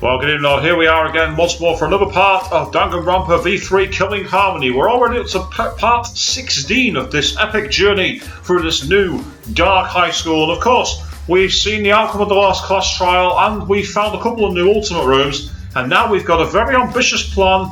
Well, good evening all. Here we are again once more for another part of Danganronpa V3 Killing Harmony. We're already up to part 16 of this epic journey through this new dark high school. And of course, we've seen the outcome of the last class trial and we found a couple of new ultimate rooms. And now we've got a very ambitious plan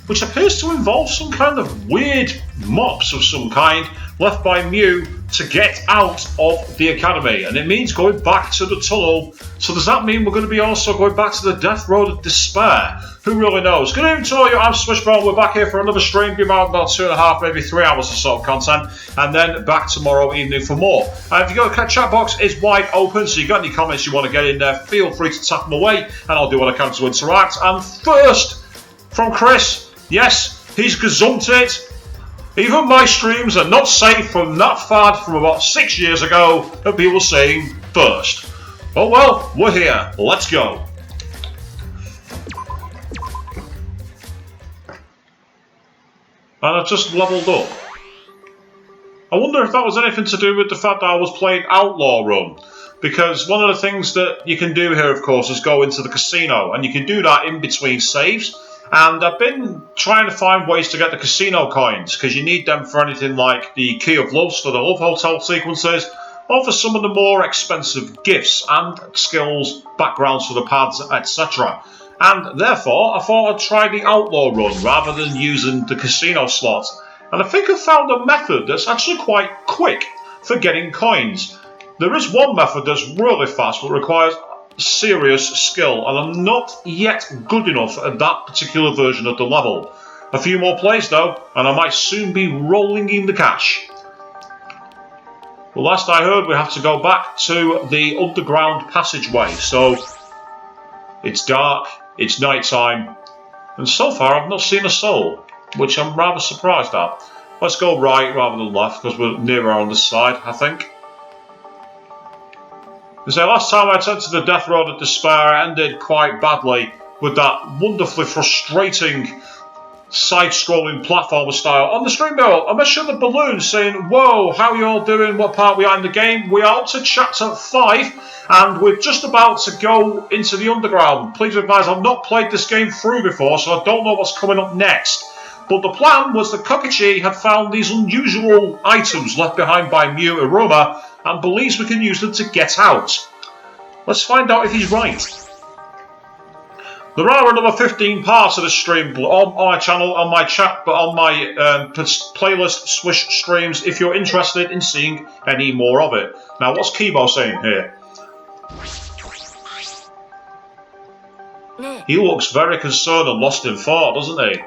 which appears to involve some kind of weird mobs of some kind left by Mew to get out of the academy, and it means going back to the tunnel. So does that mean we're going to be also going back to the death road of despair? Who really knows? Good evening to all you. I'm Swishbone. We're back here for another stream, be about 2.5, maybe 3 hours or so of content, and then back tomorrow evening for more. If you got a chat box, is wide open, so you got any comments you want to get in there, feel free to tap them away, and I'll do what I can to interact. And first, from Chris, yes, he's gazumped it. Even my streams are not safe from that fad from about 6 years ago of people saying first. Oh well, we're here. Let's go. And I just leveled up. I wonder if that was anything to do with the fact that I was playing Outlaw Run. Because one of the things that you can do here, of course, is go into the casino. And you can do that in between saves. And I've been trying to find ways to get the casino coins, because you need them for anything like the Key of Loves for the Love Hotel sequences, or for some of the more expensive gifts and skills, backgrounds for the pads, etc. And therefore, I thought I'd try the Outlaw Run rather than using the casino slot. And I think I found a method that's actually quite quick for getting coins. There is one method that's really fast but requires serious skill, and I'm not yet good enough at that particular version of the level. A few more plays though, and I might soon be rolling in the cash. The last I heard, we have to go back to the underground passageway, so it's dark, it's night time, and so far I've not seen a soul, which I'm rather surprised at. Let's go right rather than left, because we're nearer on this side, I think. So last time I attempted the death road of despair, it ended quite badly with that wonderfully frustrating side-scrolling platformer style. On the stream though, I mentioned the balloon saying, whoa, how are you all doing, what part we are in the game? We are up to chapter 5 and we're just about to go into the underground. Please advise, I've not played this game through before, so I don't know what's coming up next. But the plan was that Kokichi had found these unusual items left behind by Mew Aroma and believes we can use them to get out. Let's find out if he's right. There are another 15 parts of the stream on my channel, on my chat, but on my playlist Swish streams if you're interested in seeing any more of it. Now, what's Kibo saying here? He looks very concerned and lost in thought, doesn't he?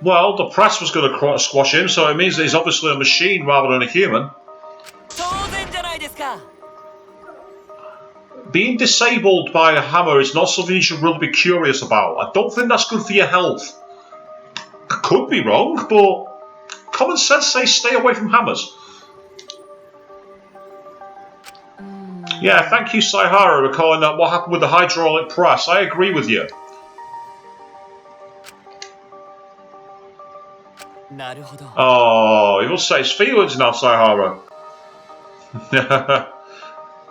Well, the press was going to squash him, so it means that he's obviously a machine rather than a human. Being disabled by a hammer is not something you should really be curious about. I don't think that's good for your health. I could be wrong, but common sense says stay away from hammers. Yeah, thank you, Saihara, recalling that what happened with the hydraulic press. I agree with you. Oh, he must say his feelings now, Saihara.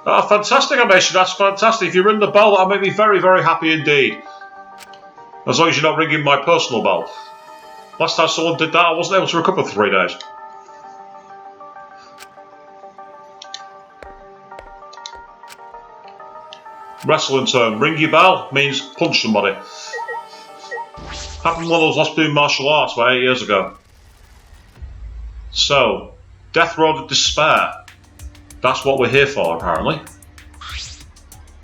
Oh, fantastic animation, that's fantastic. If you ring the bell, that'll make me very, very happy indeed. As long as you're not ringing my personal bell. Last time someone did that, I wasn't able to recover for 3 days. Wrestling term, ring your bell means punch somebody. Happened when I was last doing martial arts about 8 years ago. So, Death Road of Despair. That's what we're here for, apparently.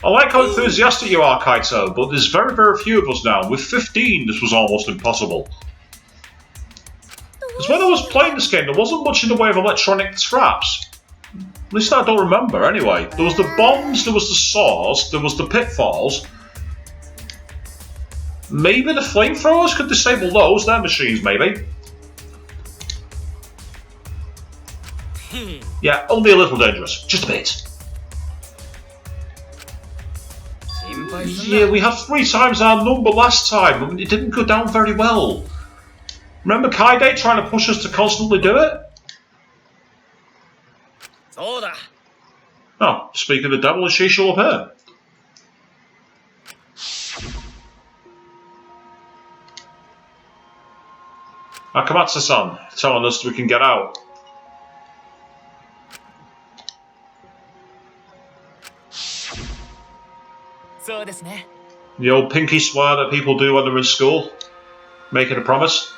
I like how enthusiastic you are, Kaito, but there's very, very few of us now. With 15, this was almost impossible. Because when I was playing this game, there wasn't much in the way of electronic traps. At least I don't remember, anyway. There was the bombs, there was the saws, there was the pitfalls. Maybe the flamethrowers could disable those, they're machines, maybe. Yeah, only a little dangerous. Just a bit. Yeah, we had 3 times our number last time. I mean, it didn't go down very well. Remember Kaide trying to push us to constantly do it? Oh, speak of the devil, and she shall appear. Akamatsu-san, telling us we can get out. The old pinky swear that people do when they're in school, making a promise.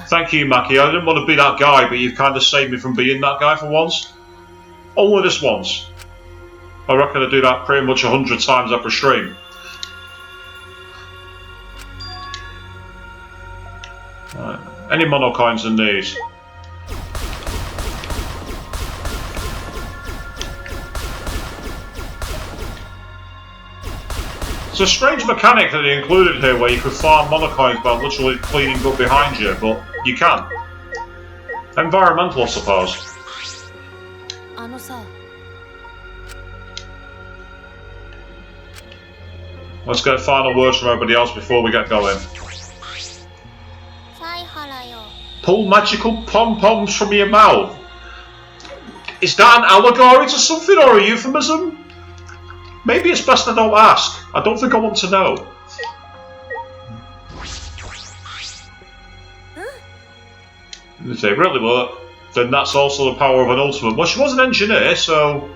Thank you, Maki. I didn't want to be that guy, but you've kind of saved me from being that guy for once. Only this once. I reckon I do that pretty much 100 times every stream. Right. Any mono coins in these? It's a strange mechanic that they included here where you could farm monocoins by literally cleaning up behind you, but you can. Environmental, I suppose. Let's get final words from everybody else before we get going. Pull magical pom-poms from your mouth. Is that an allegory to something or a euphemism? Maybe it's best I don't ask. I don't think I want to know. If they really work, then that's also the power of an ultimate. Well, she was an engineer, so...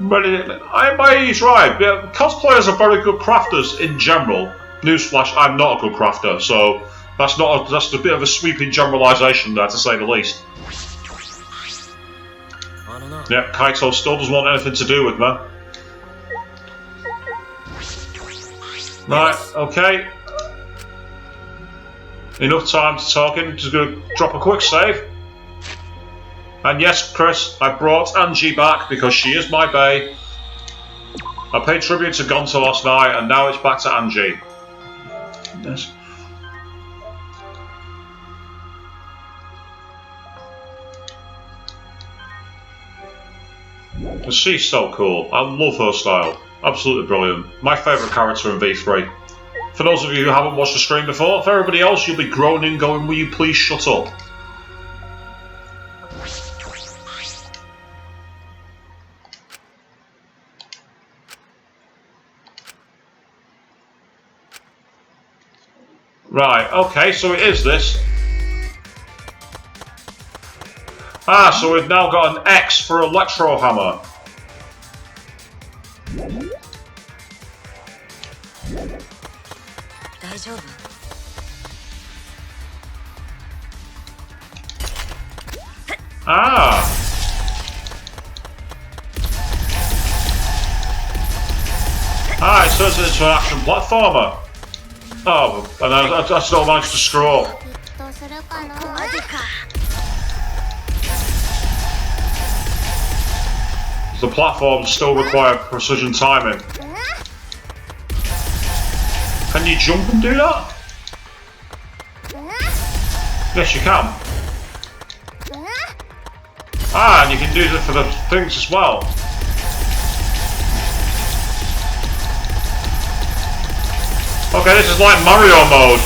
He's right. Yeah, cosplayers are very good crafters in general. Newsflash, I'm not a good crafter, so that's a bit of a sweeping generalisation there, to say the least. Yeah, Kaito still doesn't want anything to do with me. Right, okay. Enough time to talking. Just going to drop a quick save. And yes, Chris, I brought Angie back because she is my bae. I paid tribute to Gonto last night, and now it's back to Angie. Yes. She's so cool. I love her style. Absolutely brilliant. My favourite character in V3. For those of you who haven't watched the stream before, for everybody else, you'll be groaning, going, will you please shut up? Right, okay, so it is this. Ah, so we've now got an X for Electro Hammer. Ah. Ah, it turns into an action platformer. Oh, and I still managed to screw up. The platforms still require precision timing. Can you jump and do that? Yes, you can. Ah, and you can do it for the things as well. Okay, this is like Mario mode.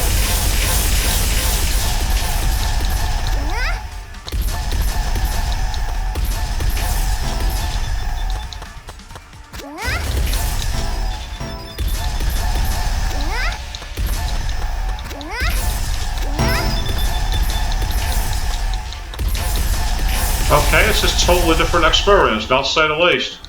Okay, this is a totally different experience, not to say the least.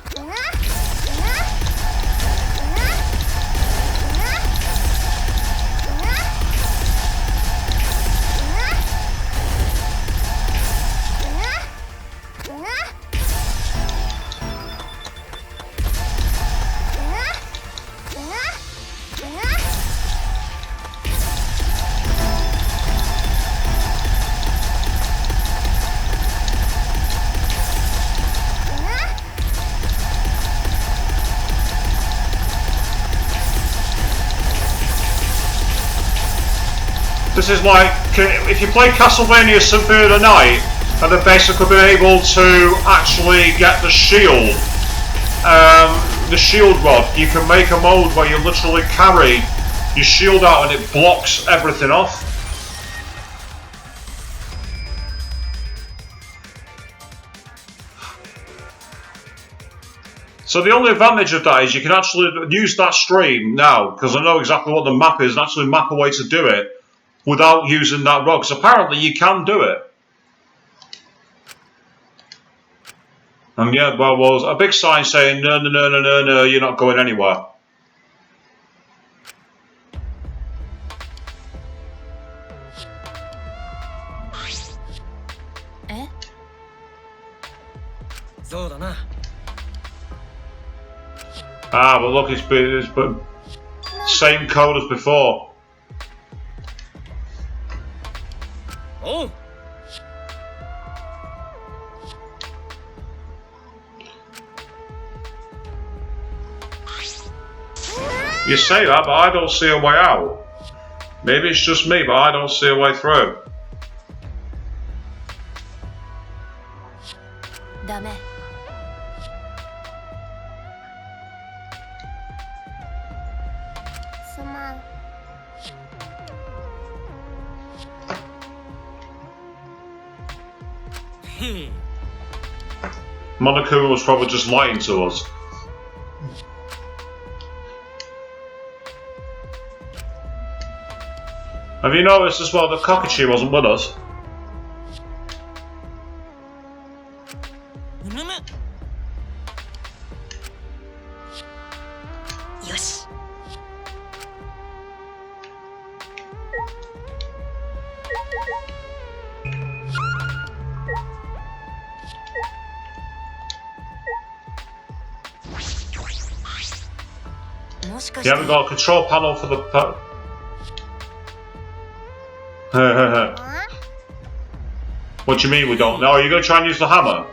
This is like, if you play Castlevania Symphony of the Night, and they've basically been able to actually get the shield rod, you can make a mode where you literally carry your shield out and it blocks everything off. So the only advantage of that is you can actually use that stream now, because I know exactly what the map is, and actually map a way to do it without using that rod, because apparently you can do it. And yeah, well, was a big sign saying, no, no, no, no, no, no, you're not going anywhere. Ah, but look, it's same code as before. Oh. You say that, but I don't see a way out. Maybe it's just me, but I don't see a way through. Monokuma was probably just lying to us. Have you noticed as well that Kokichi wasn't with us? You haven't got a control panel for the... What do you mean we don't know? Are you going to try and use the hammer?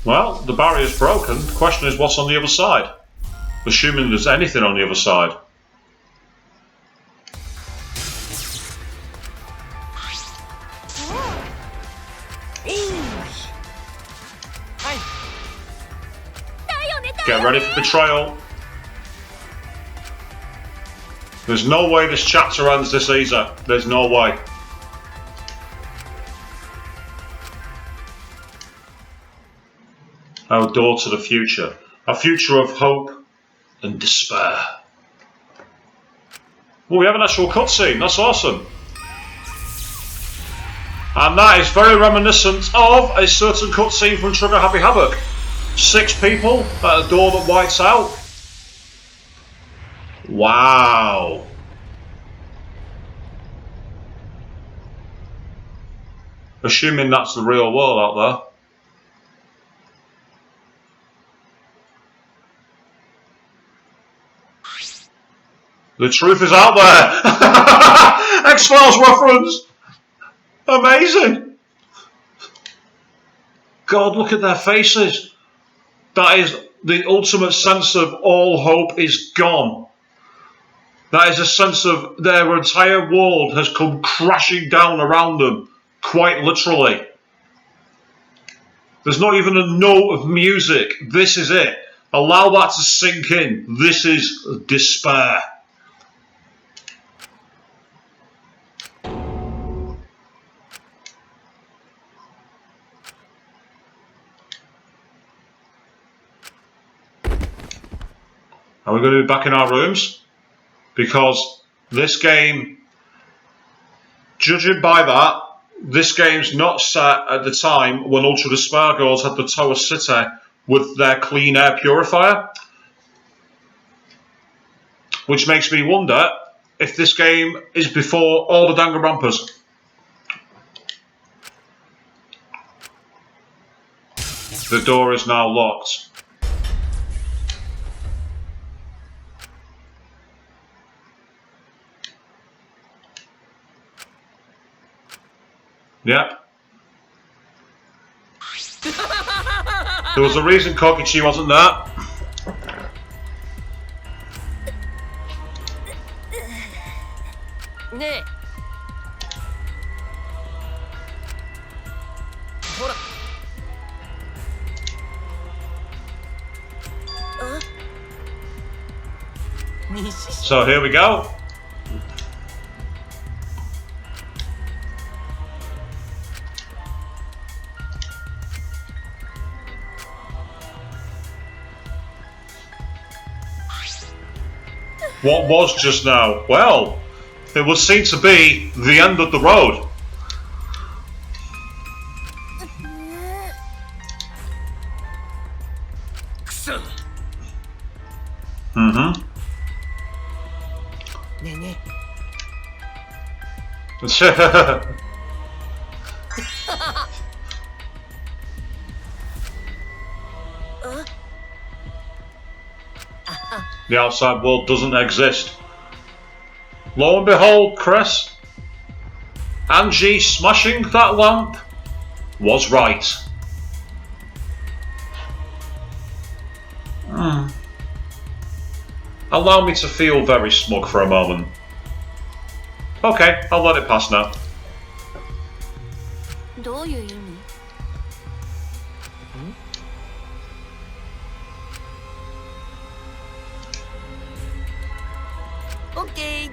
Well, the barrier's broken. The question is what's on the other side? Assuming there's anything on the other side. Get ready for betrayal. There's no way this chapter ends this easy. There's no way. Our door to the future. A future of hope and despair. Well, we have an actual cutscene. That's awesome. And that is very reminiscent of a certain cutscene from Trigger Happy Havoc. 6 people at a door that whites out. Wow. Assuming that's the real world out there. The truth is out there! X-Files reference! Amazing! God, look at their faces. That is the ultimate sense of all hope is gone. That is a sense of their entire world has come crashing down around them, quite literally. There's not even a note of music. This is it. Allow that to sink in. This is despair. Are we going to be back in our rooms? Because this game, judging by that, this game's not set at the time when Ultra Despair Girls had the Tower City with their clean air purifier. Which makes me wonder if this game is before all the Danganronpas. The door is now locked. Yep. There was a reason Kokichi wasn't there. Ne. Hora. So here we go. What was just now? Well, it was seen to be the end of the road. Mm-hmm. The outside world doesn't exist. Lo and behold, Chris, Angie smashing that lamp was right. Allow me to feel very smug for a moment. Okay, I'll let it pass now. どういう意味? Okay.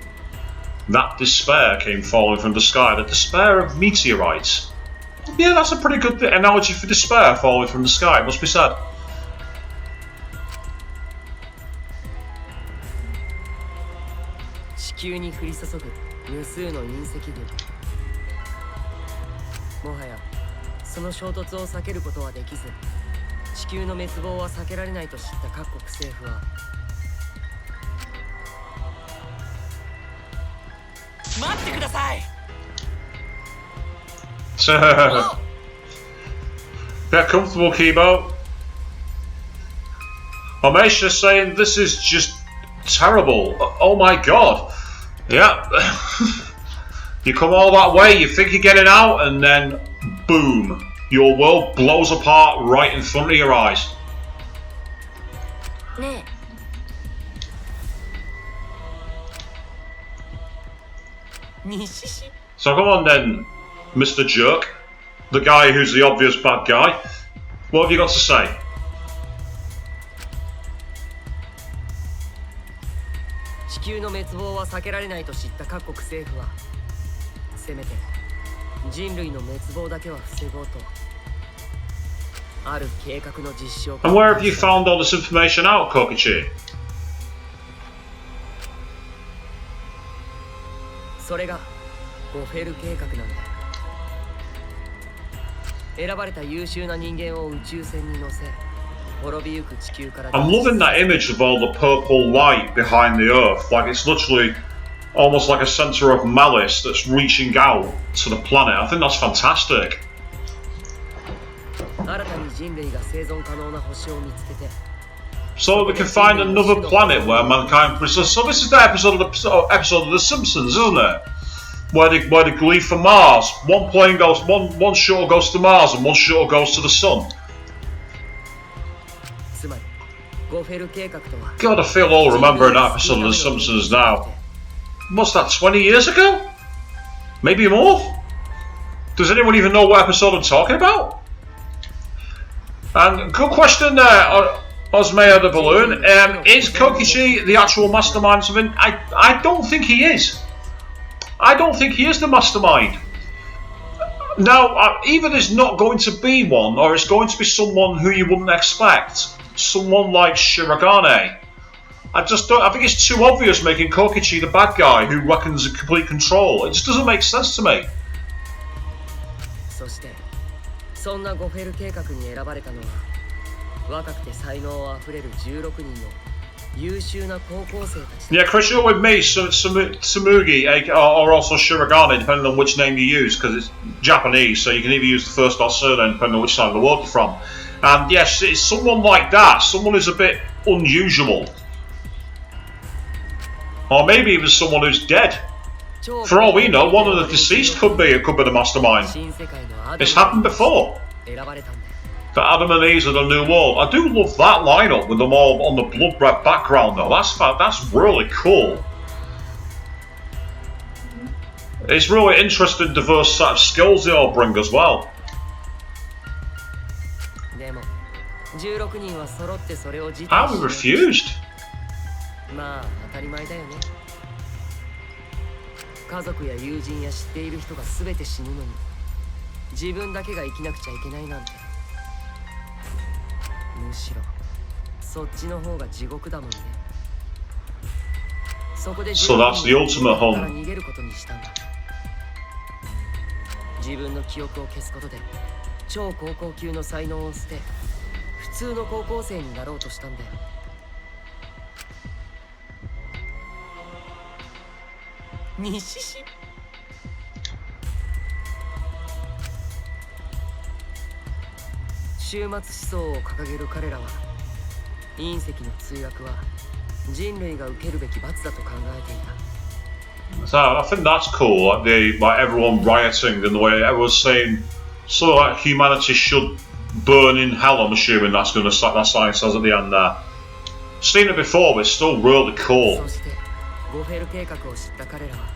That despair came falling from the sky. The despair of meteorites. Yeah, that's a pretty good analogy for despair falling from the sky, it must be said. Get comfortable, Kibo. Omesha's saying this is just terrible. Oh my god. Yeah. You come all that way, you think you're getting out, and then boom, your world blows apart right in front of your eyes. So come on then, Mr. Jerk, the guy who's the obvious bad guy. What have you got to say? And where have you found all this information out, Kokichi? それがゴフェル計画なんだ。選ばれた優秀な人間を宇宙船に乗せ、滅びゆく地球から。I'm loving that image of all the purple light behind the Earth, like it's literally almost like a center of malice that's reaching out to the planet. I think that's fantastic. 新たに人類が生存可能な星を見つけて。 So we can find another planet where mankind persists. So this is the episode of The Simpsons, isn't it? Where they leave for Mars. One plane goes, one shuttle goes to Mars, and one shuttle goes to the sun. God, I feel old remembering that episode of The Simpsons now. What's that? 20 years ago? Maybe more? Does anyone even know what episode I'm talking about? And good question there. Osmea the Balloon. Is Kokichi the actual mastermind of something? I don't think he is. I don't think he is the mastermind. Now, either there's not going to be one, or it's going to be someone who you wouldn't expect. Someone like Shirogane. I think it's too obvious making Kokichi the bad guy who reckons complete control. It just doesn't make sense to me. そしてそんなゴフェル計画に選ばれたのは若くて才能あふれる16人の優秀な高校生たち。 Yeah, Chris, you're with me, Tsurugi, or also Shirogane, depending on which name you use, because it's Japanese, so you can either use the first or surname depending on which side of the world you're from. And yes, it's someone like that, someone who's a bit unusual. Or maybe even someone who's dead. For all we know, one of the deceased could be the mastermind. It's happened before. For Adam and Eve of the New World. I do love that lineup with them all on the blood red background though. That's really cool. It's really interesting, diverse set of skills they all bring as well. How we refused? まあ当たり前だよね。家族や友人や知っている人が全て死ぬのに自分だけが生きなくちゃいけないなんて。むしろそっちの方が地獄だもんね。そこで So that's the ultimate home. 逃げることにしたんだ。自分の記憶を消すことで超高校級の才能を捨て普通の高校生になろうとしたんだよ。西市終末思想を掲げる彼らは隕石の墜落は人類が受けるべき罰だと考えていた。 So I think that's cool, like everyone rioting and the way everyone's saying, so like humanity should burn in hell. I'm assuming that's going to that sign says at the end there. Seen it before, but it's still really cool. そしてゴフェル計画を知った彼らは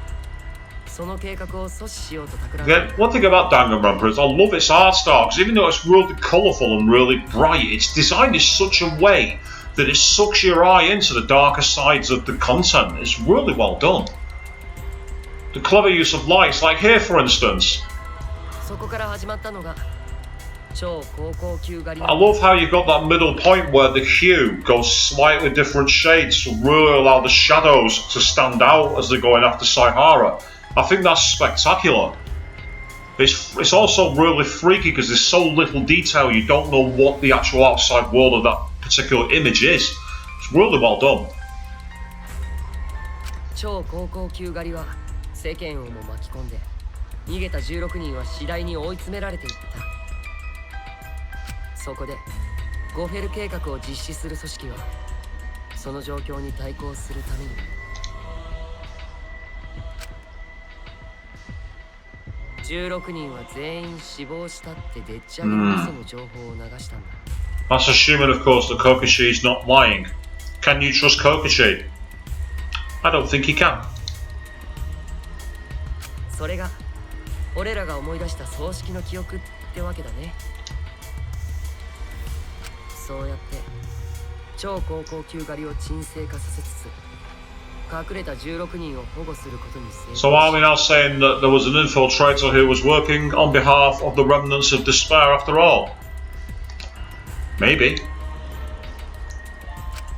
その計画を阻止しようと企んだ。 Yeah, one thing about Danganronpa is I love its art style because even though it's really colourful and really bright, it's designed in such a way that it sucks your eye into the darker sides of the content. It's really well done. The clever use of lights, like here for instance. そこから始まったのが超高校級狩り。 I love how you've got that middle point where the hue goes slightly different shades to really allow the shadows to stand out as they're going after Saihara. I think that's spectacular. It's also really freaky because there's so little detail, you don't know what the actual outside world of that particular image is. It's really well done. 超高校級狩りは世間をも巻き込んで逃げた16人は次第に追い詰められていった。そこでゴフェル計画を実施する組織はその状況に対抗するために16人は全員死亡したってでっち上げの嘘の情報を流したんだ。 That's assuming, of course, that Kokushi's not lying. Can you trust Kokushi? I don't think he can. それが俺らが思い出した葬式の記憶ってわけだね。そうやって超高校級狩りを沈静化させつつ隠れた16人を保護することに成功。 So are we now saying that there was an infiltrator who was working on behalf of the remnants of despair after all? Maybe.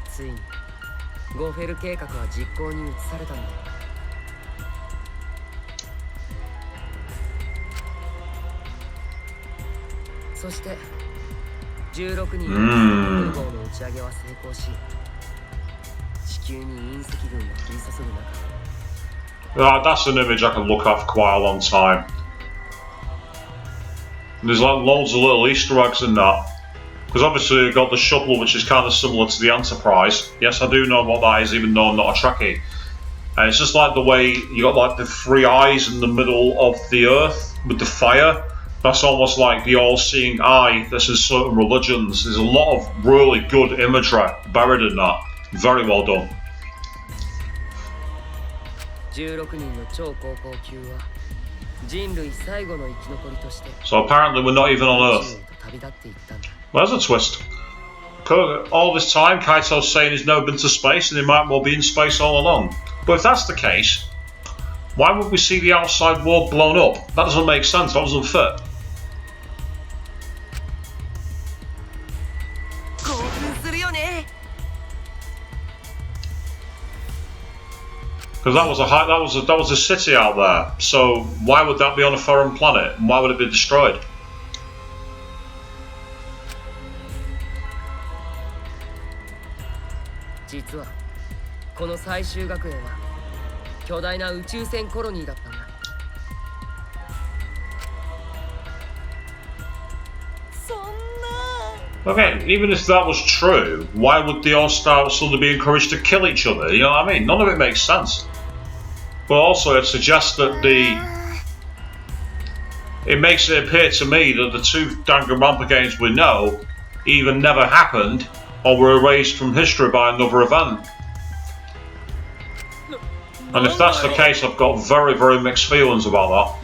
ついにゴフェル計画は実行に移されたんだ。そして16人の空港の打ち上げは成功し地球に隕石群が降り注ぐ中 That's an image I can look at for quite a long time. And there's like loads of little Easter eggs in that. Because obviously you've got the shuttle which is kind of similar to the Enterprise. Yes, I do know what that is even though I'm not a Trekkie. And it's just like the way you got like the three eyes in the middle of the earth with the fire. That's almost like the all-seeing eye that's in certain religions. There's a lot of really good imagery buried in that. Very well done. 16人の超高校級は人類最後の生き残りとして So apparently we're not even on Earth. 宇宙へと旅立っていったんだ。 There's a twist. All this time, Kaito's saying he's never been to space and he might well be in space all along. But if that's the case, why would we see the outside world blown up? That doesn't make sense. That doesn't fit. 興奮するよね。 Because that was a city out there. So why would that be on a foreign planet? And why would it be destroyed? この最終学園は巨大な宇宙船コロニーだったんだ。そんな。 Okay, even if that was true, why would they all start suddenly be encouraged to kill each other? You know what I mean? None of it makes sense. But also it suggests that it makes it appear to me that the two Danganronpa games we know either never happened or were erased from history by another event. And if that's the case, I've got very, very mixed feelings about that.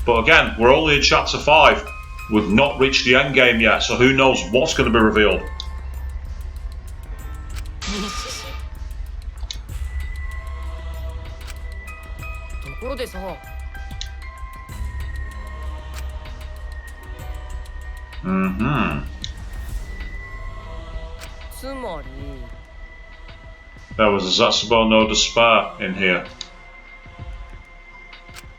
But again, we're only in Chapter 5. We've not reached the end game yet, so who knows what's going to be revealed. ところでさ、つまり There was a Zetsubo no despair in here.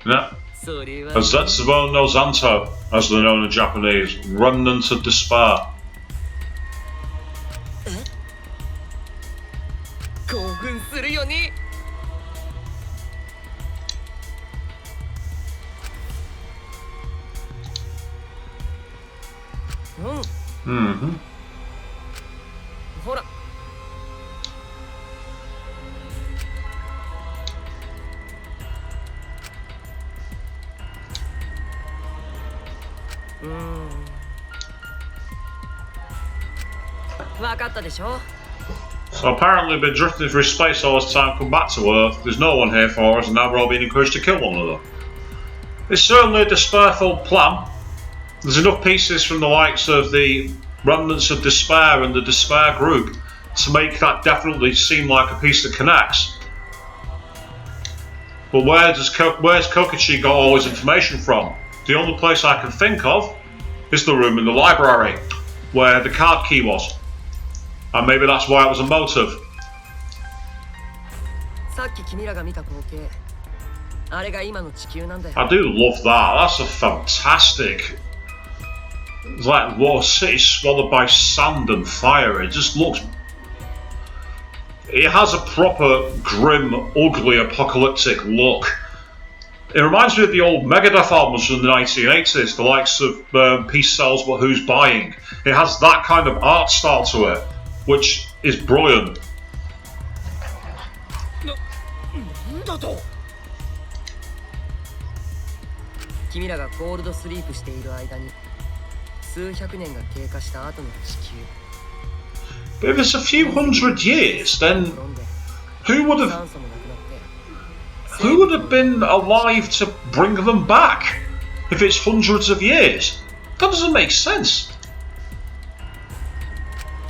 Yeah. それは A Zetsubo no Zanto, as they're known in Japanese, remnant of despair. 興奮するよね。Mm-hmm. ほら。わかったでしょ。 So apparently we've been drifting through space all this time, come back to Earth, there's no one here for us, and now we're all being encouraged to kill one another. It's certainly a despair-filled plan. There's enough pieces from the likes of the remnants of despair and the despair group to make that definitely seem like a piece that connects. But where's Kokichi got all his information from? The only place I can think of is the room in the library, where the card key was. And maybe that's why it was a motive. さっき君らが見た光景、あれが今の地球なんだよ。 I do love that. That's a fantastic. It's like what a city swallowed by sand and fire. It just looks. It has a proper grim, ugly, apocalyptic look. It reminds me of the old Megadeth albums from the 1980s, the likes of Peace Sells But Who's Buying. It has that kind of art style to it, which is brilliant. なんだと。君らがコールドスリープしている間に数百年が経過した後の地球。 But if it's a few hundred years, then who would have been alive to bring them back? If it's hundreds of years, that doesn't make sense.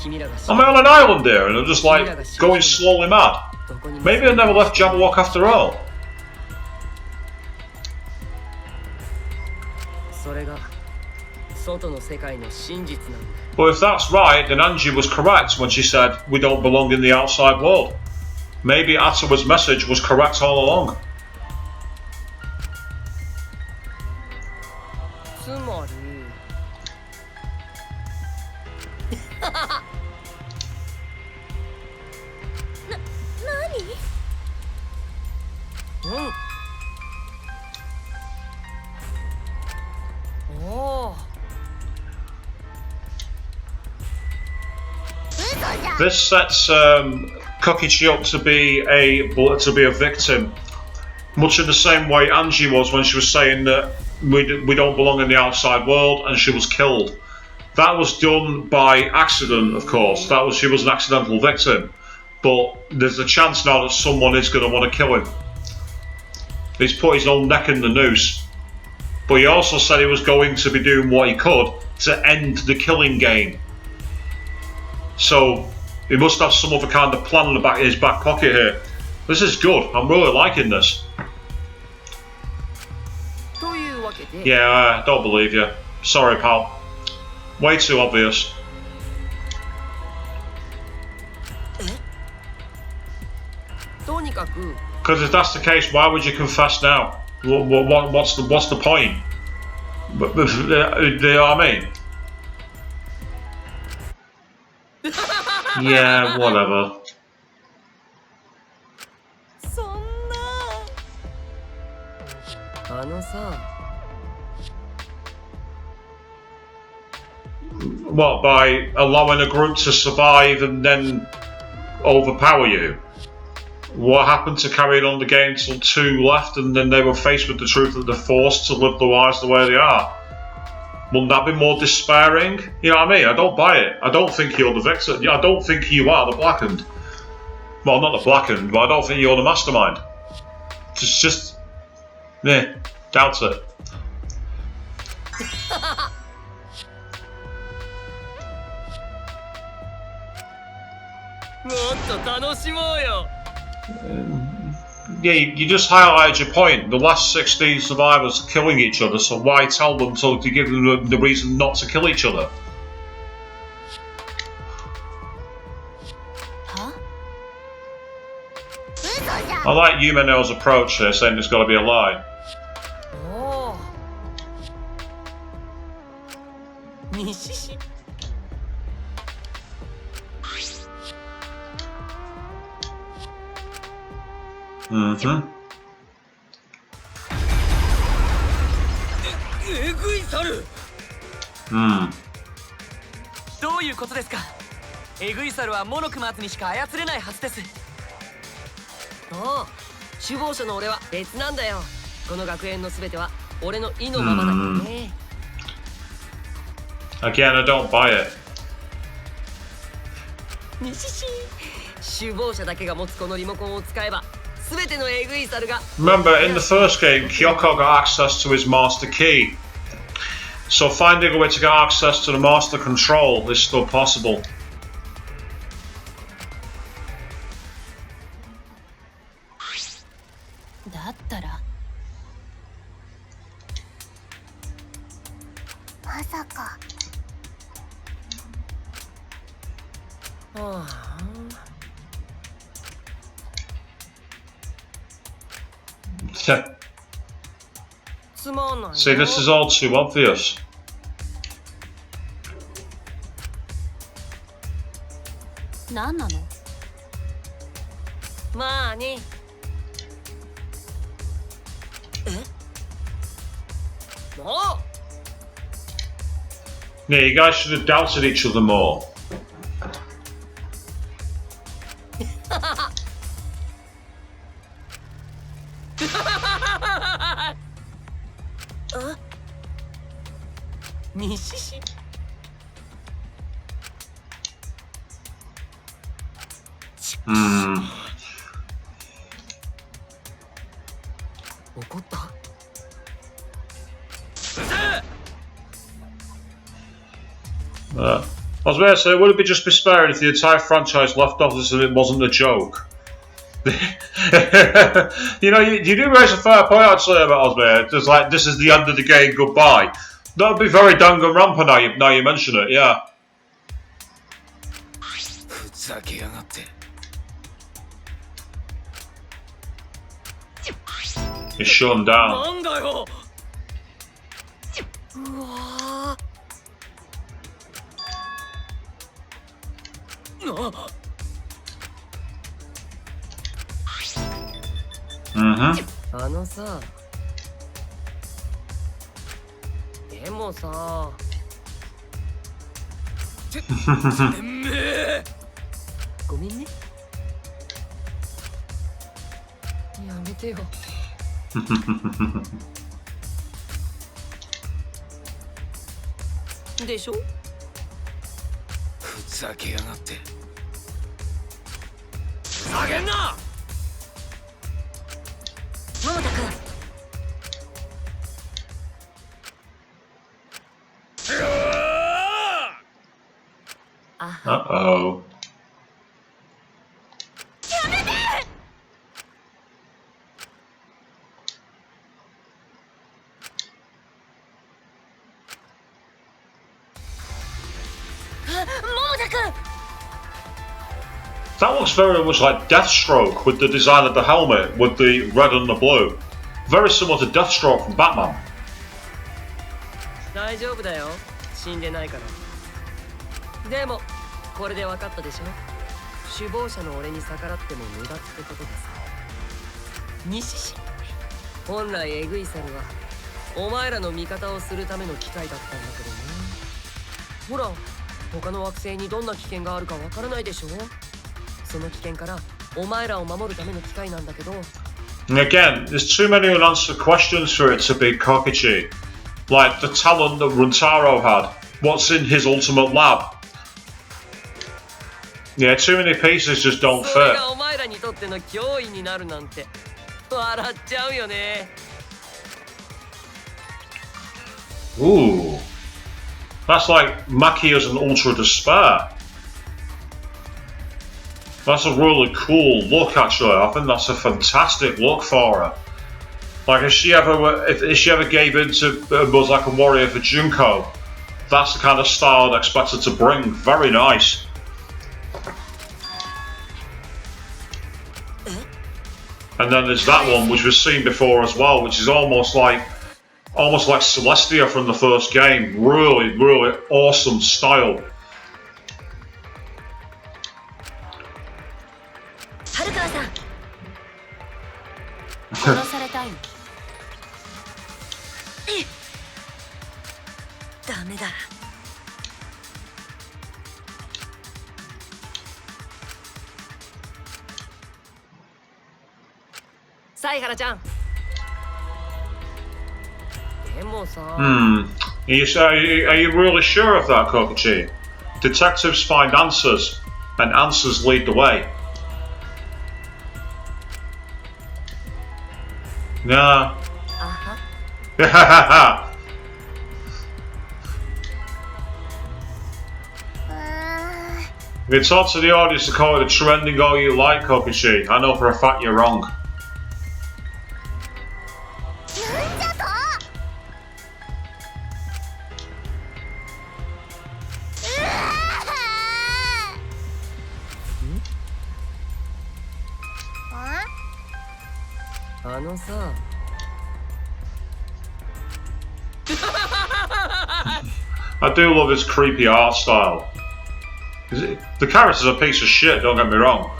Am I on an island here and I'm just like going slowly mad? Maybe I never left Jabberwock after all. それが外の世界の真実なんだ。 But if that's right, then Angie was correct when she said we don't belong in the outside world. Maybe Atawa's message was correct all along. つまりおお。 This sets Kokichi up to be a victim, much in the same way Angie was when she was saying that we don't belong in the outside world, and she was killed. That was done by accident, of course. She was an accidental victim, but there's a chance now that someone is going to want to kill him. He's put his own neck in the noose, but he also said he was going to be doing what he could to end the killing game. So he must have some other kind of plan in his back pocket here. This is good. I'm really liking this. Yeah, I don't believe you. Sorry, pal. Way too obvious. Because if that's the case, why would you confess now? What's the point? You know what I mean? Yeah, whatever. あのさ What, by allowing a group to survive and then overpower you? What happened to carrying on the game till 2 left and then they were faced with the truth that they're forced to live their lives the way they are? Wouldn't that be more despairing? You know what I mean? I don't buy it. I don't think you're the victim. I don't think you are the Blackened. Well, not the Blackened, but I don't think you're the mastermind. Just, yeah, doubt it. もっと楽しもうよ Yeah, you just highlighted your point. The last 16 survivors are killing each other, so why tell them to give them the reason not to kill each other? Huh? I like Yumeno's approach here, saying there's got to be a lie. おお西市 Mm-hmm. えぐい猿 Hmm. どういうことですかえぐい猿はモノクマーズにしか操れないはずですああ首謀者の俺は別なんだよこの学園のすべては俺の意のままだからね Again, I don't buy it. 西市首謀者だけが持つこのリモコンを使えば全てのえぐい猿が Remember, in the first game, Kyoko got access to his master key. So finding a way to get access to the master control is still possible. だったらまさかはあ つまんない See, this is all too obvious. 何なのまあねえもう Yeah, you guys should have doubted each other more. 西市 Hmm. 怒った I was about to say, would it be just be spared if the entire franchise left off as if it wasn't a joke? You know, you do raise a fair point actually about Osmir. Just like, this is the end of the game, goodbye. That would be very Danganronpa now you mention it, yeah. ふざけやがって He's shut him down. なんだようわあ Mm-hmm. あのさでもさてめえごめんねやめてよでしょふざけやがってふざけんな桃田君 Uh-oh. 桃田君 That looks very much like Deathstroke with the design of the helmet with the red and the blue. Very similar to Deathstroke from Batman. 大丈夫だよ死んでないからでもこれで分かったでしょ首謀者の俺に逆らっても無駄ってことです西市本来エグイサルはお前らの味方をするための機械だったんだけどね。ほら他の惑星にどんな危険があるかわからないでしょ。その危険からお前らを守るための機械なんだけど。 And again, there's too many unanswered questions for it to be Kokichi. Like the talent that Runtaro had. What's in his ultimate lab? Yeah, too many pieces just don't それ fit. がお前らにとっての脅威になるなんて笑っちゃうよね。 Ooh. That's like Maki as an Ultra Despair. That's a really cool look, actually. I think that's a fantastic look for her. Like if she ever gave in to was like a warrior for Junko, that's the kind of style I'd expect her to bring. Very nice. And then there's that one which we've seen before as well, which is almost like Celestia from the first game. Really, really awesome style. 春川さん殺されたいのダメだ。サイハラちゃん。でもさ。Are you really sure of that, Kokichi? Detectives find answers, and answers lead the way. Nah. あは。If you talk to the audience to call it a trending all you like, Kokichi, I know for a fact you're wrong. なんじゃと。あのさ。I do love his creepy art style. The character's a piece of shit, don't get me wrong.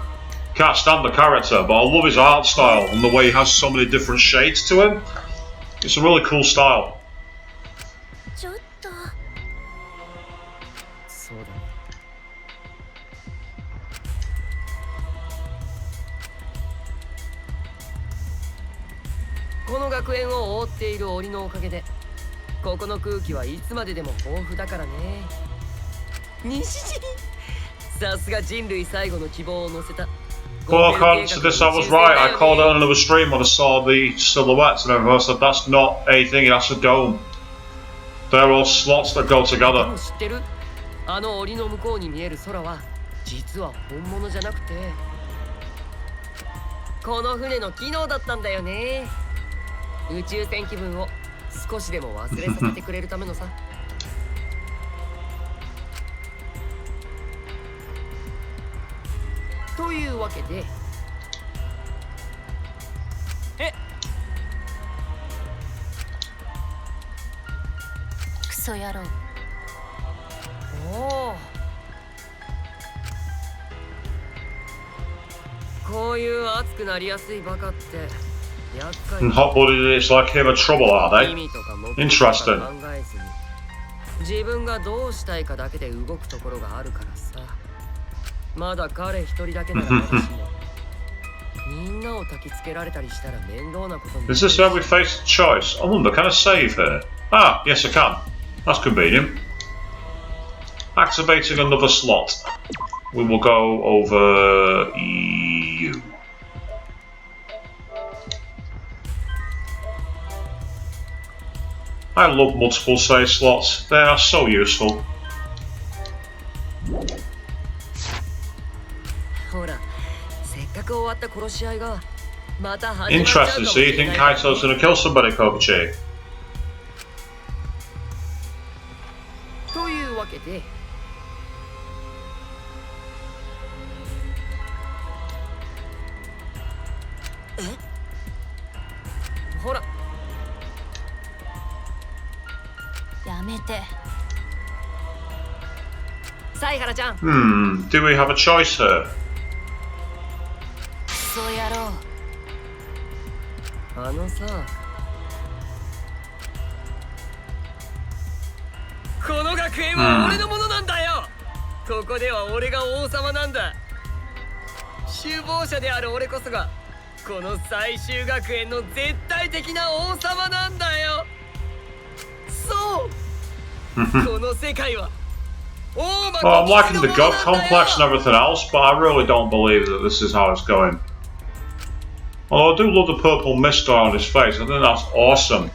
Can't stand the character, but I love his art style and the way he has so many different shades to him. It's a really cool style. ちょっと。そうだ。この学園を覆っている檻のおかげでここの空気はいつまででも豊富だからね。西陣、さすが人類最後の希望を乗せた。 Well, according to this, I was right. I called it on another stream when I saw the silhouettes and everything. I said that's not a thing, that's a dome. They're all slots that go together. 知ってる？あの檻の向こうに見える空は実は本物じゃなくてこの船の機能だったんだよね。宇宙船気分を少しでも忘れさせてくれるためのさ。というわけでクソ野郎。おお、こういう熱くなりやすいバカって厄介。 And hot-blooded, it's like him a trouble, are they? 意味とか目的とか Interesting. 考えずに自分がどうしたいかだけで動くところがあるからさ。まだ彼一人だけならまだしもみんなを焚きつけられたりしたら面倒なことに。 Is this where we face a choice? I wonder, can I save here? Ah, yes I can. That's convenient. Activating another slot. We will go over you. I love multiple save slots. They are so useful. ほら、せっかく終わった殺し合いがまた始まっちゃうか Interesting. も So し you れな think いからね。 Kaito's gonna kill somebody, Kokichi? というわけでほらやめて。サイハラちゃん。 Do we have a choice here? クソ野郎。あのさ、この学園は俺のものなんだよ。ここでは俺が王様なんだ。首謀者である俺こそがこの最終学園の絶対的な王様なんだよ。そうこの世界は Well, I'm liking the god complex and everything else, but I really don't believe that this is how it's going. Although I do love the purple mist on his face, I think that's awesome.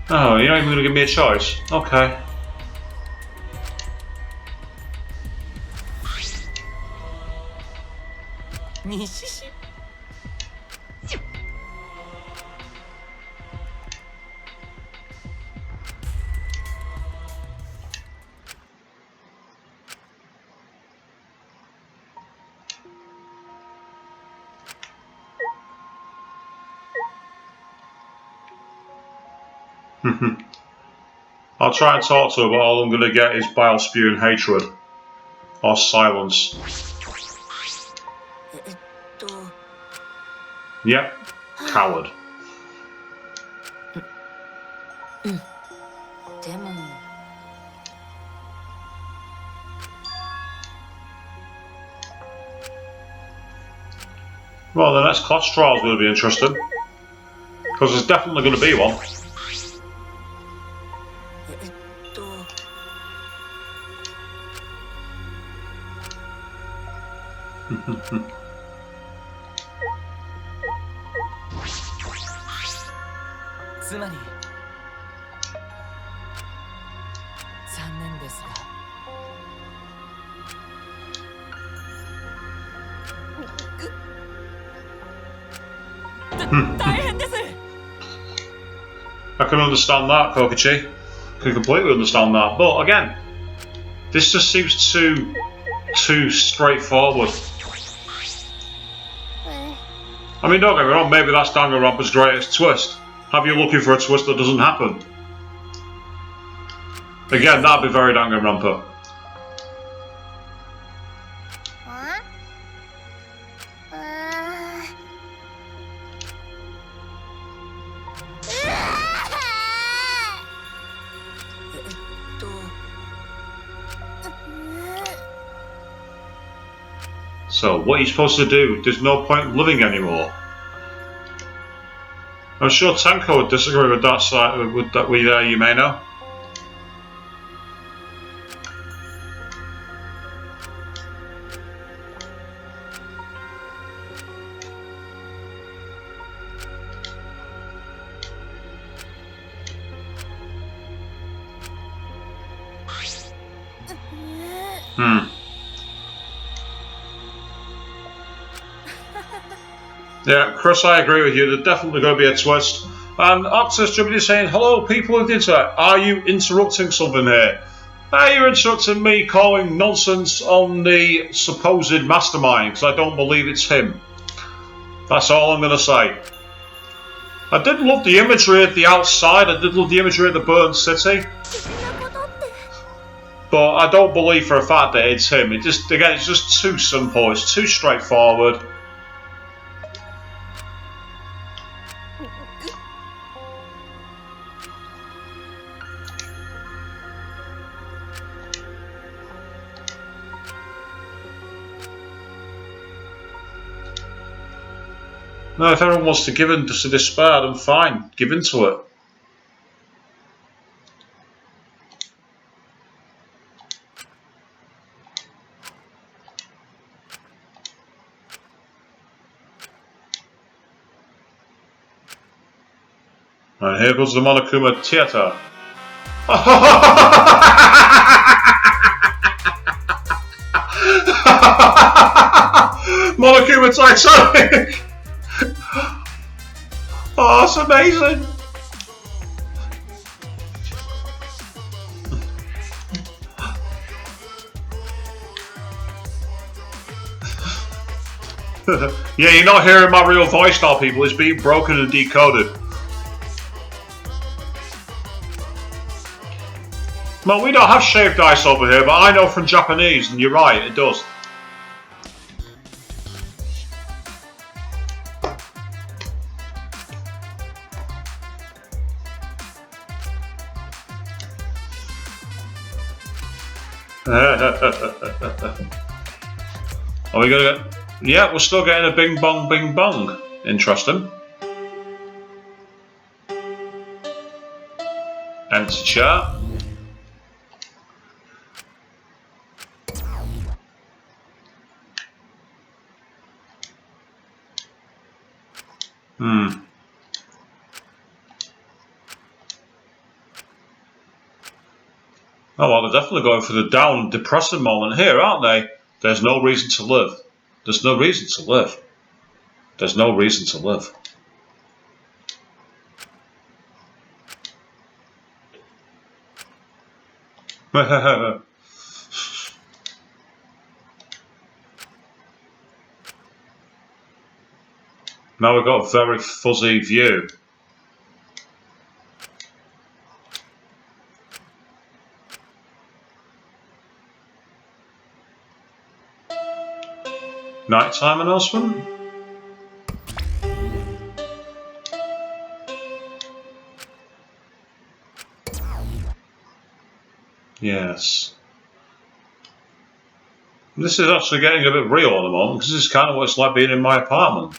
Oh, you're not even going to give me a choice? Okay. I'll try and talk to her, but all I'm going to get is bile spewing hatred. Or silence. Yep. Coward. Well, the next class trial is going to be interesting. Because there's definitely going to be one. I can understand that, Kokichi. I can completely understand that. But again, this just seems too straightforward. I mean, don't get me wrong, maybe that's Danganronpa's greatest twist. Have you looking for a twist that doesn't happen? Again, that'd be very Danganronpa. So, what are you supposed to do? There's no point living anymore. I'm sure Tenko would disagree with that side, with that you may know. Yeah, Chris, I agree with you. There's definitely going to be a twist. And Octus Jimmy is saying, hello, people of the internet. Are you interrupting something here? Are you interrupting me calling nonsense on the supposed mastermind? Because I don't believe it's him. That's all I'm going to say. I did love the imagery at the outside. I did love the imagery of the burned city. But I don't believe for a fact that it's him. It just, again, it's just too simple. It's too straightforward. No, if everyone wants to give in to despair, then fine, give in to it. And here goes the Monokuma Theatre. Monokuma Titanic! Oh, that's amazing! Yeah, you're not hearing my real voice now, people. It's being broken and decoded. Well, we don't have shaved ice over here, but I know from Japanese, and you're right, it does. Are we gonna get... Yeah, we're still getting a bing bong bing bong. Interesting. Empty chair. Oh well, they're definitely going for the down, depressing moment here, aren't they? There's no reason to live. There's no reason to live. There's no reason to live. Now we've got a very fuzzy view. Nighttime announcement? Yes. This is actually getting a bit real at the moment, because this is kind of what it's like being in my apartment.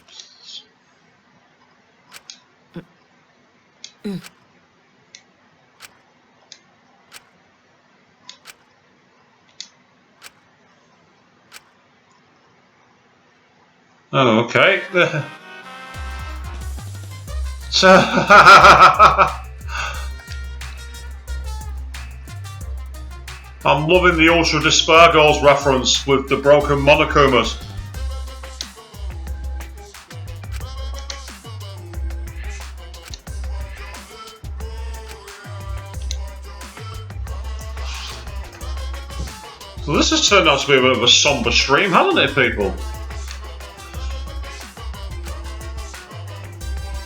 Oh, okay. So, I'm loving the Ultra Despair Girls reference with the broken Monokumas. So this has turned out to be a bit of a somber stream, hasn't it, people?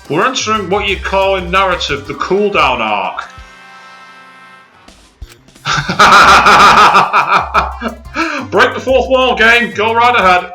We're entering what you call in narrative the cooldown arc. Break the fourth wall, game. Go right ahead.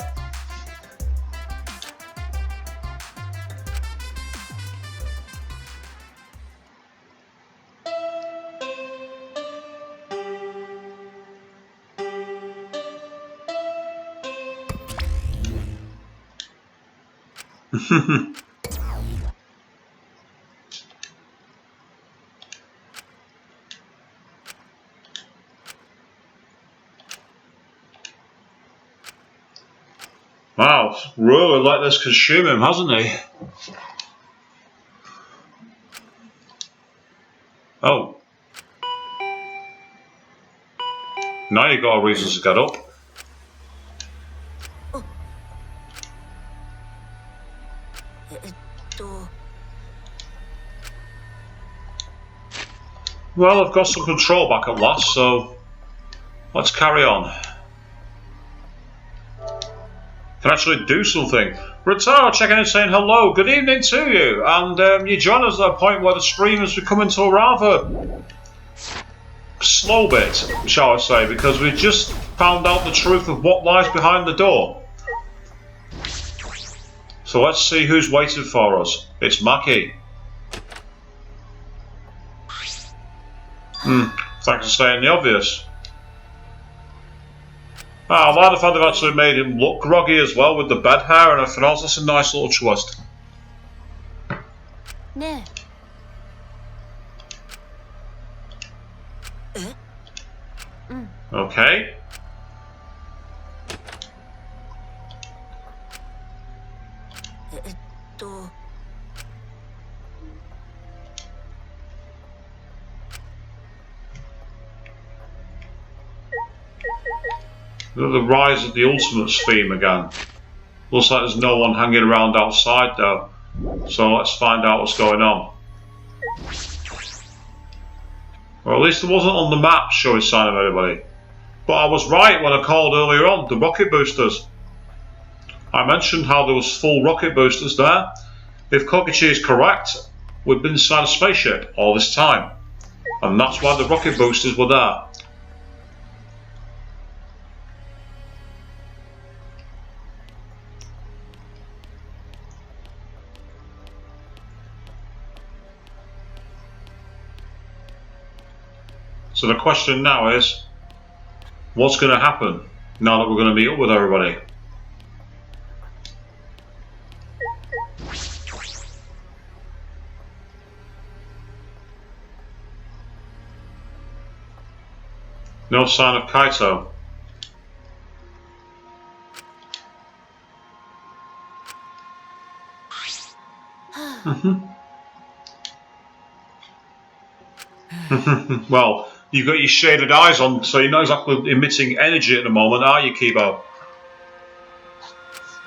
Wow, really let this consume him, hasn't he? Oh. Now you've got a reason to get up. Well, I've got some control back at last, so let's carry on. Can actually do something. Ritaro checking in saying hello, good evening to you, and you join us at a point where the stream is becoming to a rather slow bit, shall I say, because we just found out the truth of what lies behind the door. So let's see who's waiting for us. It's Maki. Thanks for saying the obvious. I like the fact they've actually made him look groggy as well with the bed hair and everything else. That's a nice little twist. Ne. Okay. The rise of the Ultimates theme again. Looks like there's no one hanging around outside though. So let's find out what's going on. Or at least there wasn't on the map showing sign of anybody. But I was right when I called earlier on, the rocket boosters. I mentioned how there was full rocket boosters there. If Kokichi is correct, we've been inside a spaceship all this time. And that's why the rocket boosters were there. So the question now is, What's going to happen now that we're going to meet up with everybody? No sign of Kaito. Well, you've got your shaded eyes on, so you're not exactly emitting energy at the moment, are you, Kibo?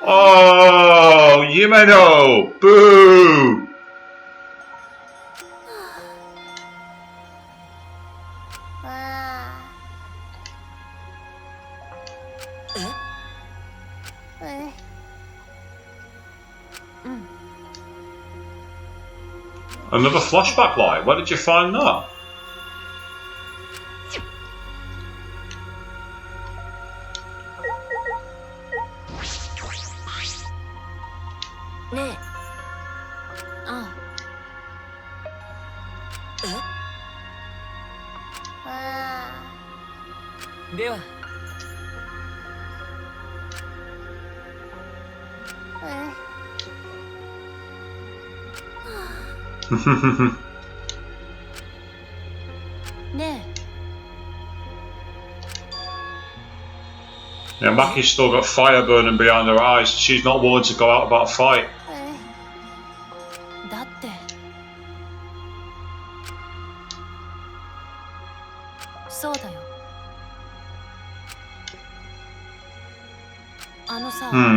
Oh, Yumeno! Boo! Another flashback light. Where did you find that? Yeah, Maki's still got fire burning behind her eyes. She's not willing to go out about a fight.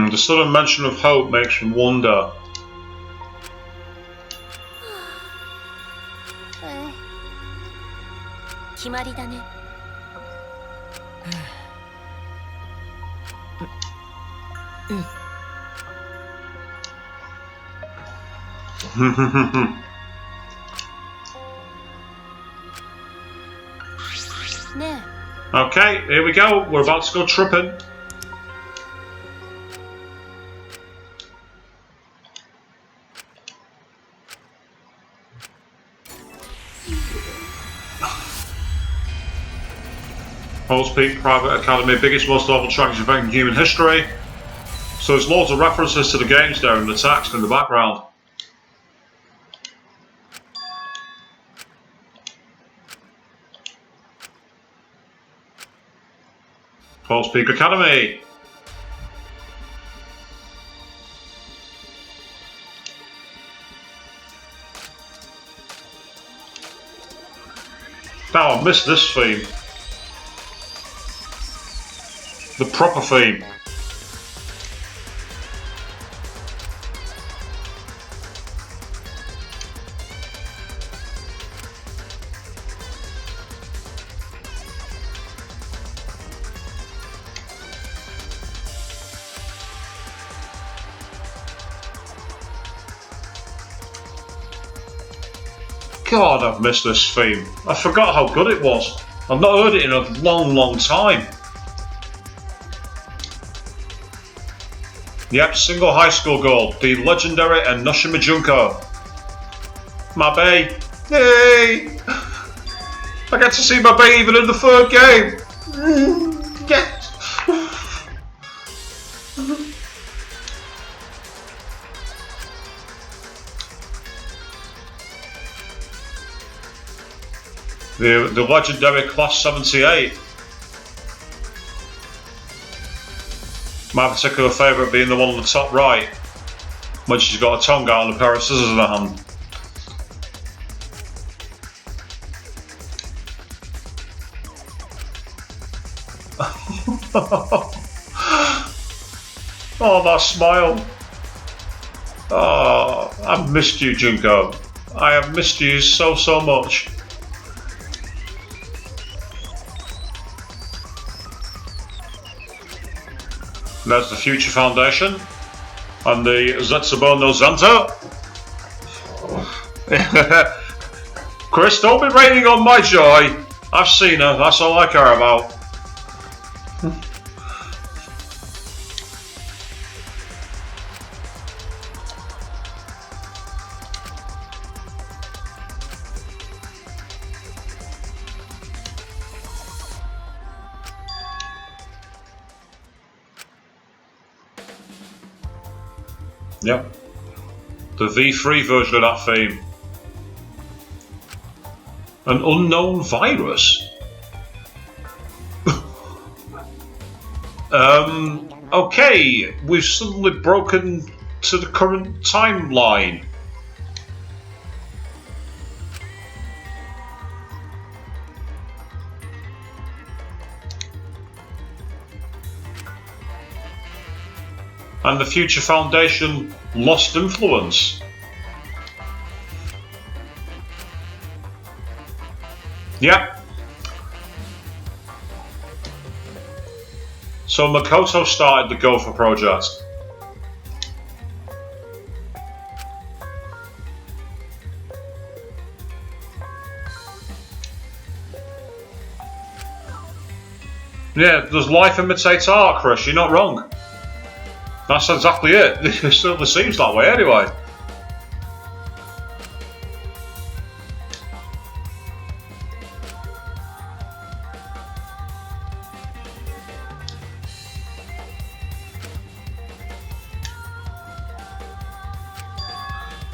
The sudden mention of hope makes me wonder. Okay, here we go. We're about to go tripping. Halls Peak Private Academy, biggest, most awful tragedy event in human history. So there's loads of references to the games there in the text in the background. Halls Peak Academy. Now I missed this theme. The proper theme. God, I've missed this theme. I forgot how good it was. I've not heard it in a long, long time. Yep, single high school goal. The legendary Enoshima Junko. My bae. Yay! I get to see my bae even in the third game. Yes! The legendary Class 78. My particular favourite being the one on the top right, when she's got a tongue out and a pair of scissors in her hand. Oh, that smile. Oh, I've missed you, Junko. I have missed you so, so much. There's the Future Foundation and the Zetsubo no Zanto. Chris, don't be raining on my joy. I've seen her, that's all I care about. Yep. The V3 version of that theme. An unknown virus? Okay, we've suddenly broken to the current timeline. And the Future Foundation lost influence. Yep. So Makoto started the Gopher project. Yeah, does life imitate art, Chris? You're not wrong. That's exactly it. It certainly seems that way anyway.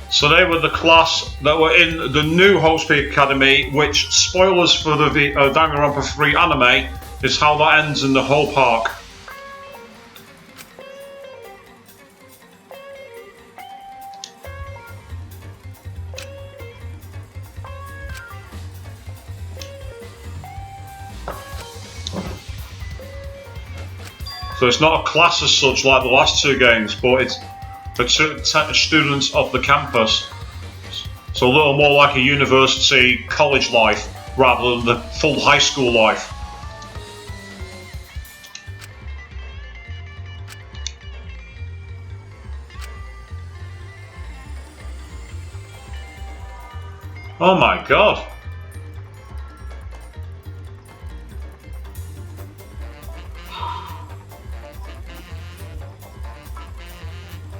So they were the class that were in the new Host Peak Academy, which, spoilers for the Danganronpa 3 anime, is how that ends in the whole park. So it's not a class as such like the last two games, but it's the students of the campus. So a little more like a university college life rather than the full high school life. Oh my god.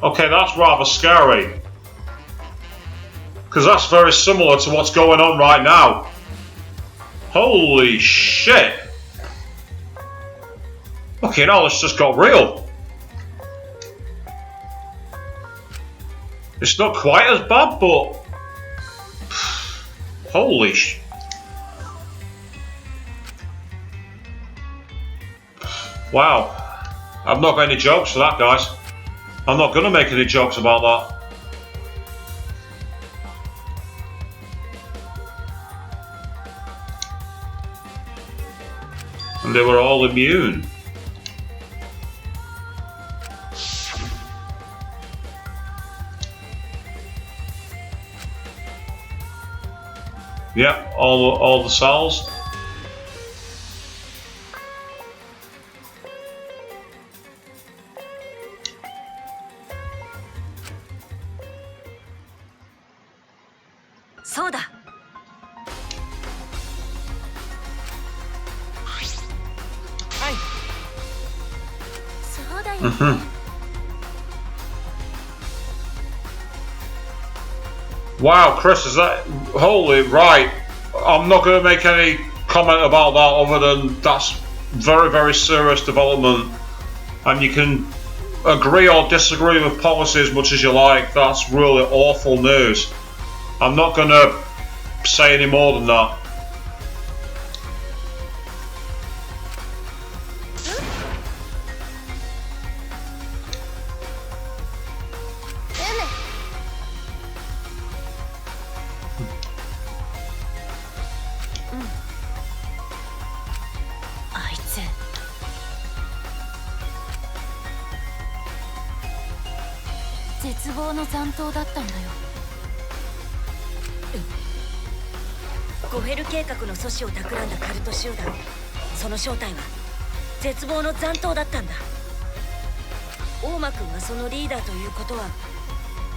Okay, that's rather scary. Because that's very similar to what's going on right now. Holy shit. Okay, now it's just got real. It's not quite as bad, but... Holy sh... Wow. I've not got any jokes for that, guys. I'm not going to make any jokes about that. And they were all immune. Yep, all the cells.そうだ。はい。そうだよ。Wow, Chris, is that... Holy, right. I'm not going to make any comment about that other than that's very, very serious development. And you can agree or disagree with policy as much as you like. That's really awful news. I'm not going to say any more than that.ゴフェル計画の阻止を企んだカルト集団。その正体は絶望の残党だったんだ。大間君がそのリーダーということは、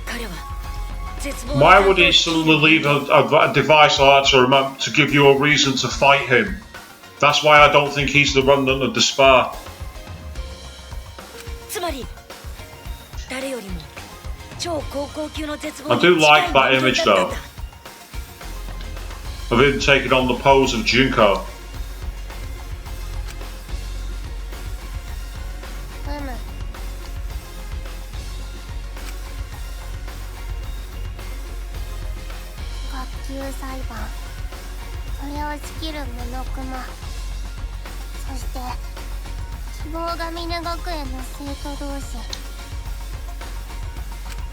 彼は絶望の残党。 Why would he suddenly leave a device like that to give you a reason to fight him? That's why I don't think he's the remnant of despair. つまり誰よりも超高校級の絶望 I に do 近 like い that 人間 image だったん though. だ。 Of him taking on the pose of Junko. 級裁判、それを仕切るモノクマ、そして希望が峰学園の生徒同士。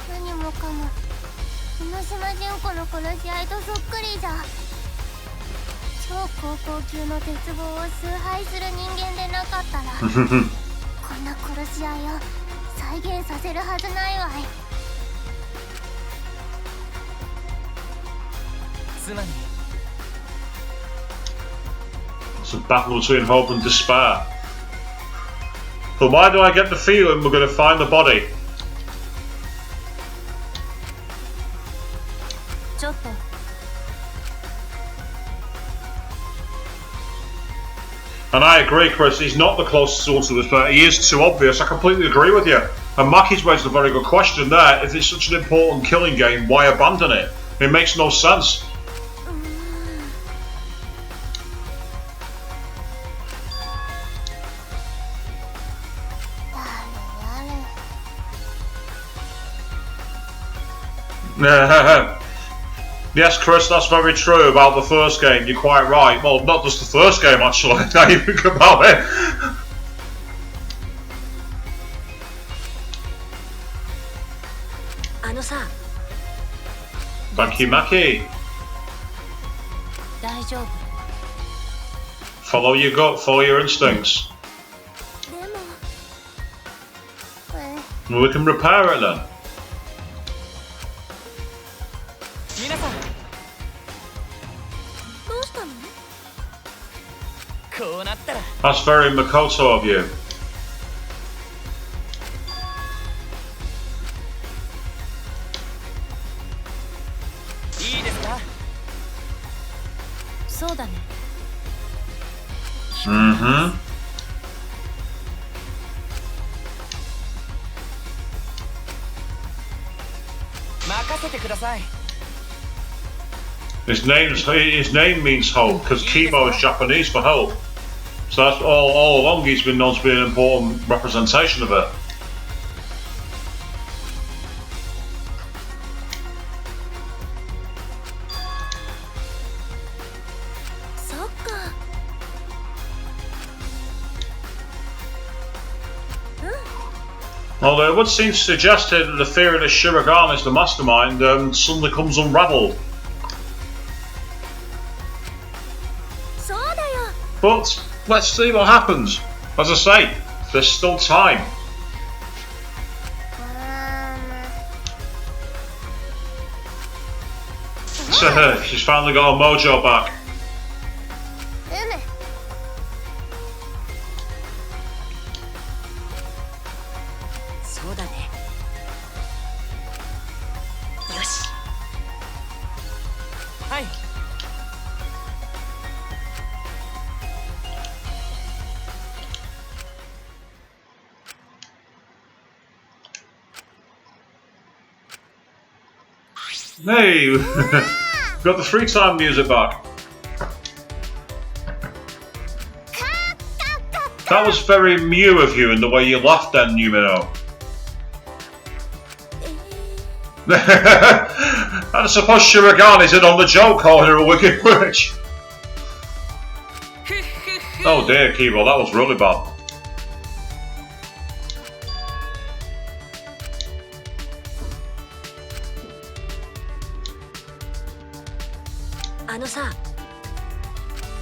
何もかも宇島純子の殺し合いとそっくりじゃ。超高校級の鉄棒を崇拝する人間でなかったらこんな殺し合いを再現させるはずないわい。つまり It's a battle between hope and despair. But why do I get the feeling we're going to find the body? ちょっと And I agree, Chris, he's not the closest one to this, but he is too obvious. I completely agree with you. And Maki's raised a very good question there. If it's such an important killing game, why abandon it? It makes no sense. やれ Yes, Chris, that's very true about the first game. You're quite right. Well, not just the first game, actually. Now you think about it. あのさ、 Thank you, Maki. 大丈夫。 Follow your gut, follow your instincts. でも We can repair it then. 皆さんどうしたの？こうなったら That's very Makoto of you. いいですか。そうだね。 Mm-hmm. 任せてください。 His name means hope, because Kibo is Japanese for hope. So that's all along he's been known to be an important representation of it. そっか。 Although it would seem to suggest here that the theory that Shirogane is the mastermind suddenly comes unravelled. そうだよ。 But let's see what happens. As I say, there's still time. う She's finally got her mojo back. む。そうだね。よし。はい。 Hey, got the free time music back. That was very Mew of you in the way you laughed then, Numino. I suppose Shiragani's in on the joke, calling her a wicked witch. Oh dear, Kibo, that was really bad. あのさ、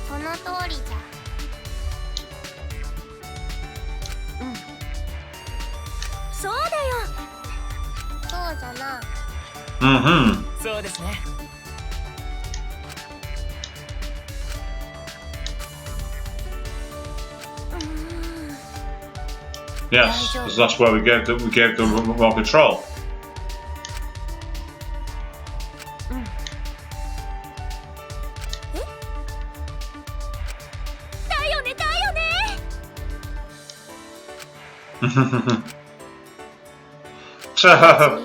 その通りじゃ。そうだよ。そうじゃな。 Mm-hmm. そうですね。 Yes, because that's where we gave them more control. だよねだよね。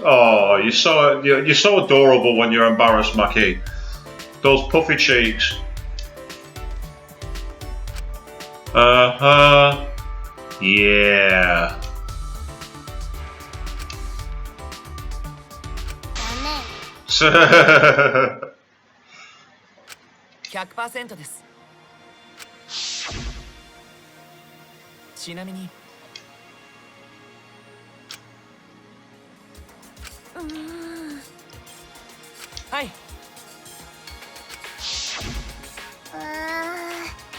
Oh, you're so adorable when you're embarrassed, Maki. Those puffy cheeks. Yeah. ダメ。100% です。ちなみにはい。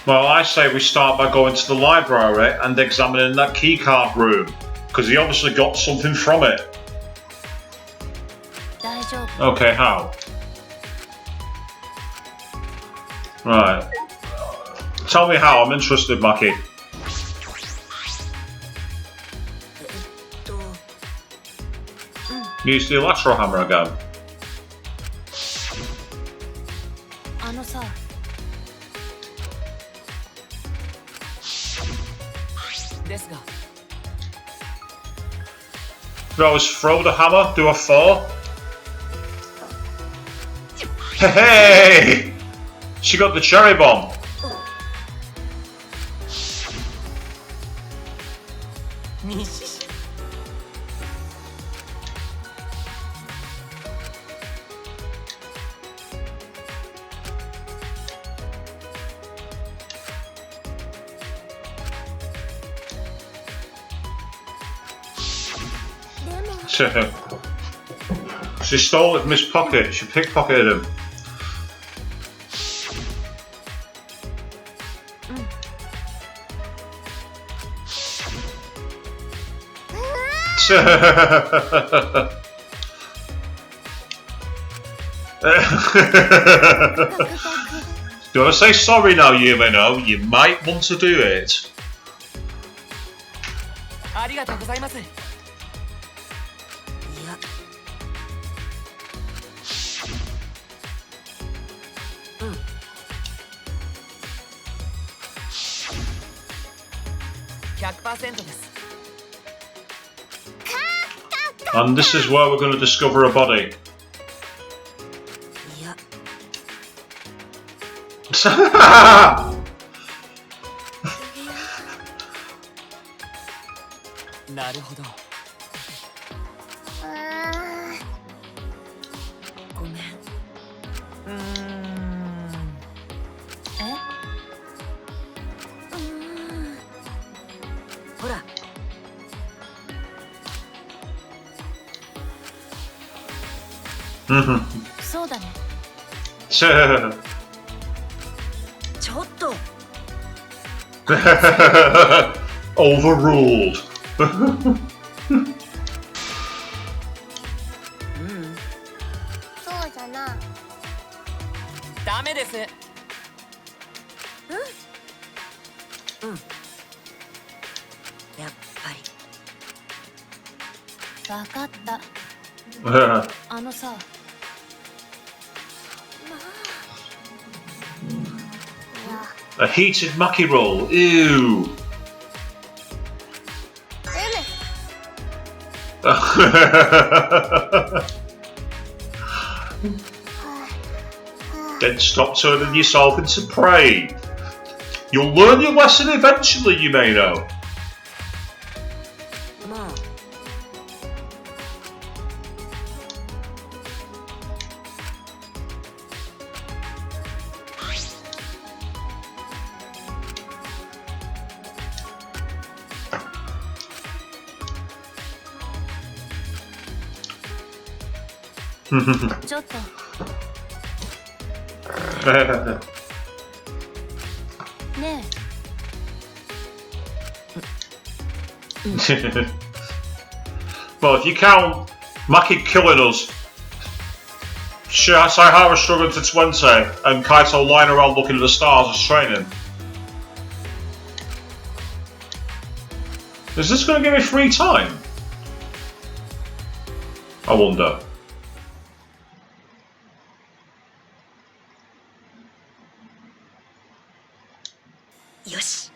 Well, I say we start by going to the library and examining that keycard room, because he obviously got something from it. 大丈夫。 Okay, how? Right. Tell me how, I'm interested, Maki. Use the electro hammer again. あのさ。ですが。 You always throw the hammer, do a 4. Hey! She got the cherry bomb. 西市。She stole it from his pocket. She pickpocketed him. Do you want to say sorry now, Yumeno? You might want to do it. ありがとうございます。いや。100% です。 And this is where we're going to discover a body. いや。なるほど。ごめん。ほら。そうだね。ちょっと。Overruled. そうじゃな。ダメです。やっぱり。わかった。あのさ。 A heated maki roll. Ew. Then stop turning yourself into prey. You'll learn your lesson eventually, you may know. まあ。 ちょっと。ね Well, if you count Maki killing us, Saihara struggling to 20, and Kaito lying around looking at the stars as training. Is this going to give me free time? I wonder. Yosh.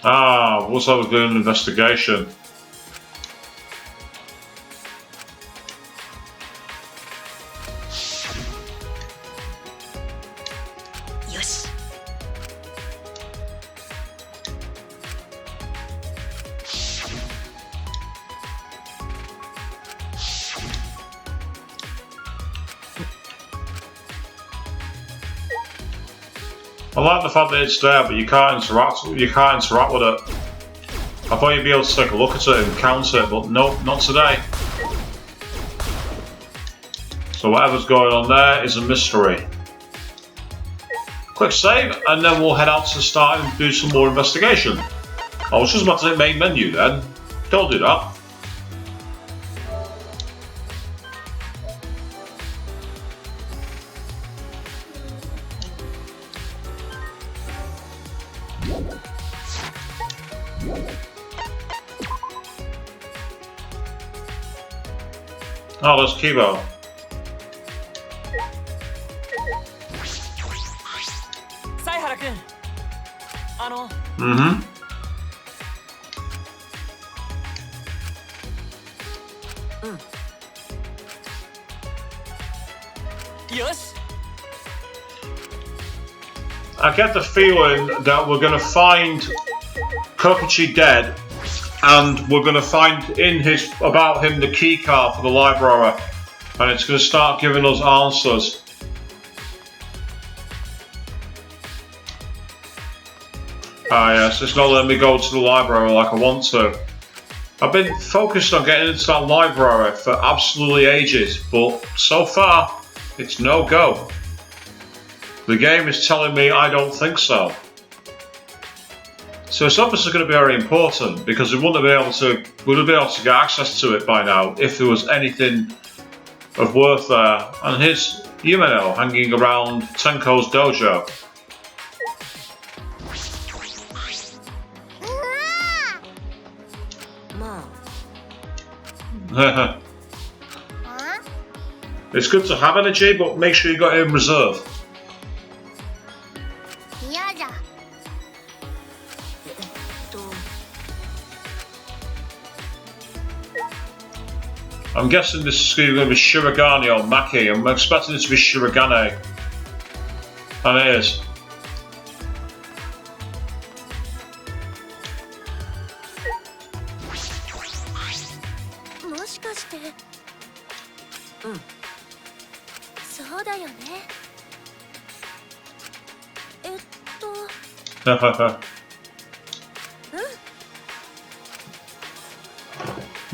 Ah, once I was doing an investigation. Yosh. I like the fact that it's there, but you can't interact with it. I thought you'd be able to take a look at it and count it, but nope, not today. So whatever's going on there is a mystery. Quick save, and then we'll head out to the start and do some more investigation. I was just about to hit main menu then. Don't do that. Oh, there's Kibo. Mm-hmm. I get the feeling that we're going to find Kokichi dead, and we're going to find about him the key card for the library, and it's going to start giving us answers. Ah yes, it's not letting me go to the library like I want to. I've been focused on getting into that library for absolutely ages, but so far, it's no go. The game is telling me I don't think so. So it's obviously going to be very important, because we wouldn't be able to get access to it by now if there was anything of worth there. And here's Yumeno hanging around Tenko's dojo. It's good to have energy, but make sure you got it in reserve. I'm guessing this is going to be Shirogane or Maki. I'm expecting it to be Shirogane. And it is.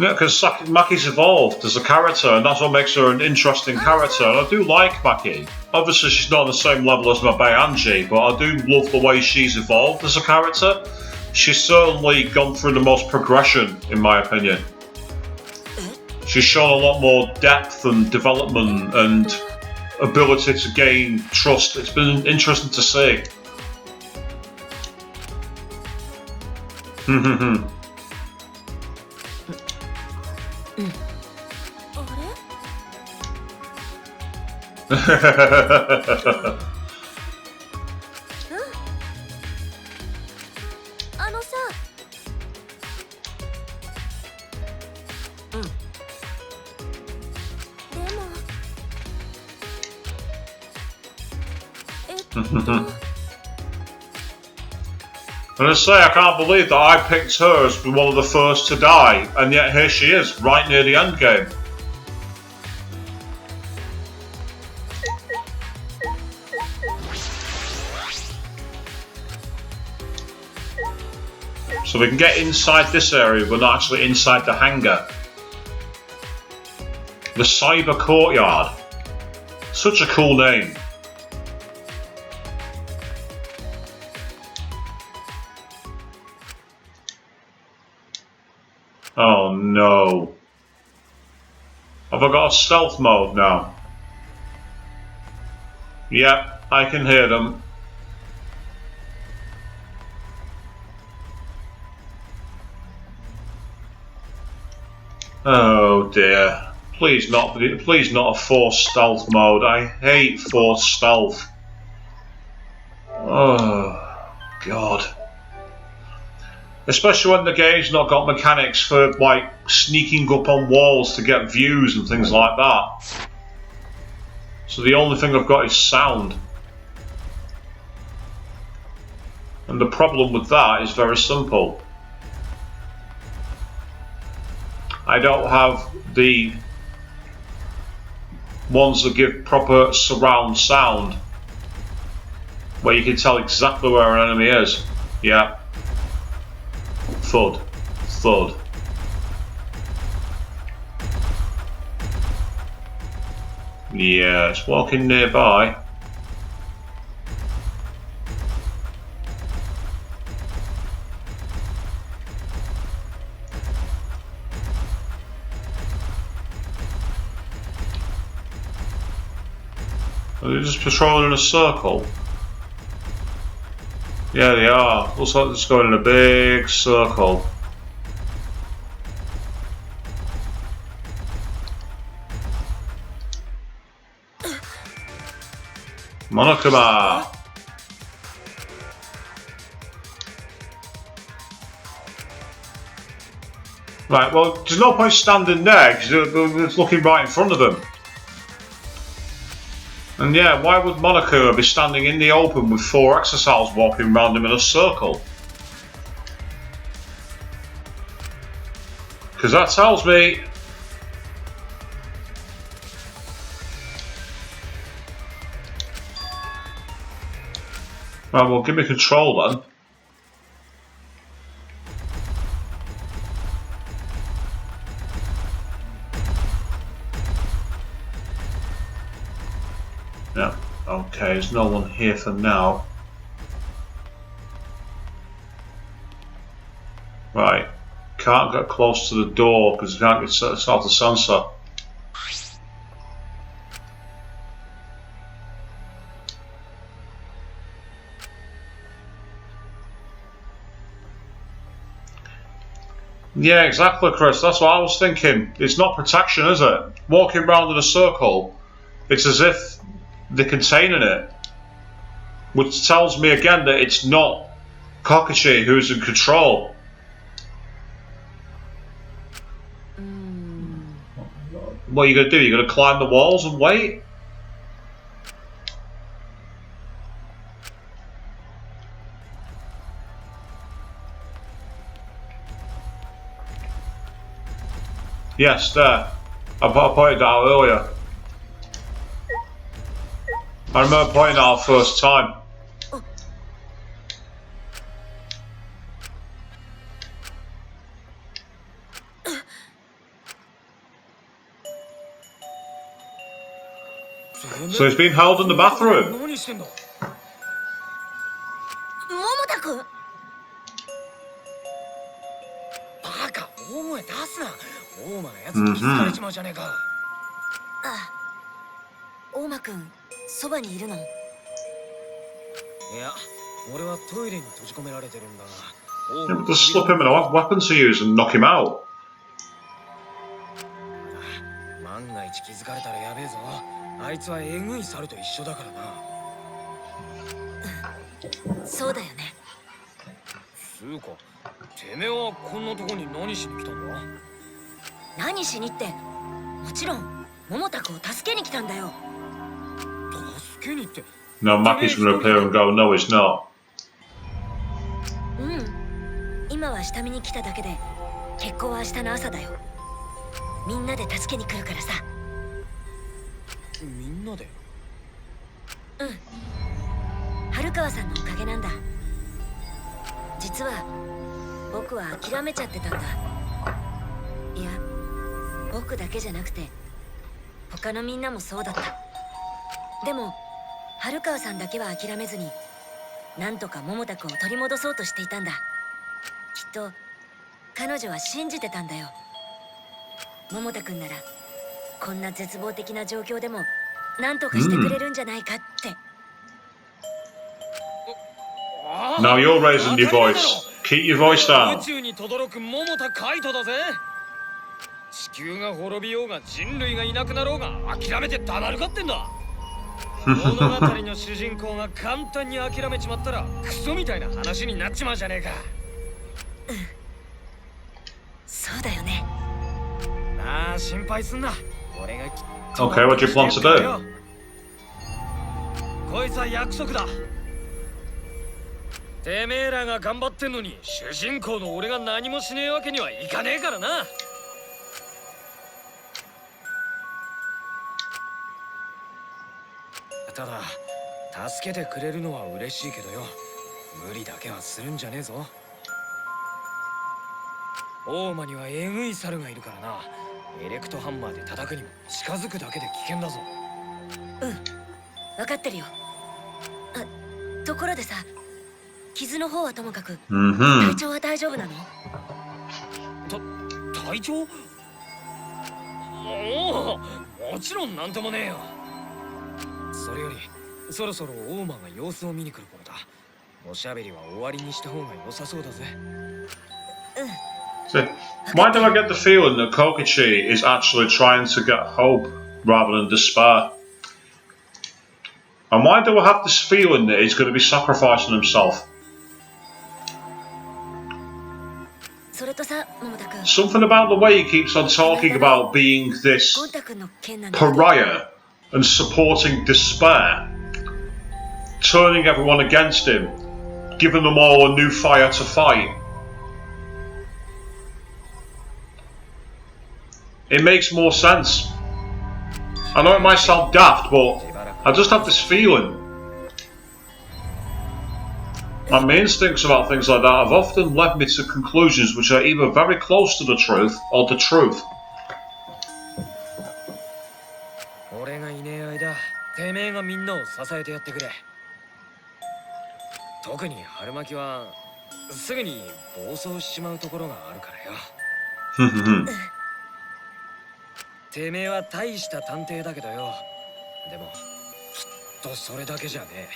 Yeah, because Maki's evolved as a character, and that's what makes her an interesting character. And I do like Maki. Obviously, she's not on the same level as my bae Angie, but I do love the way she's evolved as a character. She's certainly gone through the most progression, in my opinion. She's shown a lot more depth and development and ability to gain trust. It's been interesting to see. And I say, I can't believe that I picked her as one of the first to die, and yet here she is, right near the end game. So we can get inside this area, but not actually inside the hangar. The Cyber Courtyard. Such a cool name. Oh no. Have I got a stealth mode now? Yep, I can hear them. Oh dear. Please not a forced stealth mode. I hate forced stealth. Oh God. Especially when the game's not got mechanics for like sneaking up on walls to get views and things like that. So the only thing I've got is sound. And the problem with that is very simple. I don't have the ones that give proper surround sound. where you can tell exactly where an enemy is. Yeah. Thud. Thud. Yeah, it's walking nearby. Are they just patrolling in a circle? Yeah, they are. Looks like they're just going in a big circle. Monokuma! Right, well, there's no point standing there because it's looking right in front of them. And yeah, why would Monokuma be standing in the open with 4 exercises walking around him in a circle? Because that tells me... Right, well, give me control then. Yeah, okay, there's no one here for now. Right, can't get close to the door because you can't get start the sensor. Yeah, exactly, Chris. That's what I was thinking. It's not protection, is it? Walking around in a circle, it's as if they're containing it. Which tells me again that it's not Kokichi who's in control. What are you going to do? You're going to climb the walls and wait? Yes, there. I pointed that out earlier. I remember pointing that out first time. So he's been held in the bathroom. 桃田君。バカ、大声出すな。大間がやつに気づかれちまうじゃねえか。ああ、大間君、そばにいるの？いや、俺はトイレに閉じ込められてるんだが。Yeah, just slip him a weapon to use and knock him out. 万が一気づかれたらやべえぞ。あいつはえぐい猿と一緒だからな。そうだよね。つうか、てめえはこんなとこに何しに来たんだ？何しにって、もちろん桃田君を助けに来たんだよ。助けにって。No, Maki's going to appear and go, no, he's not. うん。今は下見に来ただけで、結婚は明日の朝だよ。みんなで助けに来るからさ。みんなで？うん。春川さんのおかげなんだ。実は僕は諦めちゃってたんだ。いや、僕だけじゃなくて他のみんなもそうだった。でも春川さんだけは諦めずに、なんとか桃田君を取り戻そうとしていたんだ。きっと彼女は信じてたんだよ。桃田君ならこんな絶望的な状況でも何とかしてくれるんじゃないかって。Now you're raising your voice. Keep your voice down. 宇宙に轟く桃田海斗だぜ。地球が滅びようが人類がいなくなろうが諦めてたまるかってんだ。物語の主人公が簡単に諦めちまったらクソみたいな話になっちまうじゃねえか。うん、そうだよね。ああ、心配すんな。俺がきっと。 Okay, what do you plan to do? こいつは約束だ。てめえらが頑張ってんのに主人公の俺が何もしねえわけにはいかねえからな。ただ助けてくれるのは嬉しいけどよ。無理だけはするんじゃねえぞ。大間にはえぐい猿がいるからな。エレクトハンマーで叩くにも近づくだけで危険だぞ。分かってるよ。ところでさ、傷の方はともかく、体調は大丈夫なの？体調？もちろんなんともねえよ。それよりそろそろ大間が様子を見に来る頃だ。おしゃべりは終わりにした方が良さそうだぜ。So, why do I get the feeling that Kokichi is actually trying to get hope rather than despair? And why do I have this feeling that he's going to be sacrificing himself? それとさ、桃田君。 Something about the way he keeps on talking about being this ゴンタ君の件なんだけど。 pariah and supporting despair, turning everyone against him, giving them all a new fire to fight. It makes more sense. I know it might sound daft, but I just have this feeling. And my instincts about things like that have often led me to conclusions which are either very close to the truth or the truth. 俺がいねえ間、てめえがみんなを支えてやってくれ。特に春巻きはすぐに暴走しちまうところがあるからよ。てめえは大した探偵だけどよ。でもきっとそれだけじゃねえ。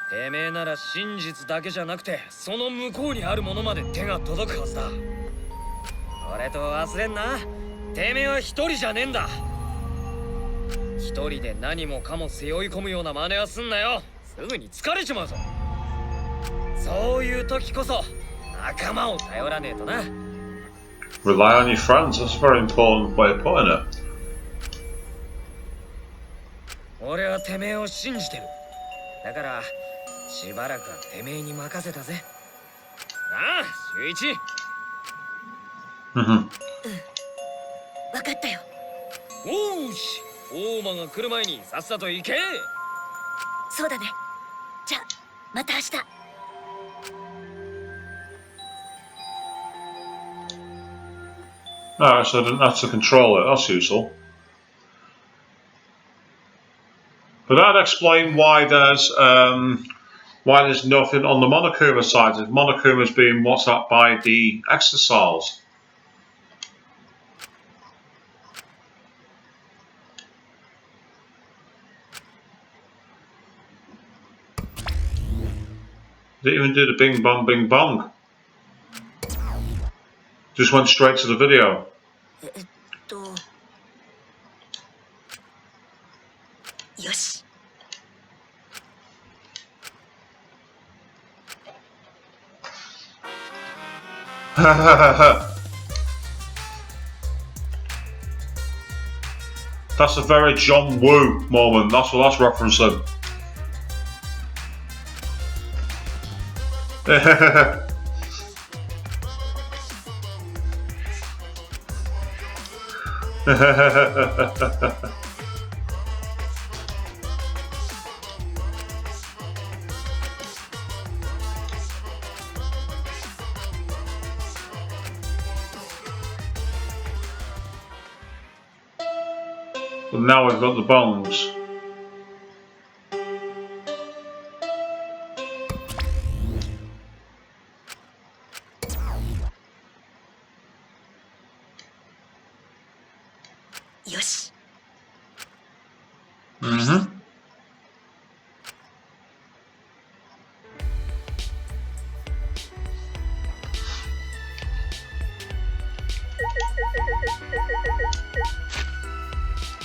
てめえなら真実だけじゃなくて、その向こうにあるものまで手が届くはずだ。俺と忘れんな。てめえは一人じゃねえんだ。一人で何もかも背負い込むような真似はすんなよ。すぐに疲れちまうぞ。そういう時こそ仲間を頼らねえとな。Rely on your friends, that's a very important way of putting it. 俺はてめえを信じてる。だからしばらくはてめえに任せたぜ。なあ、周一。分かったよ。おーし、大間が来る前にさっさと行け。そうだね。じゃあまた明日。Alright, so I didn't have to control it, that's useful. But that'd explain why there's nothing on the Monokuma side, if Monokuma's being WhatsApped by the Exorcals. Didn't even do the bing bong. Just went straight to the video. よし。That's a very John Woo moment, that's what that's referencing. But now we've got the bones. Yoshi.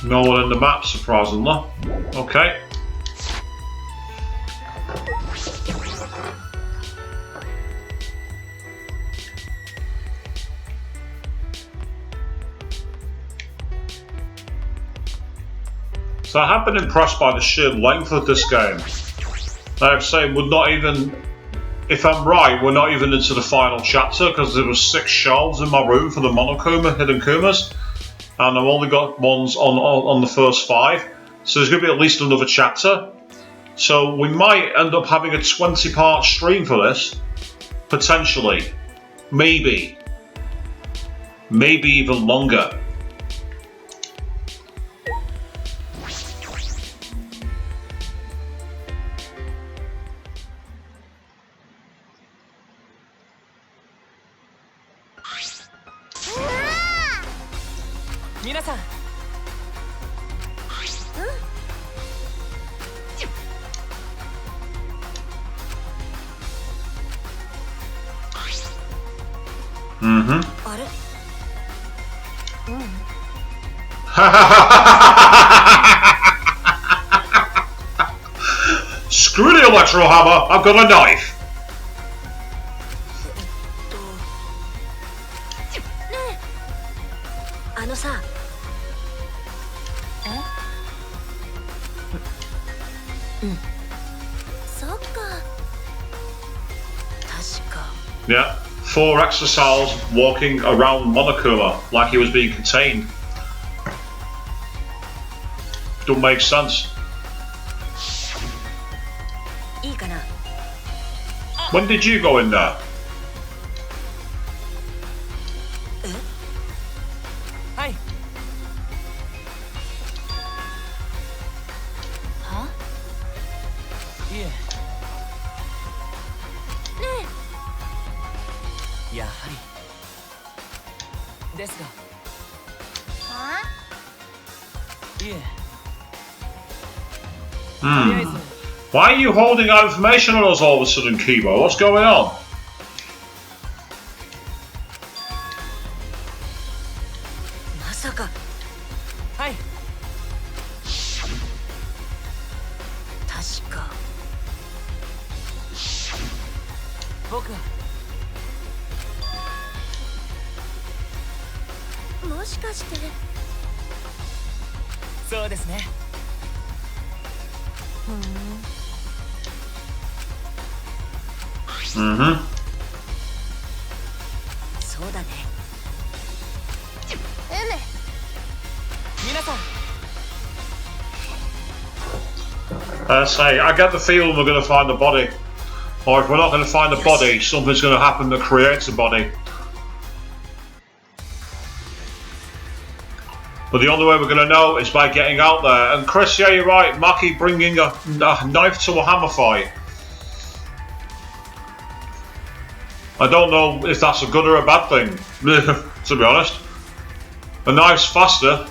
No one in the map, surprisingly. Okay. So I have been impressed by the sheer length of this game. I have to say, we're not even, if I'm right, we're not even into the final chapter because there was 6 shelves in my room for the Monokuma Hidden Kumas. And I've only got ones on the first 5, so there's going to be at least another chapter. So we might end up having a 20-part stream for this. Potentially. Maybe. Maybe even longer. Screw the electro hammer, I've got a knife. ねえ、あのさ。そっか。確か。 Yeah, 4 exosols walking around Monokuma like he was being contained. Don't make sense. いいかな。 When did you go in there? はい。はいえ。ねやはり。ですが。いえ。とりあえず。 Why are you holding out information on us all of a sudden, Kibo? What's going on? まさか。はい。確か。僕は。もしかして。そうですね。 そうだね。皆さん。 Say, I get the feeling we're going to find the body. Or if we're not going to find the body, something's going to happen that creates a body. But the only way we're going to know is by getting out there. And Chris, yeah, you're right. Maki bringing a knife to a hammer fight. I don't know if that's a good or a bad thing, to be honest. A knife's faster,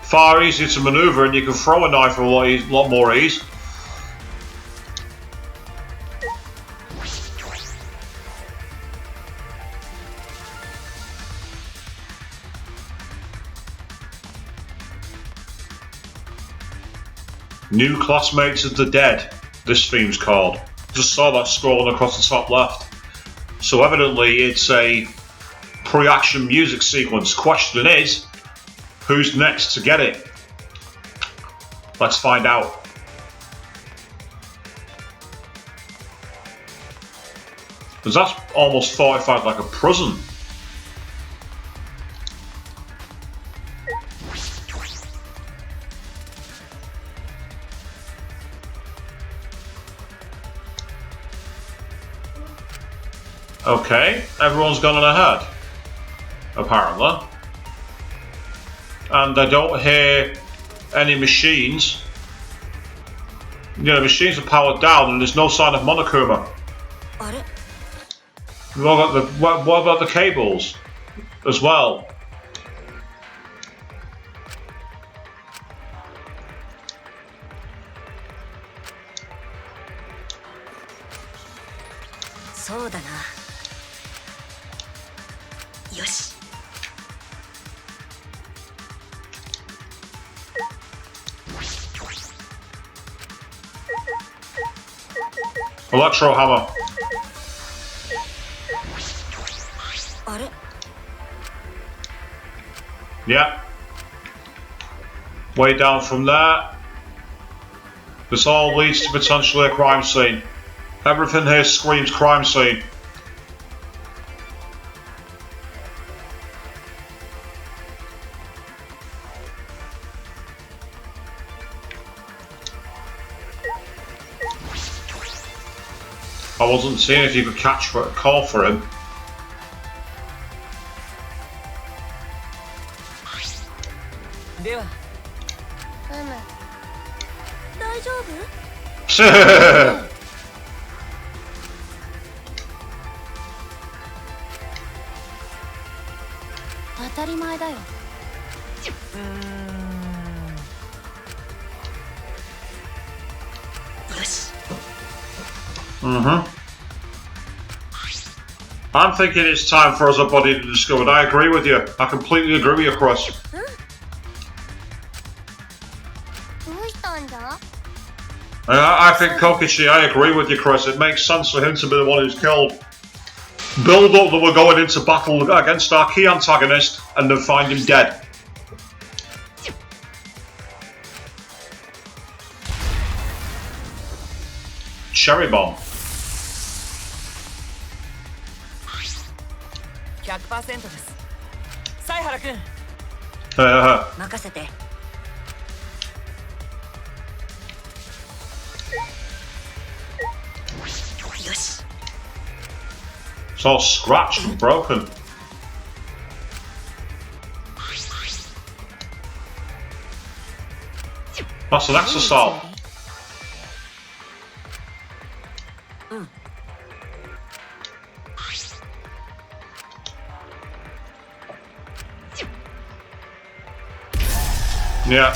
far easier to manoeuvre, and you can throw a knife with a lot more ease. New Classmates of the Dead, this theme's called. Just saw that scrolling across the top left. So evidently it's a pre-action music sequence. Question is, who's next to get it? Let's find out. Because that's almost fortified like a prison. Okay, everyone's gone on ahead, apparently. And I don't hear any machines. You know, machines are powered down and there's no sign of Monokuma. What about the cables as well? Soだな。よし。 Electro hammer. あれ？ Yeah. Way down from there. This all leads to potentially a crime scene. Everything here screams crime scene. wasn't seeing if you could call for him. I'm thinking it's time for us a body to discover. I agree with you. I completely agree with you, Chris. I think Kokichi, I agree with you, Chris. It makes sense for him to be the one who's killed. Build up that we're going into battle against our key antagonist and then find him dead. Cherry bomb. 100% です。犀原君。任せて。よし。 It's all scratched and broken. That's an exercise. Yeah.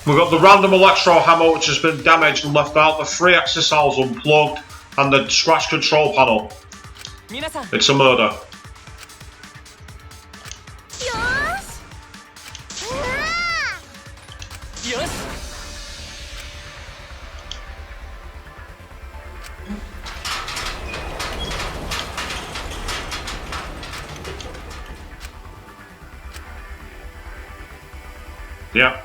We've got the random electro hammer which has been damaged and left out, the 3 exercises unplugged, and the scratch control panel. It's a murder. Yeah.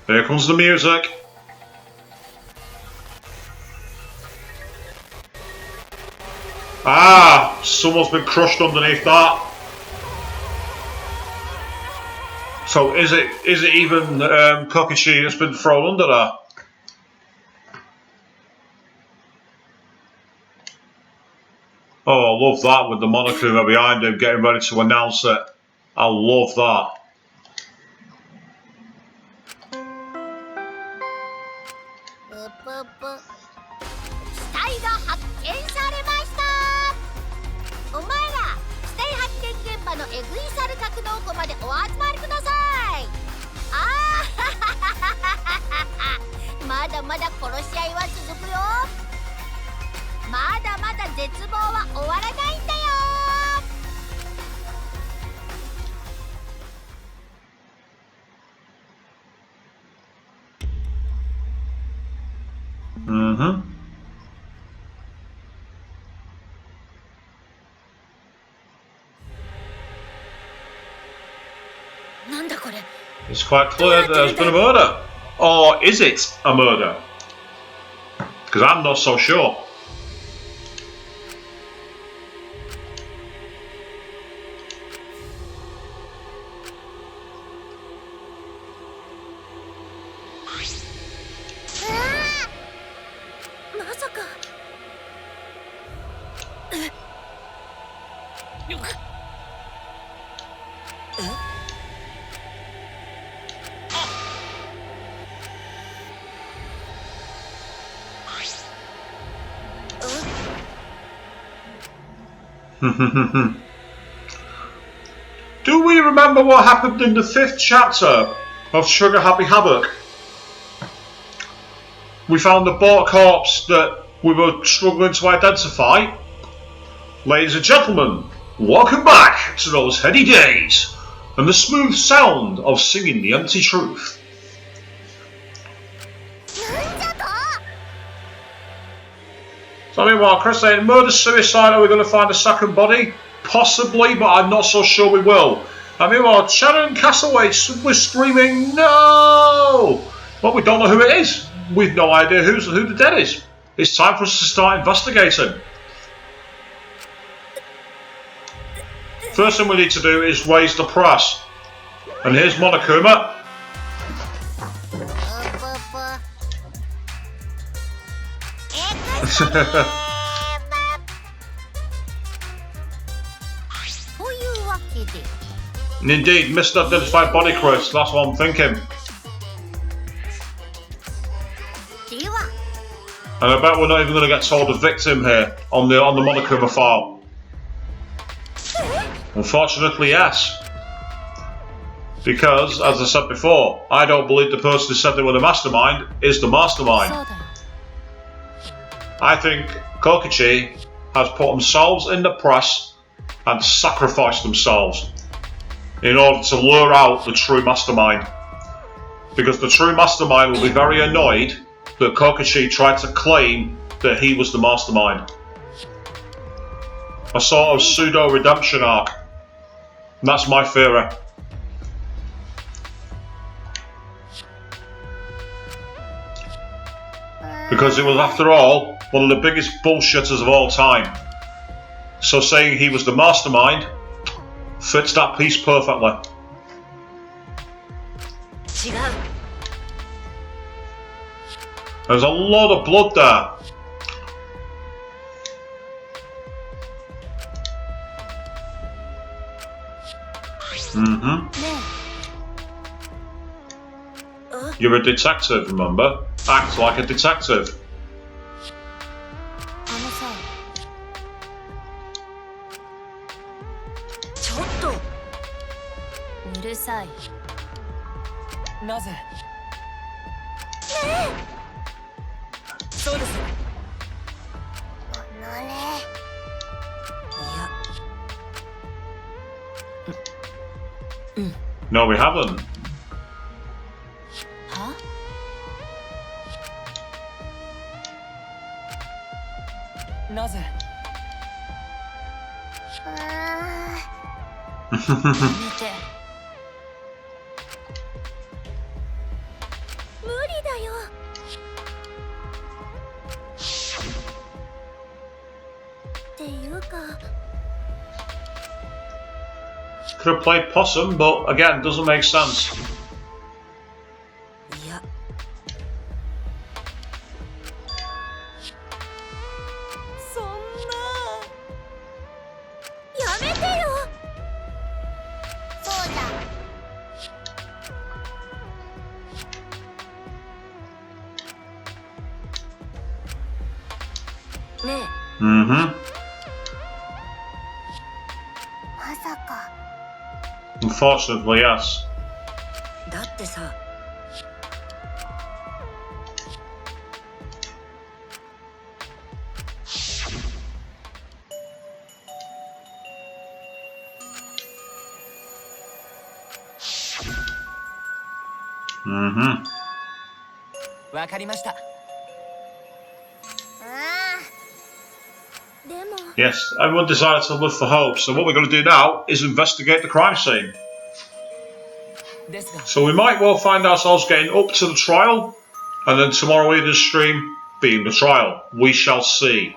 Here comes the music. Ah! Someone's been crushed underneath that. So is it even Kokichi that's been thrown under there? Oh, I love that with the Monokuma behind him getting ready to announce it. I love that. It's quite clear that there's been a murder. Or is it a murder? Because I'm not so sure. Do we remember what happened in the 5th chapter of Sugar Happy Havoc? We found a bought corpse that we were struggling to identify. Ladies and gentlemen, welcome back to those heady days and the smooth sound of singing the empty truth. So meanwhile, Chris saying, murder-suicide, are we going to find a second body? Possibly, but I'm not so sure we will. And meanwhile, Shannon Castaway was screaming, no! Well, we don't know who it is. We've no idea who the dead is. It's time for us to start investigating. First thing we need to do is raise the press. And here's Monokuma. Indeed, misidentified body, Chris. That's what I'm thinking. And I bet we're not even going to get told a victim here on the Monokuma file. Unfortunately, yes. Because, as I said before, I don't believe the person who said they were the mastermind is the mastermind. I think Kokichi has put themselves in the press and sacrificed themselves in order to lure out the true mastermind. Because the true mastermind will be very annoyed that Kokichi tried to claim that he was the mastermind. A sort of pseudo-redemption arc. And that's my theory. Because it was, after all, one of the biggest bullshitters of all time. So saying he was the mastermind fits that piece perfectly. There's a lot of blood there. You're a detective, remember? Act like a detective. No, we haven't. Could have played possum, but again, doesn't make sense. Unfortunately, yes. Yes, everyone decided to live for hope, so what we're going to do now is investigate the crime scene. So we might well find ourselves getting up to the trial, and then tomorrow evening's stream being the trial. We shall see.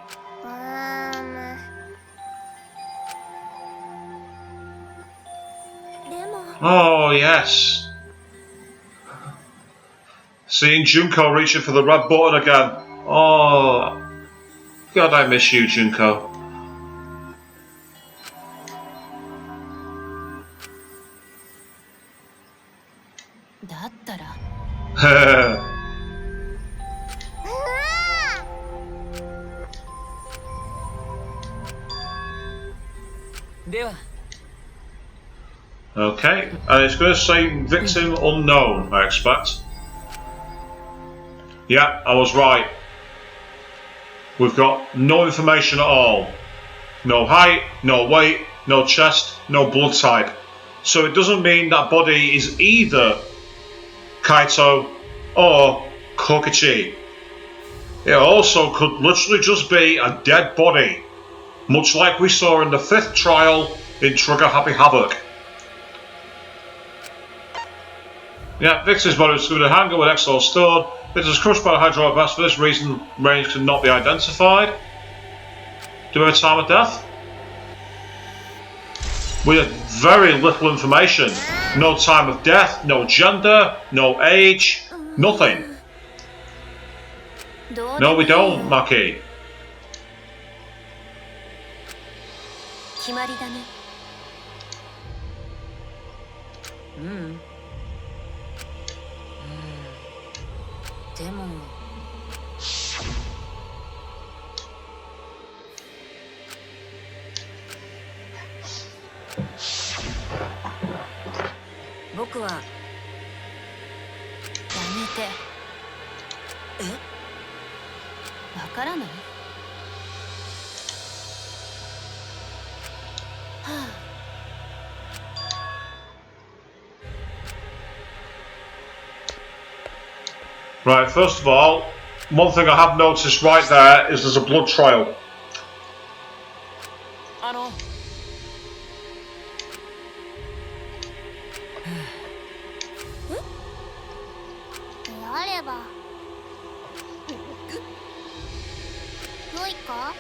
Oh, yes. Seeing Junko reaching for the red button again. Oh, God, I miss you, Junko. Okay, and it's going to say victim unknown, I expect. Yeah, I was right. We've got no information at all. No height, no weight, no chest, no blood type. So it doesn't mean that body is either Kaito or Kokichi. It also could literally just be a dead body, much like we saw in the 5th trial in Trigger Happy Havoc. Yeah, Victor's body was discovered in a hangar with Exor stored. It was crushed by the hydraulic vest. For this reason, range could not be identified. Do we have a time of death? We have very little information. No time of death, no gender, no age, nothing. No, we don't, Maki. 決まりだね。でも僕はやめて。わからない？Right, first of all, one thing I have noticed right there is there's a blood trail. であれば良いか？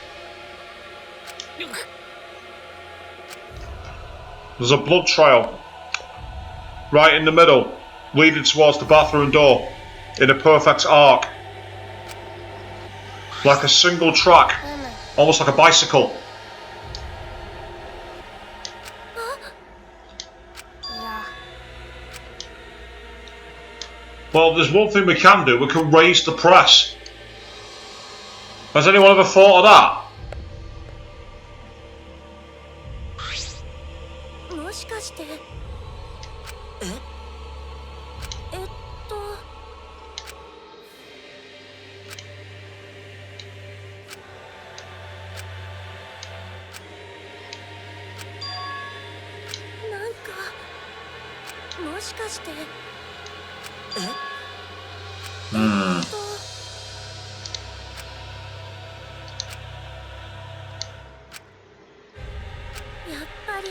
There's a blood trail right in the middle, leading towards the bathroom door in a perfect arc. Like a single track, almost like a bicycle. いや Well, there's one thing we can do. We can raise the press. Has anyone ever thought of that? もしかしてなんかもしかしてやっぱり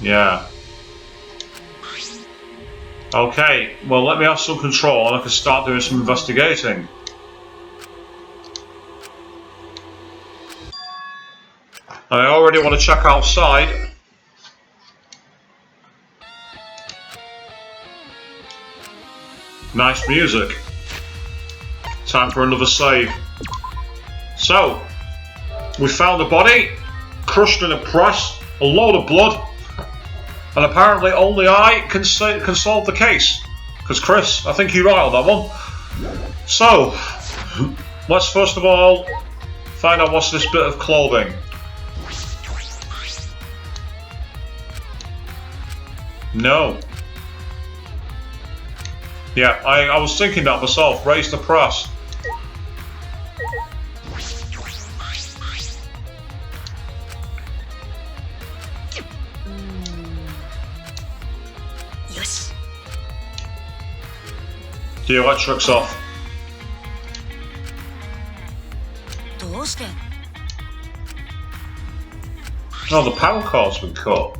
Yeah. Okay, well let me have some control and I can start doing some investigating. I already want to check outside. Nice music. Time for another save. So, we found a body, crushed in a press, a load of blood, and apparently only I can solve the case. Because Chris, I think you're right on that one. So, let's first of all find out what's this bit of clothing. No. Yeah, I was thinking that myself. Raise the press. Yes. The electric's off. どうして Oh, the power cord's been cut.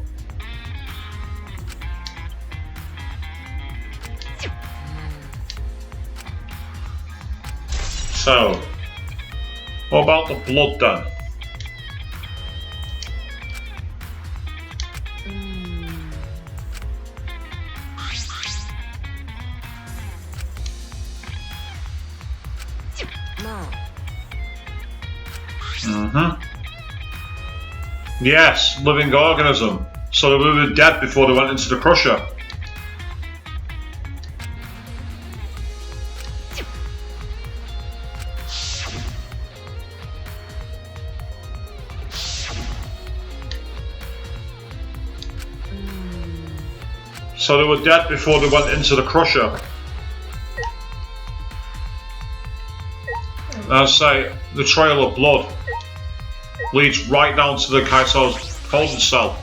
So, what about the blood then? Yes, living organism. So they were dead before they went into the crusher. So they were dead before they went into the crusher. I'll say the trail of blood leads right down to the Kaiser's holding cell.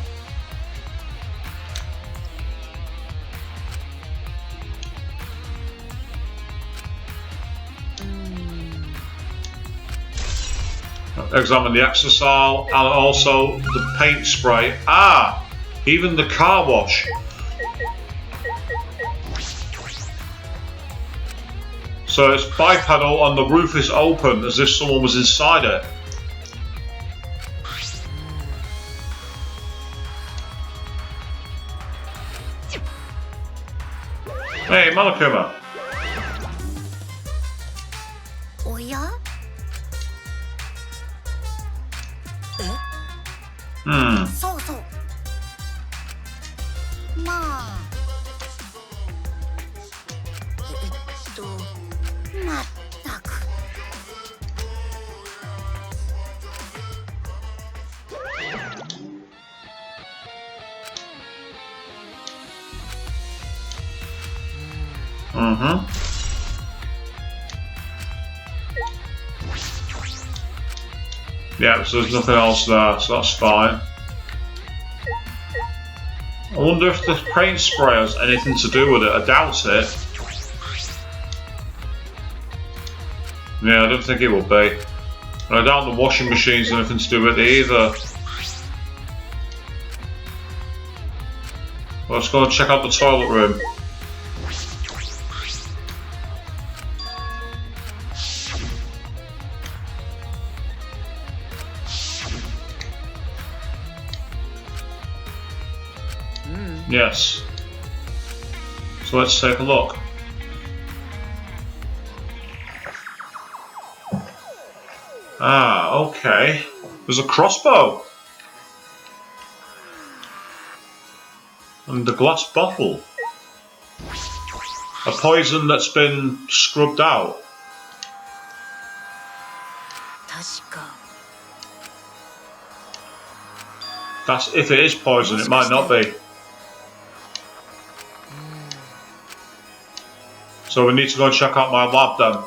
Examine the exercise and also the paint spray. Ah, even the car wash. So it's bipedal and the roof is open as if someone was inside it. Hey, Monokuma. Hmm. そうそう。まあまったく。Mm-hmm. Yeah, so there's nothing else there, so that's fine. I wonder if the paint spray has anything to do with it. I doubt it. Yeah, I don't think it will be. And I doubt the washing machine's anything to do with it either. Let's go and check out the toilet room. Yes. So let's take a look. Ah, okay. There's a crossbow. And a glass bottle. A poison that's been scrubbed out. 確か That's if it is poison, it might not be. So we need to go and check out my lab then.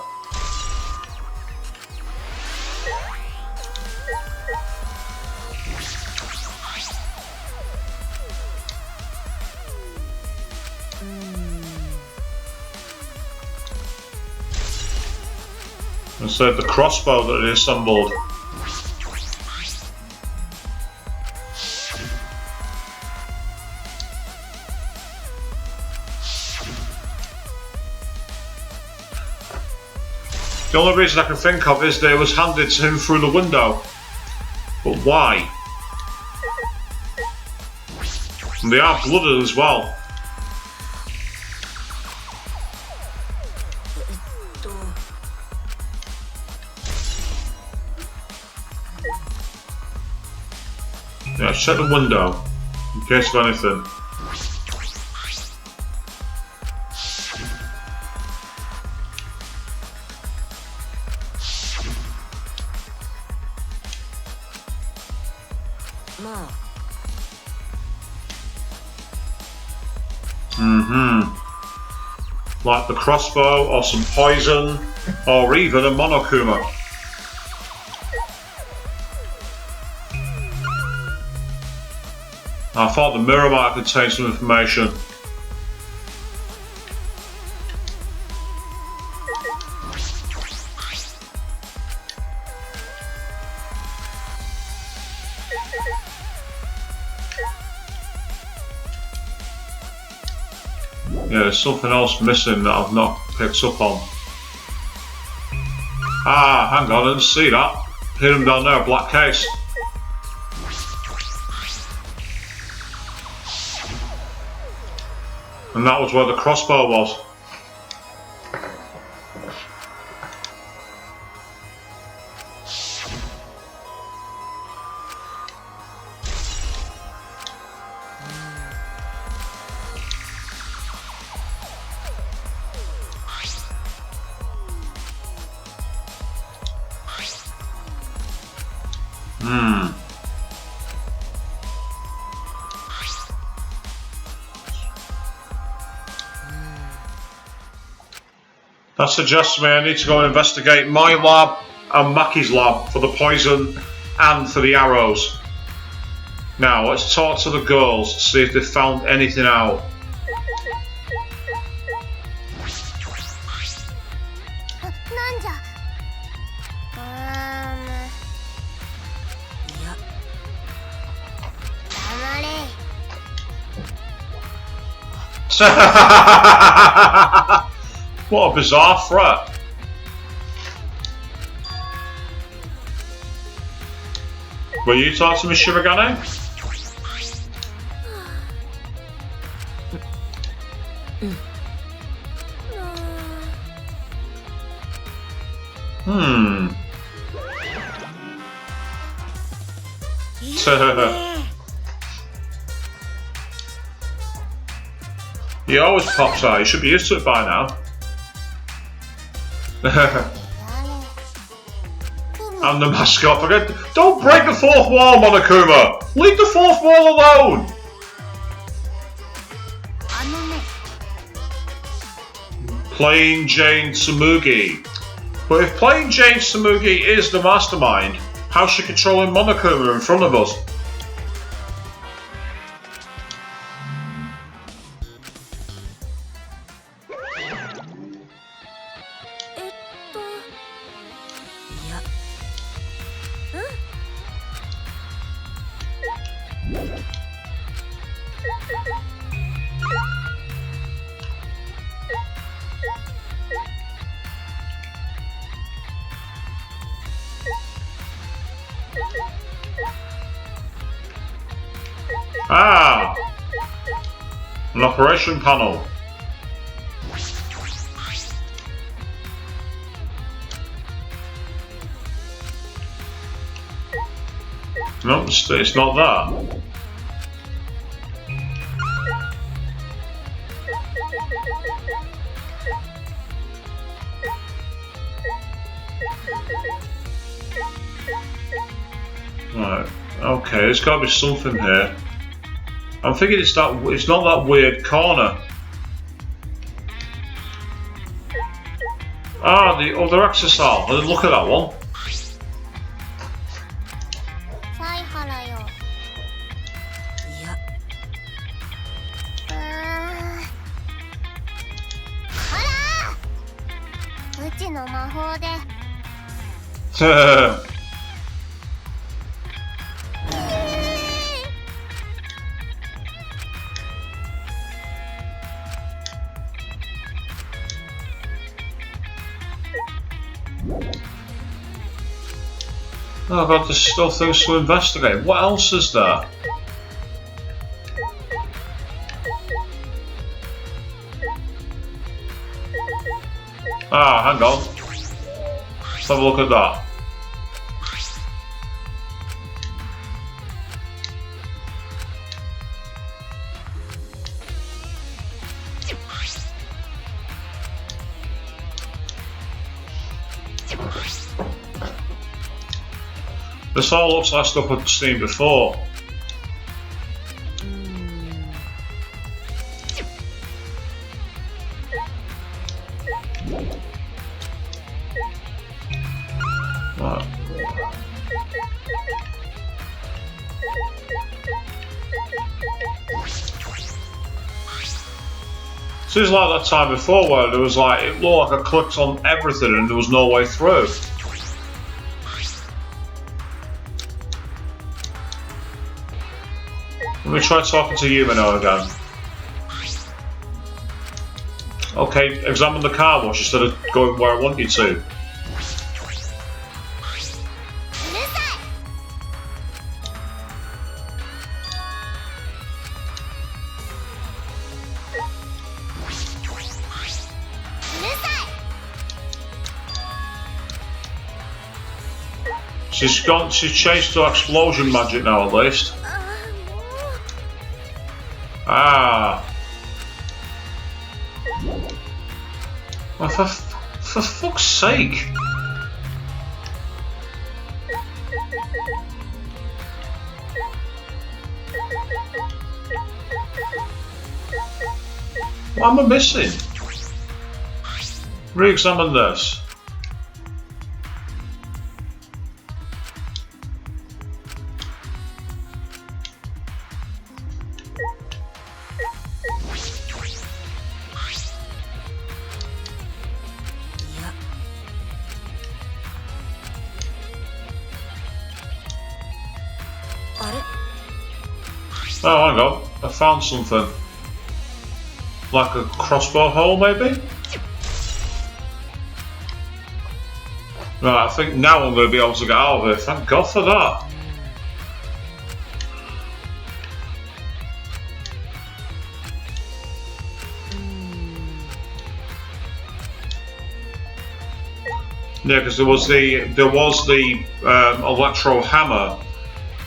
Instead of the crossbow that they assembled. The only reason I can think of is that it was handed to him through the window. But why? And they are blooded as well. Yeah, check the window in case of anything. Like the crossbow, or some poison, or even a Monokuma. I thought the mirror might contain some information. Yeah, there's something else missing that I've not picked up on. Ah, hang on, I didn't see that. Hidden down there, a black case. And that was where the crossbow was. That suggests to me I need to go and investigate my lab and Maki's lab for the poison and for the arrows. Now, let's talk to the girls to see if they've found anything out. なんじゃ。いや。黙れ。What a bizarre threat. Will you talk to me, Shirogane? Hmm. He always pops out. You should be used to it by now. I'm the mascot. Forget. Don't break the fourth wall, Monokuma. Leave the fourth wall alone. Plain Jane Tsurugi. But if Plain Jane Tsurugi is the mastermind, how's she controlling Monokuma in front of us? Ah! An operation panel. No, it's not that. Right. Okay, there's got to be something here. I'm thinking it's not that weird corner. Ah, the other exercise. I didn't look at that one. Oh, I've got still things to investigate. What else is there? Ah, hang on. Let's have a look at that. This all looks like stuff I've seen before. Right. Seems like that time before where there was like, it looked like I clicked on everything and there was no way through. Let me try talking to Yumino again. Okay, examine the car wash instead of going where I want you to. She's changed to explosion magic now at least. Ah. Well, for fuck's sake. What am I missing? Re-examine this. Oh, hang on. I found something. Like a crossbow hole, maybe? Right, I think now I'm going to be able to get out of here. Thank God for that. Yeah, because there was the electro hammer.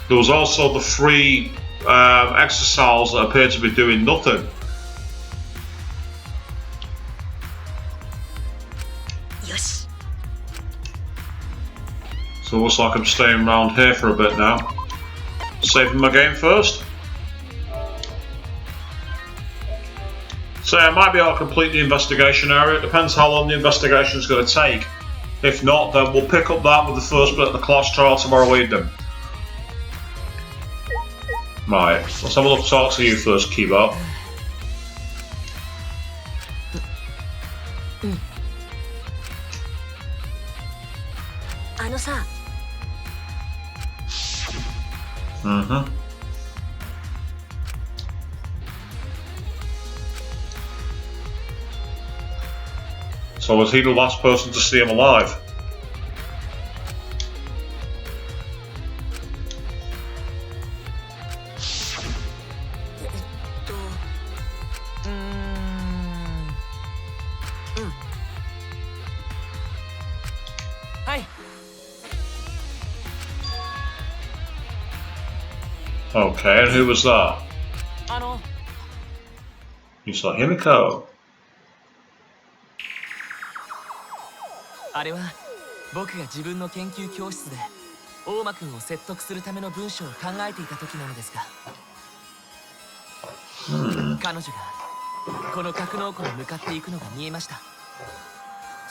There was also the 3 exercises that appeared to be doing nothing. よし。 So it looks like I'm staying around here for a bit now. Saving my game first. So I might be able to complete the investigation area. It depends how long the investigation is going to take. If not, then we'll pick up that with the first bit of the class trial tomorrow evening. Right, let's have a look. Talk to you first, Kibo. So was he the last person to see him alive? Okay, and who was that? You saw Himiko. あれは僕が自分の研究教室で大間くんを説得するための文章を考えていた時なのですが、彼女がこの格納庫に向かっていくのが見えました。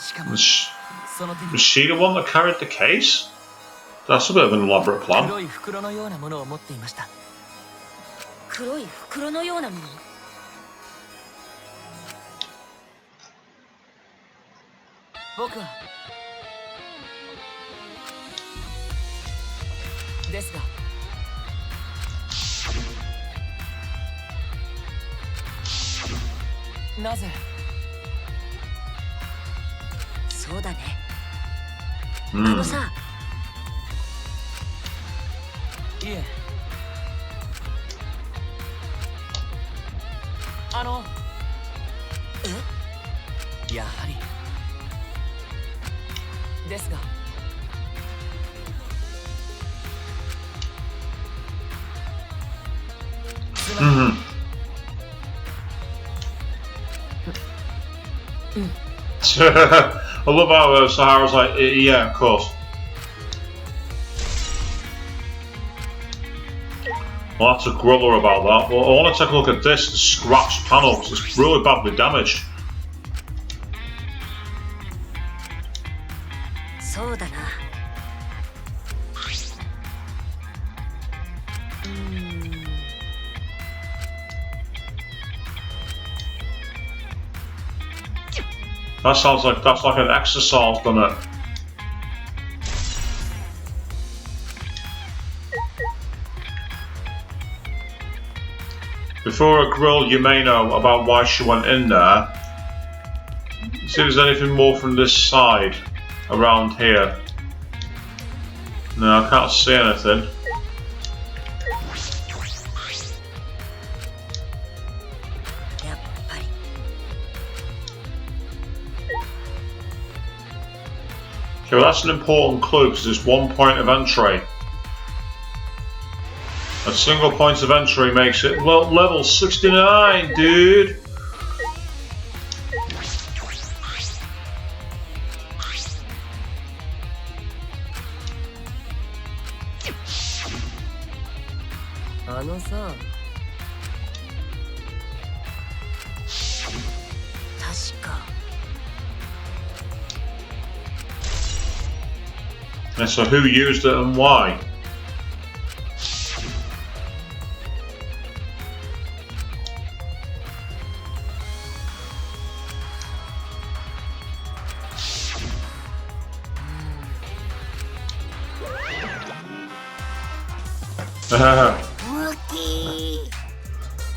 しかもその手に Was she the one that carried the case? That's a bit of an elaborate plan. 黒い袋のようなものを持っていました。黒い袋のようなもの。僕はですがなぜそうだね。Hmm. さ、いえやはりですがI love how Sahara's like, yeah, of course. Well, that's a griller about that. Well, I want to take a look at this, the scratched panel, because it's really badly damaged. そうだな。That sounds like that's like an exercise, doesn't it? Before I grill Yumeno about why she went in there, see if there's anything more from this side around here. No, I can't see anything. Okay, well that's an important clue because it's one point of entry. A single point of entry makes it level 69, dude. And so who used it and why?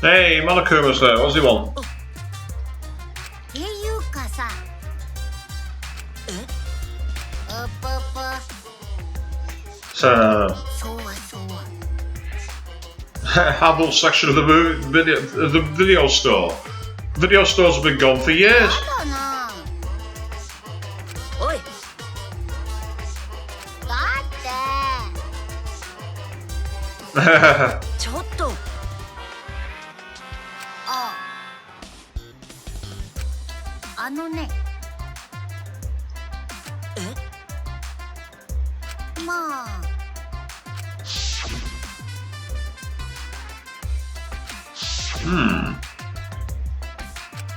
Hey, Monokuma's there. What's he want? ていうかさ、そうはそうは。 Adult section of the video store. Video stores have been gone for years. だな。おい、だって。ちょっと。あ、あのね、まあ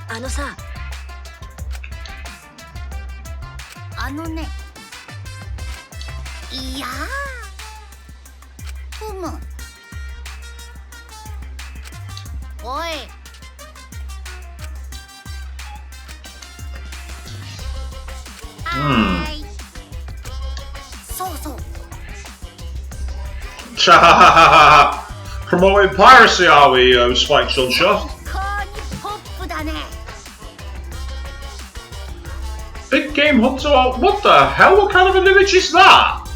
あのさ、あのね、いやふむ。おい、はーい。そうそう。 Promoting piracy, are we, Spike Sunshot? こうにポップだね。 Big Game Hunter? What the hell? What kind of an image is that?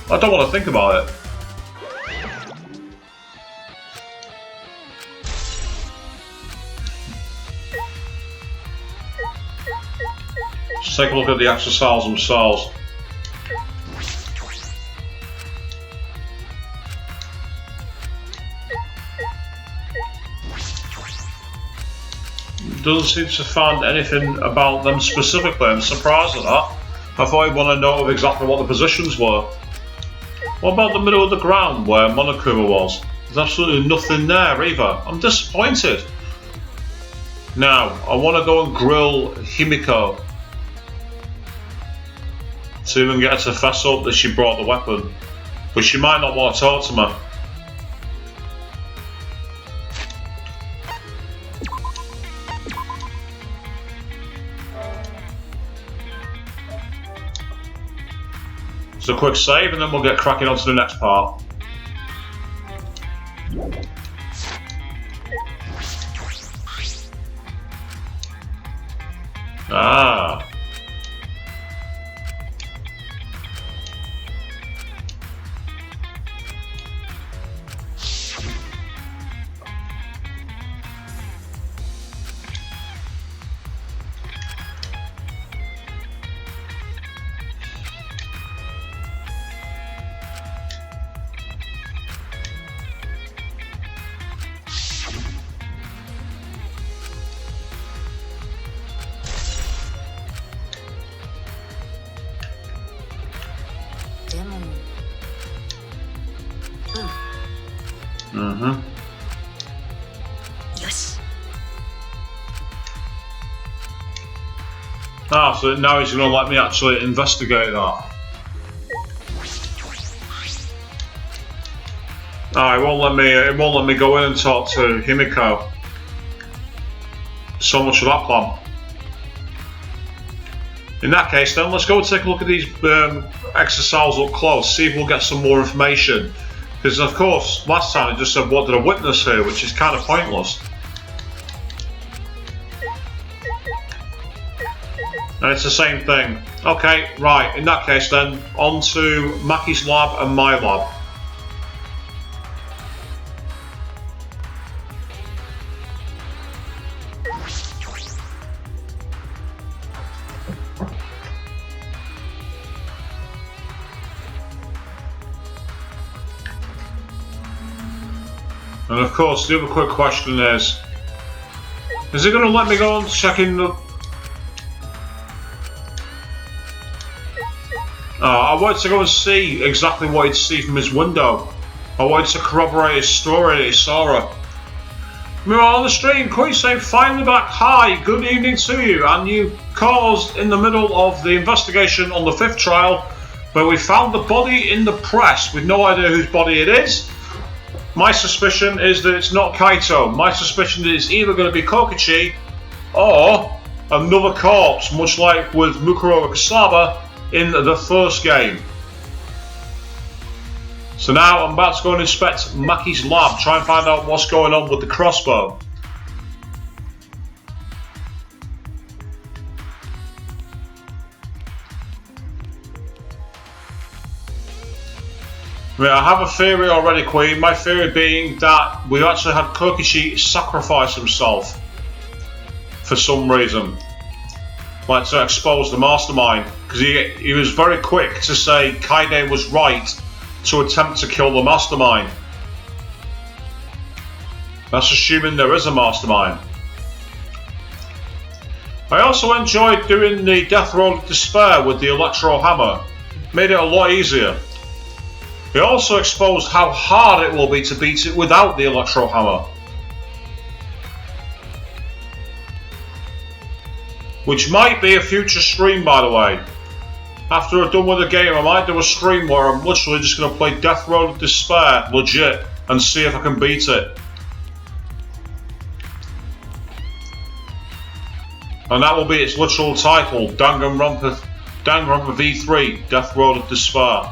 I don't want to think about it. Let's take a look at the exercises themselves. Doesn't seem to find anything about them specifically. I'm surprised at that. I thought he'd want to know exactly what the positions were. What about the middle of the ground where Monokuma was? There's absolutely nothing there either. I'm disappointed. Now, I want to go and grill Himiko. See if we can get her to fess up that she brought the weapon. But she might not want to talk to me. So a quick save and then we'll get cracking on to the next part. Ah. Mm-hmm. よし。 Ah, so now he's going to let me actually investigate that. Ah, it won't let me go in and talk to Himiko. So much for that plan. In that case then, let's go and take a look at these exercises up close, see if we'll get some more information. Because of course, last time it just said what did I witness here, which is kind of pointless. And it's the same thing. Okay, right, in that case then, on to Maki's lab and my lab. And of course, the other quick question is it going to let me go and check in the... I wanted to go and see exactly what he'd see from his window. I wanted to corroborate his story that he saw her. Meanwhile on the stream, Queen saying finally back, hi, good evening to you, and you caused in the middle of the investigation on the 5th trial where we found the body in the press with no idea whose body it is. My suspicion is that it's not Kaito. My suspicion is it's either going to be Kokichi or another corpse, much like with Mukuro Kasaba in the first game. So now I'm about to go and inspect Maki's lab, try and find out what's going on with the crossbow. I have a theory already, Queen. My theory being that we actually had Kokichi sacrifice himself for some reason, like to expose the mastermind, because he was very quick to say Kaide was right to attempt to kill the mastermind. That's assuming there is a mastermind. I also enjoyed doing the Death Road of Despair with the Electro Hammer. Made it a lot easier. It also exposed how hard it will be to beat it without the Electro Hammer. Which might be a future stream, by the way. After I'm done with the game, I might do a stream where I'm literally just going to play Death Road of Despair, legit, and see if I can beat it. And that will be its literal title, Danganronpa V3, Death Road of Despair.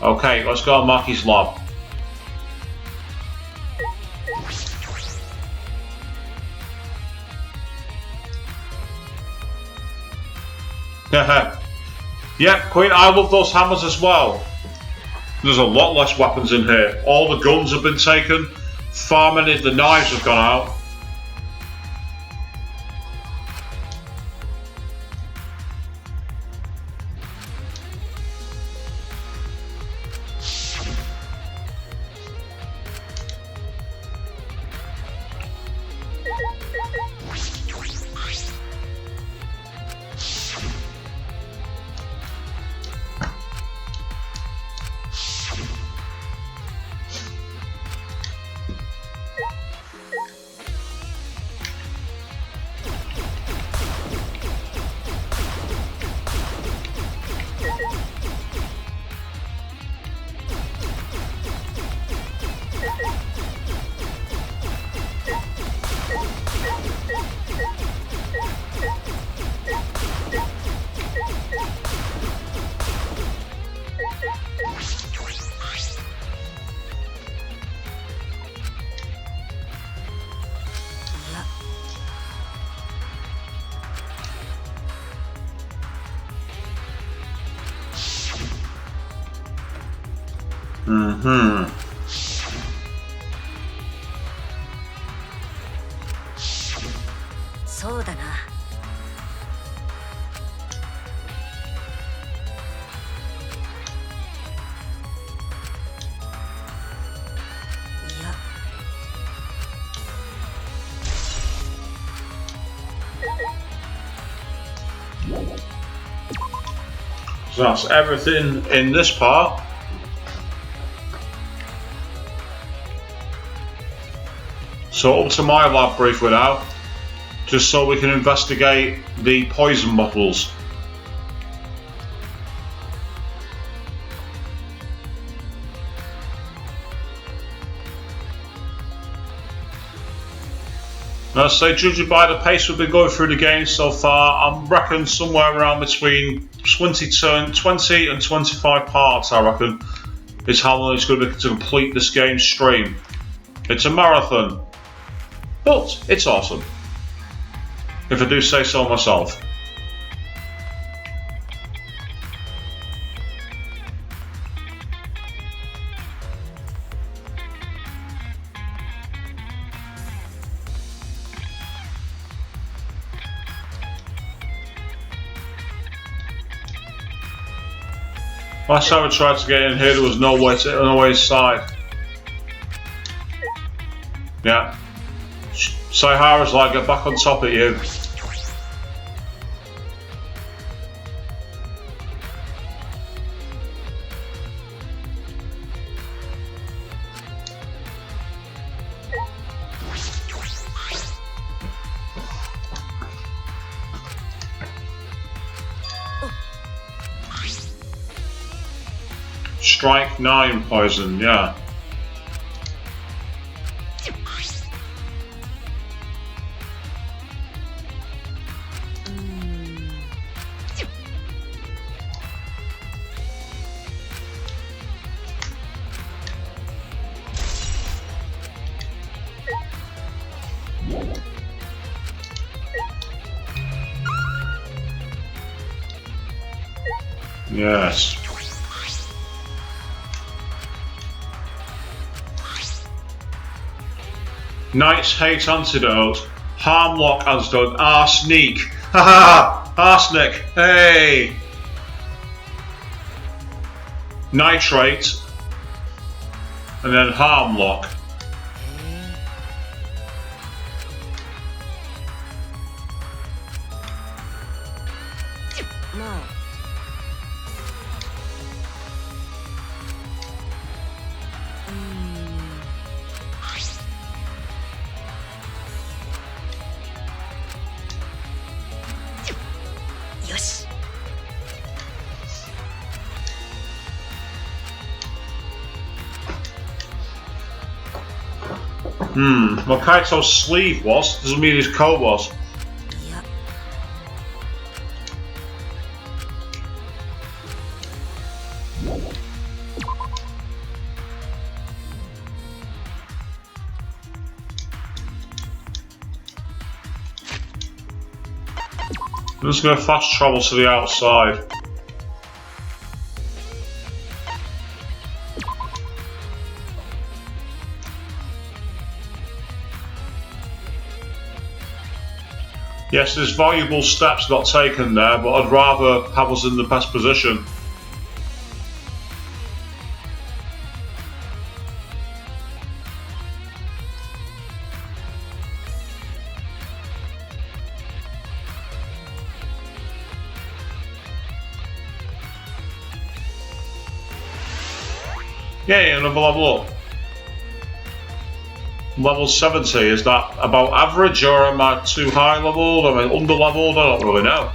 Okay, let's go to Maki's lab. Yeah, Queen, I love those hammers as well. There's a lot less weapons in here. All the guns have been taken. Far many of the knives have gone out.そうだな。いや。 So that's everything in this part. So up to my lab briefly now, just so we can investigate the poison bottles. I'd say, judging by the pace we've been going through the game so far, I reckon somewhere around between 20 and 25 parts, I reckon, is how long it's going to be to complete this game stream. It's a marathon, but it's awesome, if I do say so myself. Last time I tried to get in here, there was no way inside. Yeah. Saihara's like, get back on top of you. Strike 9 poison, yeah. Yes. Knight's Hate Antidote. Harmlock Antidote. Arsenic. Haha! Arsenic. Hey! Nitrate. And then Harmlock. まあ よし Well, Kaito's sleeve was, doesn't mean his coat was. いや I'm just going to fast travel to the outside. Yes, there's valuable steps not taken there, but I'd rather have us in the best position. Yeah, another level up. Level 70, is that about average, or am I too high leveled? Am I under leveled? I don't really know.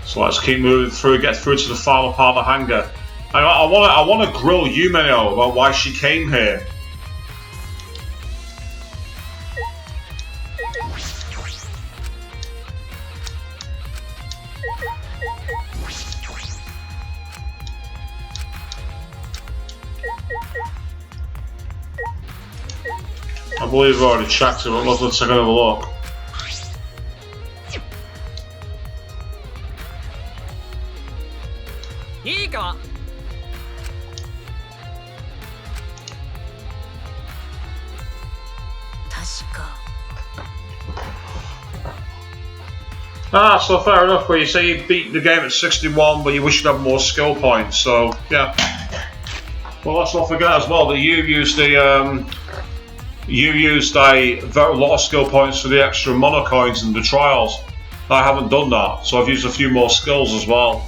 So let's keep moving through, get through to the final part of the hangar. I want to grill Yumeno about why she came here. I believe I've already checked it, but let's take another look. Ah, so fair enough, where you say you beat the game at 61 but you wish you'd have more skill points, so yeah. Well, let's not forget as well that you used a very lot of skill points for the extra mono coins in the trials. I haven't done that, so I've used a few more skills as well.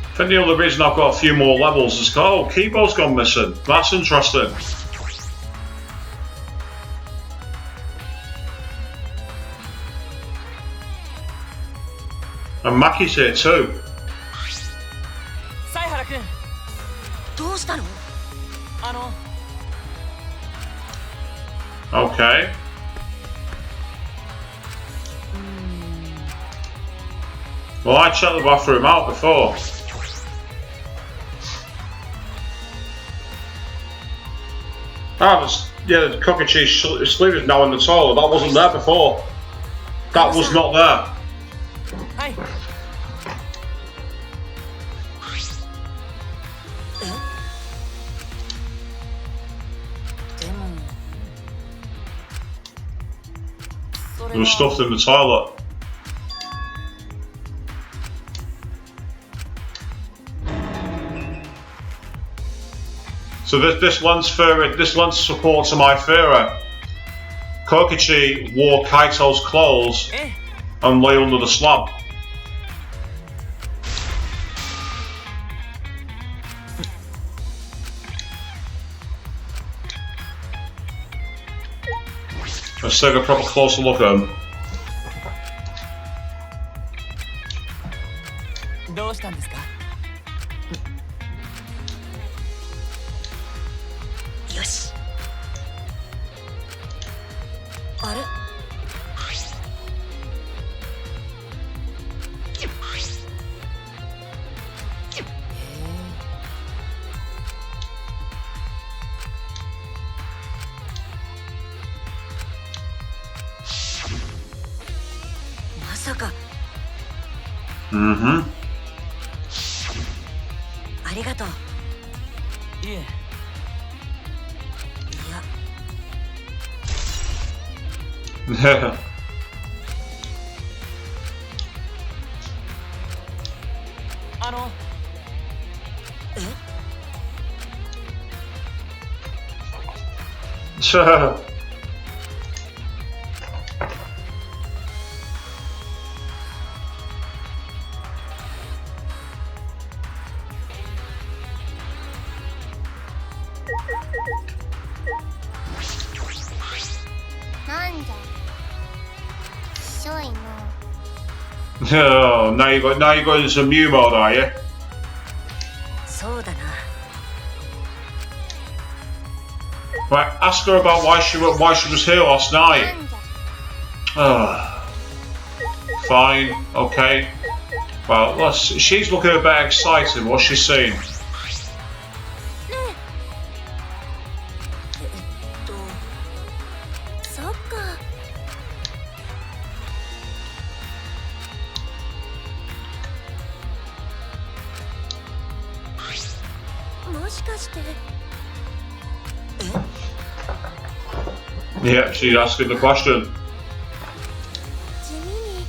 I think the only reason I've got a few more levels is oh, Kibo's gone missing. That's interesting. And Maki's here too. 犀原君、 どうしたの Okay. Well, I checked the bathroom out before. Yeah, the Kokichi's sleeve is now in the toilet. That wasn't there before. That was not there. はい。 でも There was stuff in the toilet. So this lends support to my theory. Kokichi wore Kaito's clothes and lay under the slab. Let's take a proper closer look at him. どうしたんですか？ よしか。Mm-hmm. ありがとう。いえ、いや、なんじゃしょいの。 Oh, now you got into some new mode, are you? そうだな。 Right, ask her about why she was here last な night. んじゃ Fine, okay. Well, she's looking a bit excited. What's she saying? そっか。もしかして。 Yeah, she's asking the question. 地味に。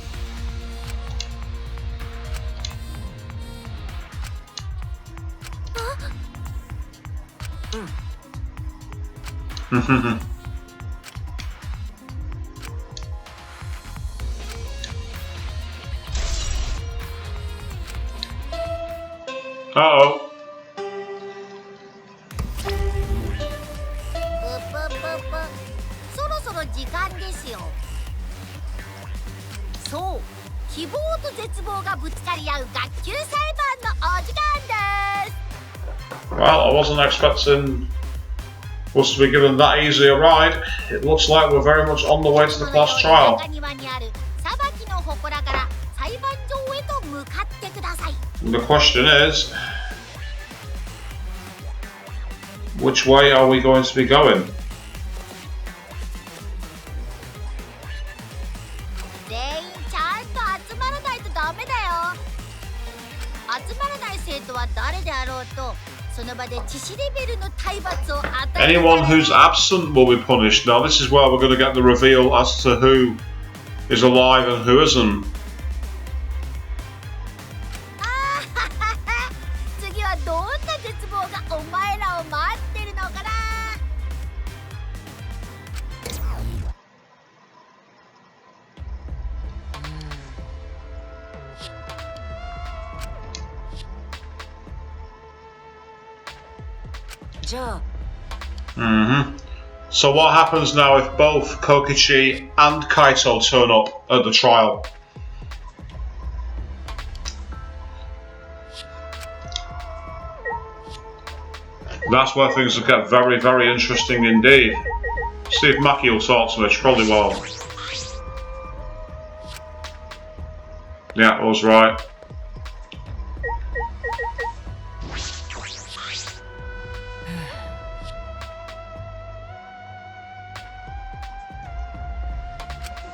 Uh-oh. そろそろ時間ですよ。そう、希望と絶望がぶつかり合う学級裁判のお時間です。 Well, I wasn't expecting us to be given that easy a ride. It looks like we're very much on the way to the class 中 trial. 庭にある裁きの祠から裁判場へと向かってください。 And the question is, which way are we going to be going? 全員ちゃんと集まらないとダメだよ。集まらない生徒は誰であろうと、その場で致死レベルの体罰を与える。 Anyone who's absent will be punished. Now, this is where we're going to get the reveal as to who is alive and who isn't. 次はどんな絶望がお前らを待ってるのかな。 じゃあ、 So what happens now if both Kokichi and Kaito turn up at the trial? That's where things will get very, very interesting indeed. See if Maki will talk to her, she probably won't. Yeah, I was right.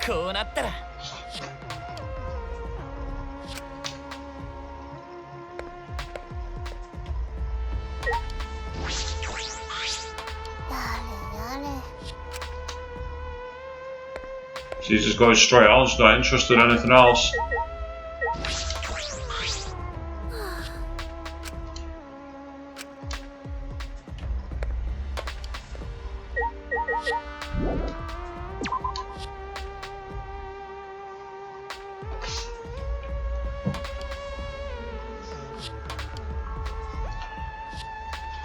こうなったら。やれやれ。 She's just going straight on, she's not interested in anything else.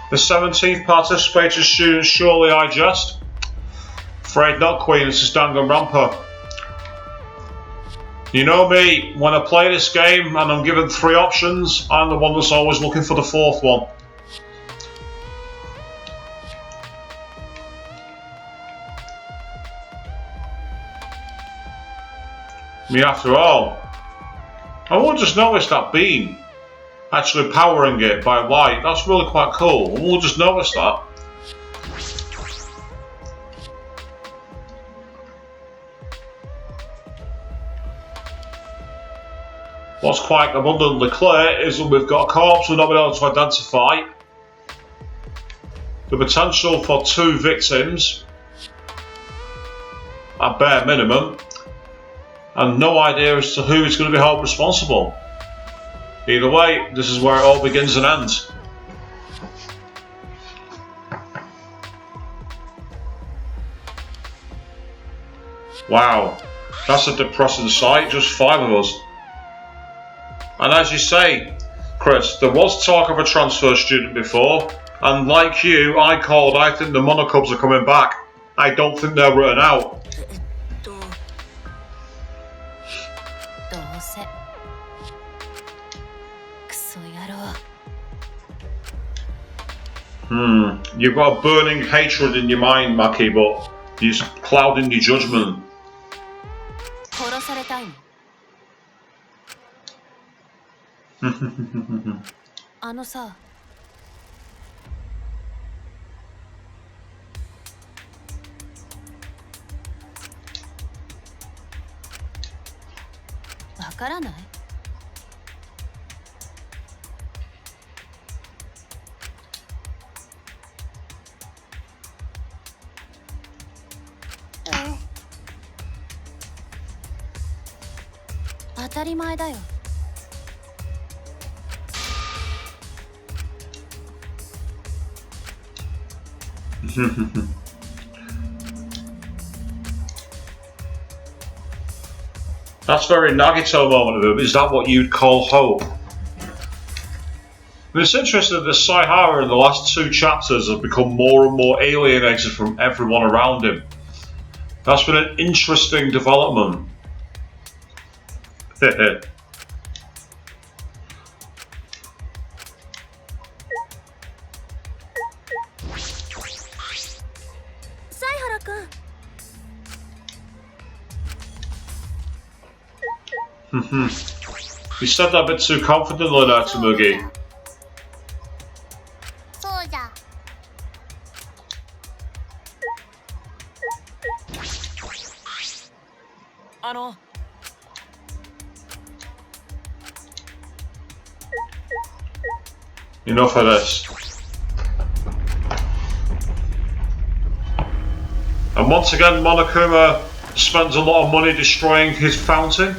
The 17th participating student, surely I jest? Afraid not, Queen, this is Danganronpa. You know me, when I play this game and I'm given 3 options, I'm the one that's always looking for the 4th one. Me after all. I won't just notice that beam. Actually powering it by light, that's really quite cool. We'll just notice that. What's quite abundantly clear is that we've got a corpse we've not been able to identify, the potential for 2 victims at bare minimum, and no idea as to who is going to be held responsible. Either way, this is where it all begins and ends. Wow, that's a depressing sight, just 5 of us. And as you say, Chris, there was talk of a transfer student before, and like you, I think the Monokubs are coming back. I don't think they're written out. どうせクソ野郎 You've got a burning hatred in your mind, Maki, but you're clouding your judgment. 殺されたいのあのさわからない当たり前だよ That's very Nagito moment of him. Is that what you'd call hope? And it's interesting that Saihara in the last 2 chapters have become more and more alienated from everyone around him. That's been an interesting development. You said that a bit too confidently there, Tsurugi. そうじゃ Enough of this. And once again, Monokuma spends a lot of money destroying his fountain.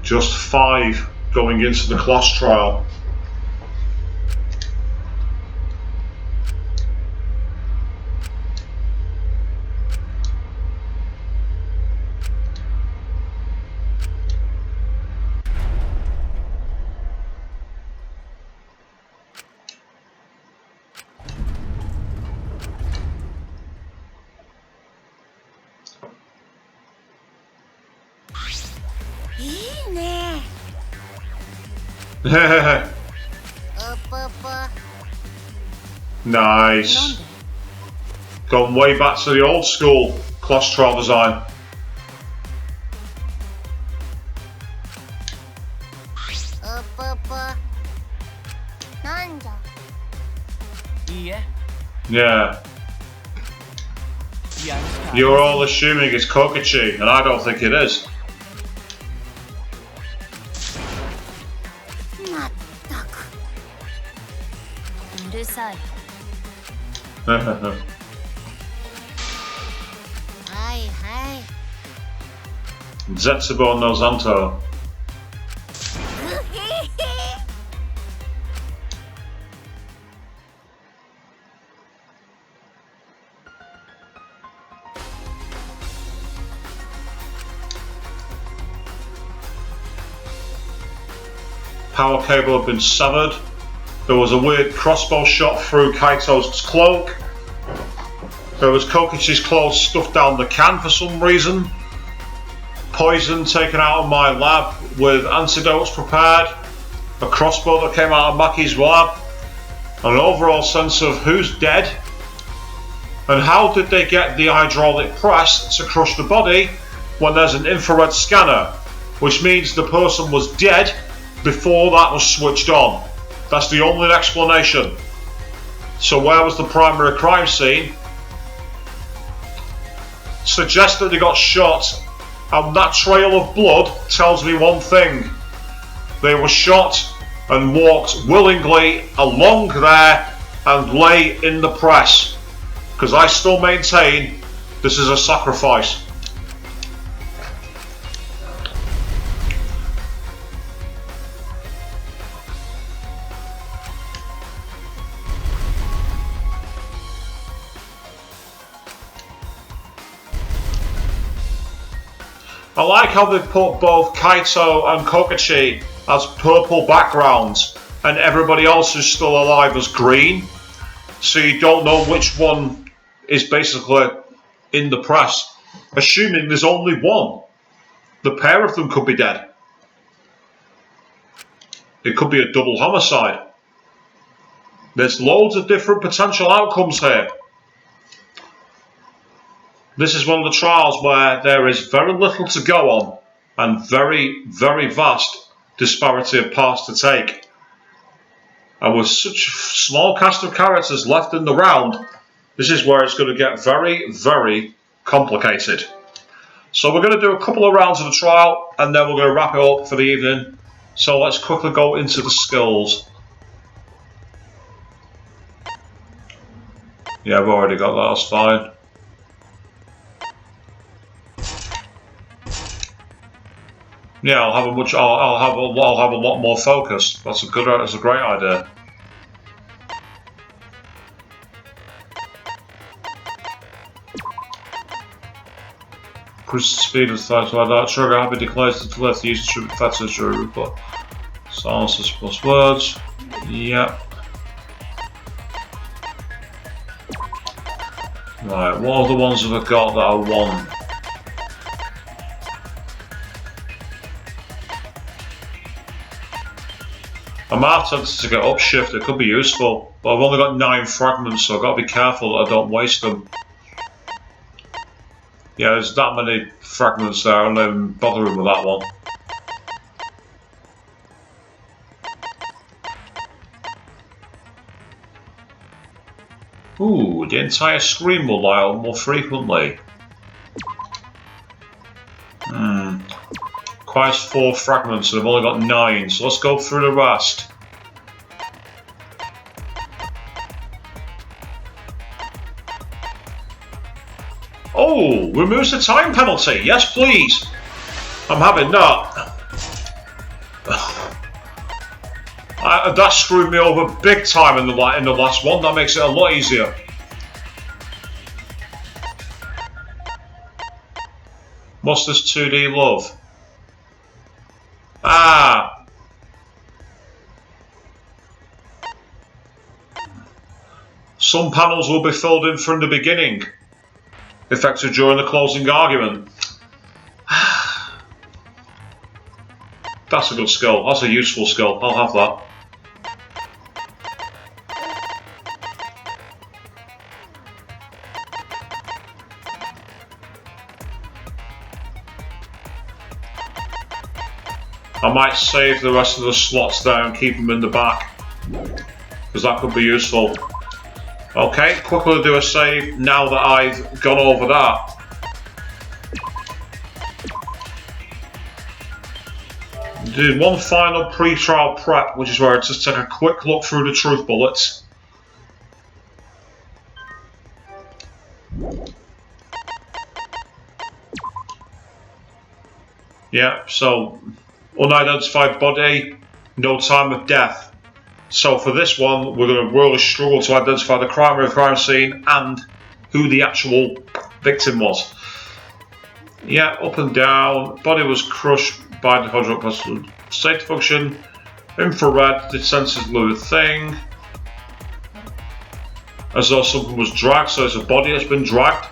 Just 5 going into the class trial. Nice. Going way back to the old school class trial design. Yeah. You're all assuming it's Kokichi, and I don't think it is. Zetsubo no Zanto. Power cable had been severed. There was a weird crossbow shot through Kaito's cloak. There was Kokichi's clothes stuffed down the can for some reason. poison taken out of my lab with antidotes prepared, a crossbow that came out of Maki's lab, an overall sense of who's dead, and how did they get the hydraulic press to crush the body when there's an infrared scanner, which means the person was dead before that was switched on. That's the only explanation. So where was the primary crime scene? Suggests that they got shot, and that trail of blood tells me one thing. They were shot and walked willingly along there and lay in the press. Because I still maintain this is a sacrifice. I like how they put both Kaito and Kokichi as purple backgrounds and everybody else who's still alive as green, so you don't know which one is basically in the press, assuming there's only one. The pair of them could be dead. It could be a double homicide. There's loads of different potential outcomes here. This is one of the trials where there is very little to go on and very, very vast disparity of parts to take. And with such a small cast of characters left in the round, this is where it's going to get very, very complicated. So we're going to do a couple of rounds of the trial and then we're going to wrap it up for the evening. So let's quickly go into the skills. Yeah, I've already got that, that's fine. Yeah, I'll have a lot more focus. That's a great idea. Increase the speed of the thoughts like that. Trigger habit declares to let the user should be faster during report. Silences plus words. Yep. Right, what are the ones that I've got that I want? I might have to get upshift, it could be useful, but I've only got 9 fragments, so I've got to be careful that I don't waste them. Yeah, there's that many fragments there, I'm not even bothering with that one. Ooh, the entire screen will light up more frequently. Requires 4 fragments and I've only got 9, so let's go through the rest. Oh, removes the time penalty. Yes, please. I'm having that. That screwed me over big time in the last one. That makes it a lot easier. What's this 2D love? Ah! Some panels will be filled in from the beginning, effective during the closing argument. That's a good skill. That's a useful skill. I'll have that. I might save the rest of the slots there and keep them in the back, because that could be useful. Okay, quickly do a save now that I've gone over that. Do one final pre-trial prep, which is where I just take a quick look through the truth bullets. Yeah, so unidentified body, no time of death. So for this one, we're going to really struggle to identify the crime scene and who the actual victim was. Yeah, up and down. Body was crushed by the hydraulic press. Safety function. Infrared. The sensors blew a thing. As though something was dragged, so it's a body that's been dragged.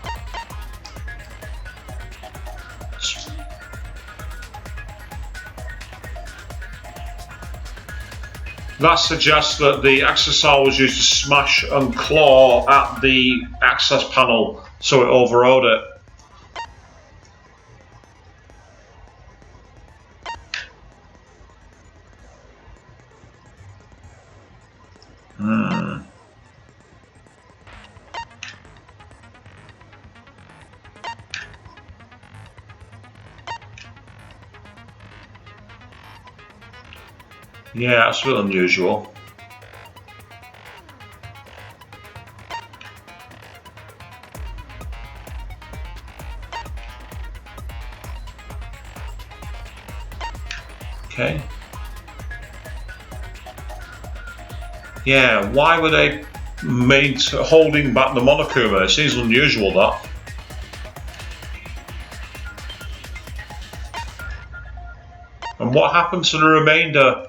that suggests that the accessor was used to smash and claw at the access panel, so it overrode it. Yeah, that's a bit unusual. Okay. Yeah, why were they holding back the Monokuma? It seems unusual, that. And what happened to the remainder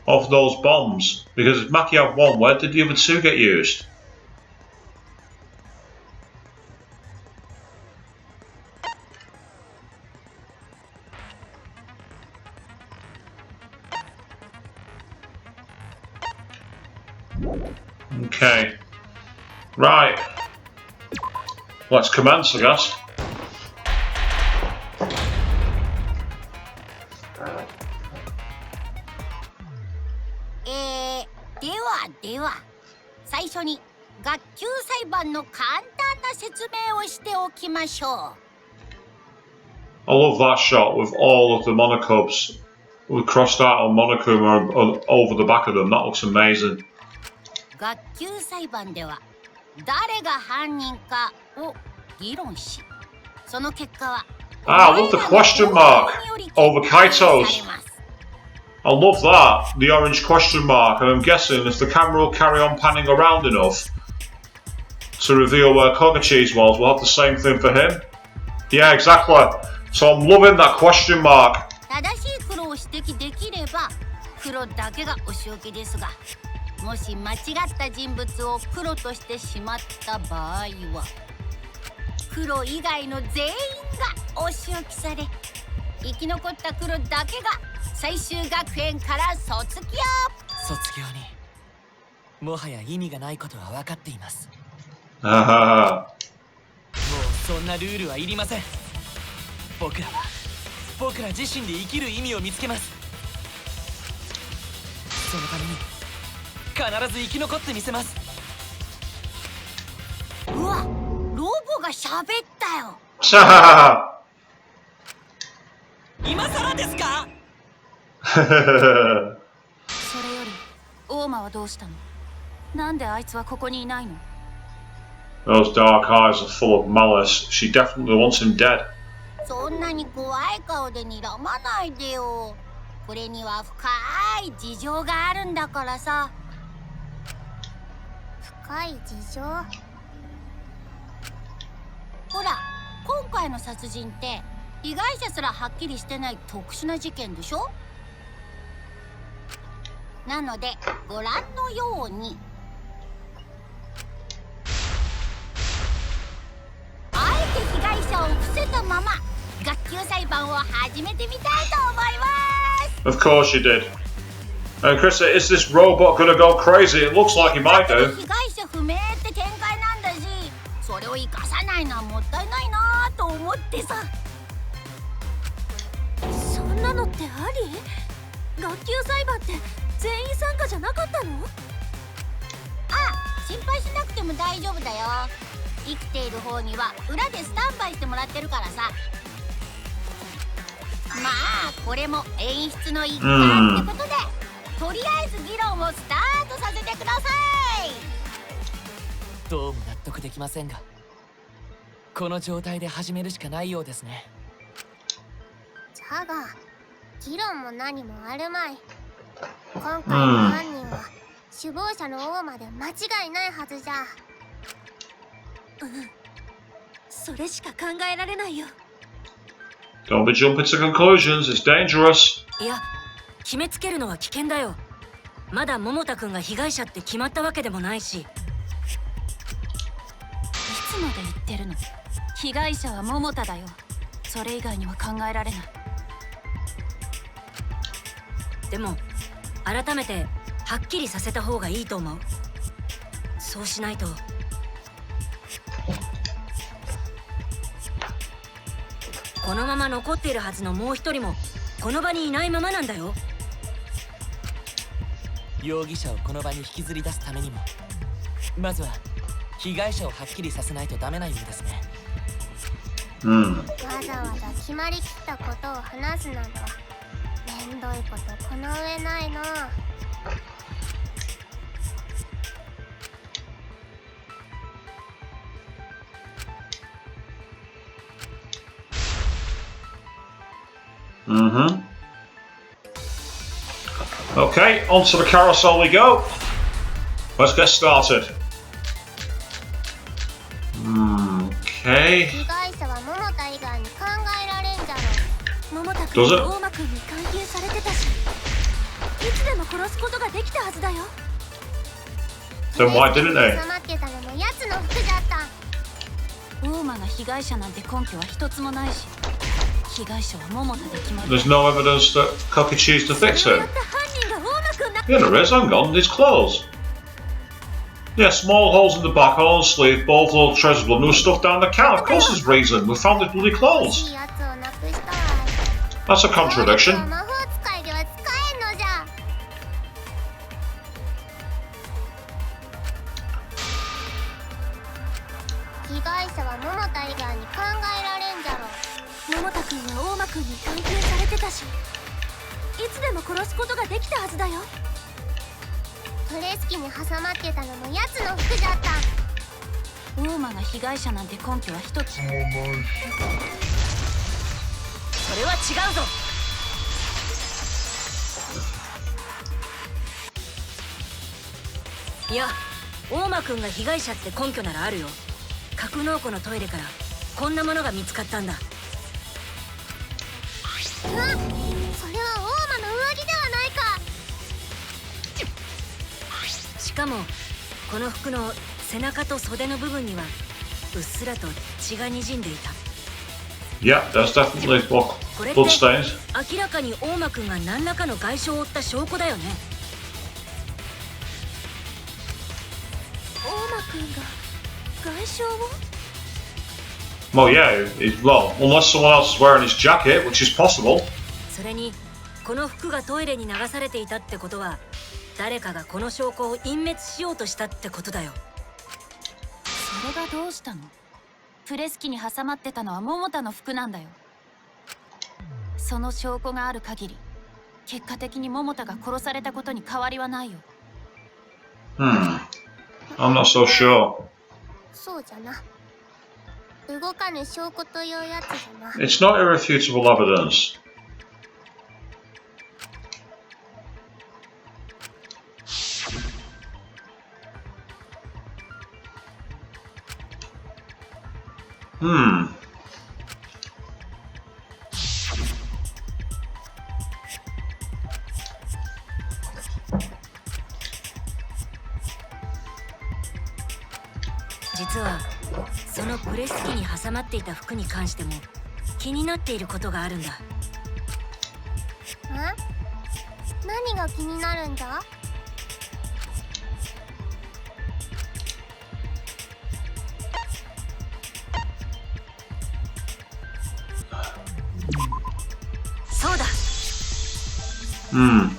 of those bombs? Because if Maki had one, where did the other two get used? Okay. Right. Let's commence, I guess. Eh, では最初に学級裁判の簡単な説明をしておきましょう。 I love that shot with all of the Monokubs crossed out on Monokuma over the back of them. That looks amazing. 学級裁判では誰が犯人かを議論し、その結果は I love the question mark over Kaito's. I love that, the orange question mark, and I'm guessing if the camera will carry on panning around enough to reveal where Kogachi's was, we'll have the same thing for him. Yeah, exactly. So I'm loving that question mark. 正しい黒を指摘できれば黒だけがお仕置きですが、もし間違った人物を黒としてしまった場合は黒以外の全員がお仕置きされ、生き残った黒だけが最終学園から卒業。卒業にもはや意味がないことは分かっています。もうそんなルールはいりません。僕ら自身で生きる意味を見つけます。そのために必ず生き残ってみせます。うわ、ロボが喋ったよ。今更ですか？それより大間はどうしたの？なんであいつはここにいないの？ Those dark eyes are full of malice. She definitely wants him dead. そんなに怖い顔で睨まないでよ。これには深い事情があるんだからさ。深い事情？ほら、今回の殺人って被害者すらはっきりしてない特殊な事件でしょ？なのでご覧のようにあえて被害者を伏せたまま学級裁判を始めてみたいと思います。 Of course you did. And Chris, is this robot gonna go crazy? It looks like he might do. 被害者不明って展開なんだし、それを生かさないのはもったいないなと思ってさ。そんなのってあり？学級裁判って全員参加じゃなかったの？あ、心配しなくても大丈夫だよ。生きている方には裏でスタンバイしてもらってるからさ。まあこれも演出の一環ってことで、とりあえず議論をスタートさせてください。どうも納得できませんが、この状態で始めるしかないようですね。だが議論も何もあるまい。今回の犯人は首謀者の大間で間違いないはずじゃ。それしか考えられないよ。 Don't be jumping to conclusions, it's dangerous. いや、決めつけるのは危険だよ。まだ桃田くんが被害者って決まったわけでもないし。いつまで言ってるの？被害者は桃田だよ。それ以外には考えられない。でも改めてはっきりさせた方がいいと思う。そうしないとこのまま残っているはずのもう一人もこの場にいないままなんだよ。容疑者をこの場に引きずり出すためにもまずは被害者をはっきりさせないとダメなようですね。わざわざ決まりきったことを話すなどめんどいことこの上ないの。Okay, onto the carousel we go. Let's get started. Okay. 被害者は桃田以外に考えられんじゃろ。桃田 Does 君 it? は大間君に監禁されてたし、いつでも殺すことができたはずだよ。 Then why didn't they? 挟まってたのも奴の服じゃった。大間が被害者なんて根拠は一つもないし、被害者は桃田で決まる。 There's no evidence that Cookie choose to fix それを him. やった犯人が大間君だ。 Yeah, there is. Hang on, his clothes. Yeah, small holes in the back, on the sleeve, both little traces of blood, and there was stuff down the count. Of course, there's reason. We found his bloody い clothes. いやつをなくしたわ。 That's a contradiction. 魔法使いでは使えんのじゃ。被害者は桃田以外に考えられんじゃろ。桃田君は大間君に監禁されてたし、いつでも殺すことができたはずだよ。プレス機に挟まってたのも奴の服じゃった。大間が被害者なんて根拠は一つ。それは違うぞ。いや、大間君が被害者って根拠ならあるよ。格納庫のトイレからこんなものが見つかったんだ。それは大間の上着ではないか。しかもこの服の背中と袖の部分にはうっすらと血が滲んでいた。 Yeah, there's definitely blood これって stains. 明らかに大間君が何らかの外傷を負った証拠だよね。大間君が外傷を？ Well, yeah, well, unless someone else is wearing his jacket, which is possible. それにこの服がトイレに流されていたってことは誰かがこの証拠を隠滅しようとしたってことだよ。それがどうしたの？プレス機に挟まってたのは桃田の服なんだよ。その証拠がある限り結果的に桃田が殺されたことに変わりはないよ。I'm not so sure. そうじゃな。動かぬ証拠というやつじゃな。 It's not irrefutable evidence. Hmm. 実はそのプレス機に挟まっていた服に関しても気になっていることがあるんだ。何が気になるんだ？そうだ。Hmm.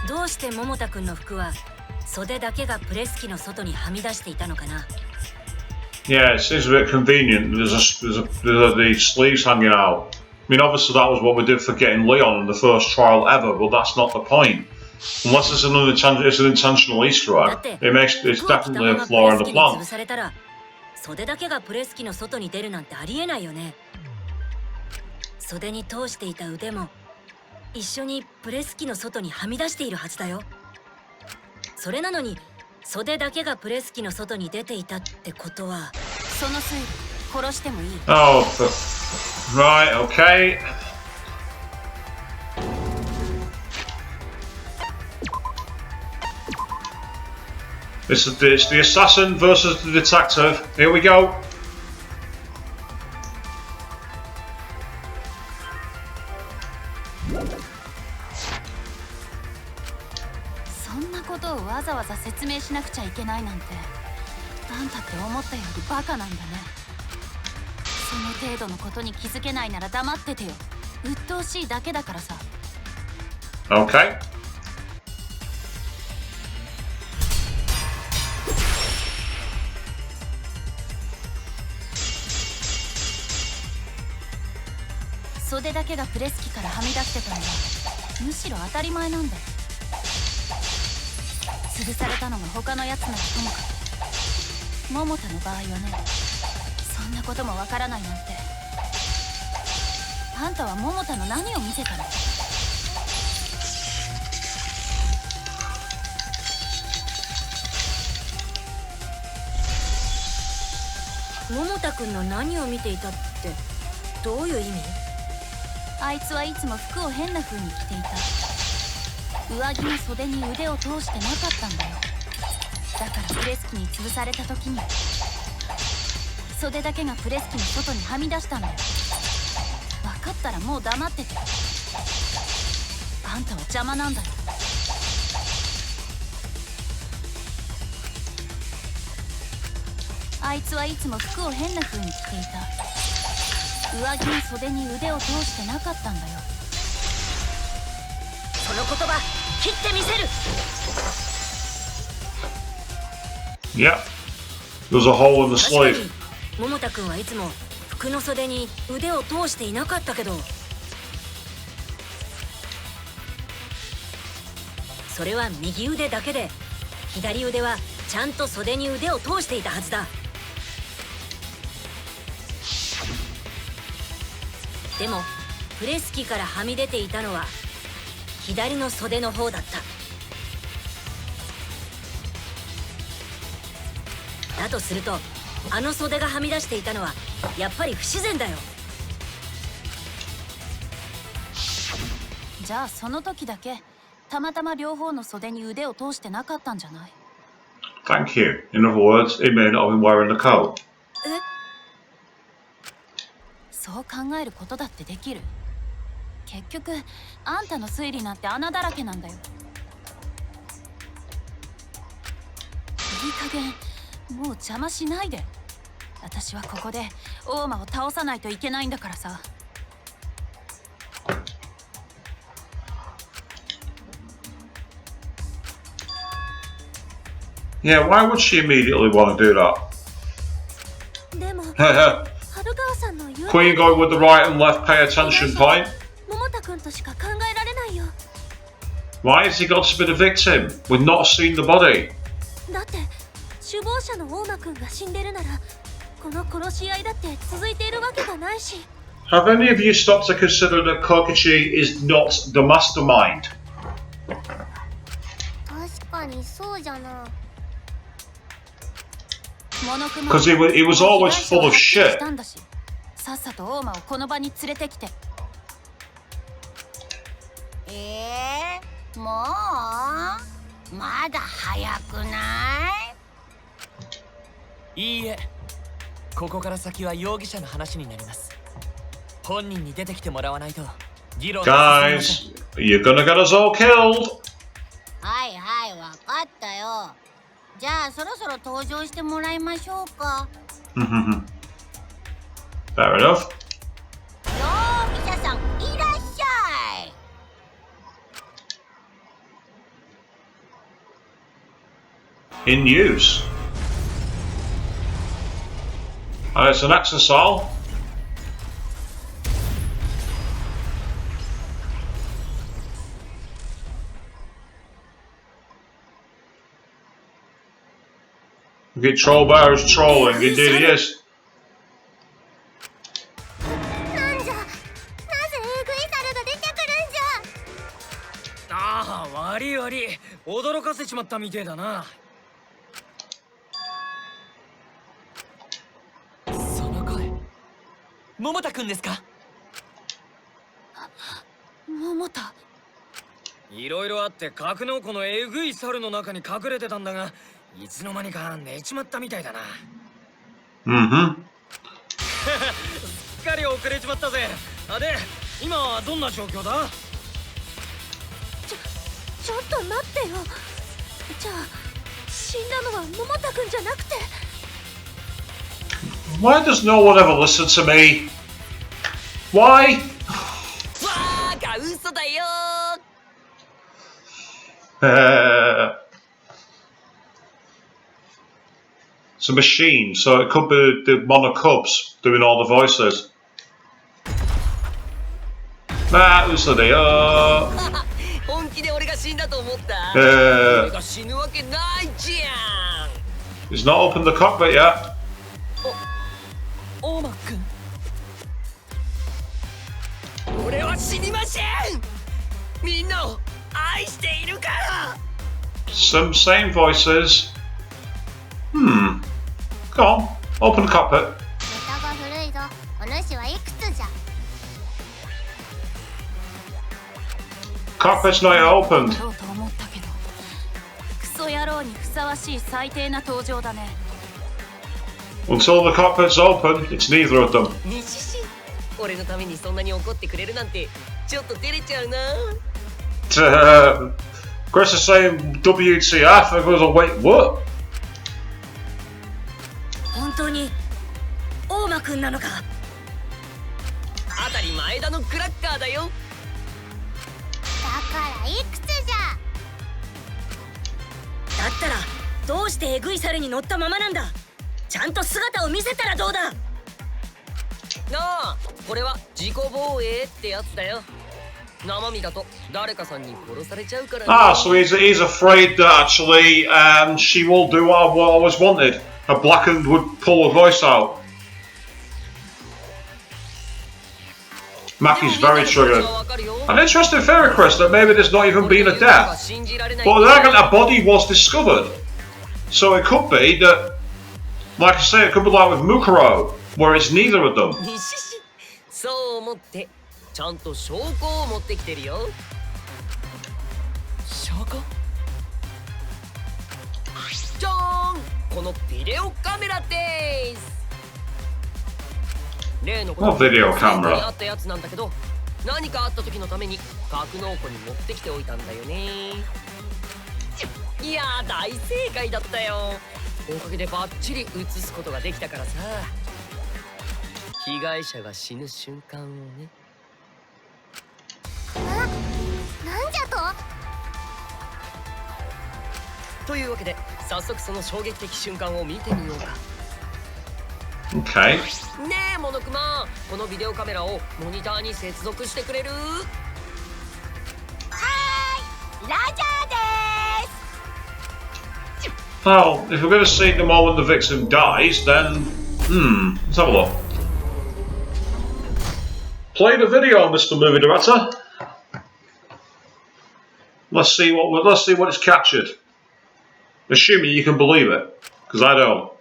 どうして桃田くんの服は袖だけがプレス機の外にはみ出していたのかな。 Yeah, it seems a bit convenient. There's the sleeves hanging out. I mean, obviously that was what we did for getting Leon in the first trial ever, but that's not the point. Unless it's an intentional Easter egg, it's definitely a flaw in the plan. 潰されたら袖だけがプレス機の外に出るなんてありえないよね。袖に通していた腕も一緒にプレス機の外にはみ出しているはずだよ。それなのに袖だけがプレス機の外に出ていたってことはその推理殺してもいい。 Oh, right, okay. It's the assassin versus the detective. Here we go. 説明しなくちゃいけないなんて、あんたって思ったよりバカなんだね。その程度のことに気づけないなら黙っててよ。鬱陶しいだけだからさ。 Okay. 袖だけがプレス機からはみ出してたのはむしろ当たり前なんだ。潰されたのが他のやつならともかく、桃田の場合はね、そんなこともわからないなんて。あんたは桃田の何を見せたの？桃田君の何を見ていたってどういう意味？あいつはいつも服を変な風に着ていた。上着の袖に腕を通してなかったんだよ。だからプレス機に潰された時に袖だけがプレス機の外にはみ出したんだよ。分かったらもう黙ってて。あんたは邪魔なんだよ。あいつはいつも服を変な風に着ていた。上着の袖に腕を通してなかったんだよ。その言葉切ってみせる。 Yep. There's a hole in the 確かに sleeve. 桃田君はいつも服の袖に腕を通していなかったけど、それは右腕だけで、左腕はちゃんと袖に腕を通していたはずだ。でもプレス機からはみ出ていたのは左の袖の方だった。だとするとあの袖がはみ出していたのはやっぱり不自然だよ。じゃあその時だけたまたま両方の袖に腕を通してなかったんじゃない？ Thank you. In other words, he may not have been wearing the coat. そう考えることだってできる。結局あんたの推理なんて穴だらけなんだよ。いい加減もう邪魔しないで。私はここで大間を倒さないといけないんだからさ。Yeah, why would she immediately want to do that? でも Queen 春川さんの言う going with the right and left pay attention point. 桃田君としか考えられないよ。 Why has he got to be the victim? We've not seen the body. だって首謀者の大間君が死んでるならこの殺し合いだって続いているわけがないし。 Have any of you stopped to consider that Kokichi is not the mastermind? 確かにそうじゃな。Because he was always full of shit. さっさと大間をこの場に連れてきて。もうまだ早くない？いいえ、ここから先は容疑者の話になります。本人に出てきてもらわないと議論が進みません。 Guys, you're gonna get us all killed. はいはい、わかったよ。じゃあそろそろ登場してもらいましょうか。Fair enough. 容疑者さんいらっしゃい。 In use. And it's an exercise. Okay, Troll Bear is trolling, indeed he is. なんじゃ、なぜえぐい猿が出てくるんじゃ。ああ、悪い悪い。驚かせちまったみてえだな。その声、桃田くんですか？桃田。いろいろあって格納庫のえぐい猿の中に隠れてたんだが、いつの間にか寝ちまったみたいだな。すっかり遅れちまったぜ。で、今はどんな状況だ？ちょっと待ってよ。じゃあ死んだのは桃田くんじゃなくて。 Why does no one ever listen to me? Why? わーが嘘だよ It's a machine, so it could be the Monokubs doing all the voices. Who's the 本気で俺が死んだと思った、俺が死ぬわけないじゃん He's not opened the cockpit yet. オーマくん。俺は死にませんみんなを愛しているから Some same voices. Go on, open the cockpit. ネタが古いぞ。お主はいくつじゃ。 Cockpit's not yet opened. 撮ろうと思ったけど、クソ野郎にふさわしい最低な登場だね。 Until the cockpit's open, it's neither of them. ミシシ俺のためにそんなに怒ってくれるなんてちょっと照れちゃうな Chris is saying WTF. I goes, oh, wait, what? 本当に大間くんなのか。当たり前田のクラッカーだよだからいくつじゃ。だったらどうしてエグい猿に乗ったままなんだ。ちゃんと姿を見せたらどうだ。なあこれは自己防衛ってやつだよ生身だと誰かさんに殺されちゃうからね Ah, so he's afraid that actually she will do what I always wanted. A blackened would pull her voice out. Mackie's very triggered. An interesting theory, Chris, that maybe there's not even been a death. But then again, a body was discovered. So it could be that, like I say, it could be like with Mukuro, where it's neither of them. ミシシそう思ってちゃんと証拠を持ってきてるよ証拠？じゃーんこのビデオカメラでーす例のこのビデオカメラにあったやつなんだけど何かあった時のために格納庫に持ってきておいたんだよねいやー大正解だったよおかげでバッチリ映すことができたからさ被害者が死ぬ瞬間をねなんじゃと。というわけで早速その衝撃的瞬間を見てみようか Okay. ねえモノクマこのビデオカメラをモニターに接続してくれるはーいラジャーです。 Well, if we're going to see the moment the victim dies, then let's have a look. Play the video, Mr. Movie Director. Let's see what it's captured. Assuming you can believe it, because I don't.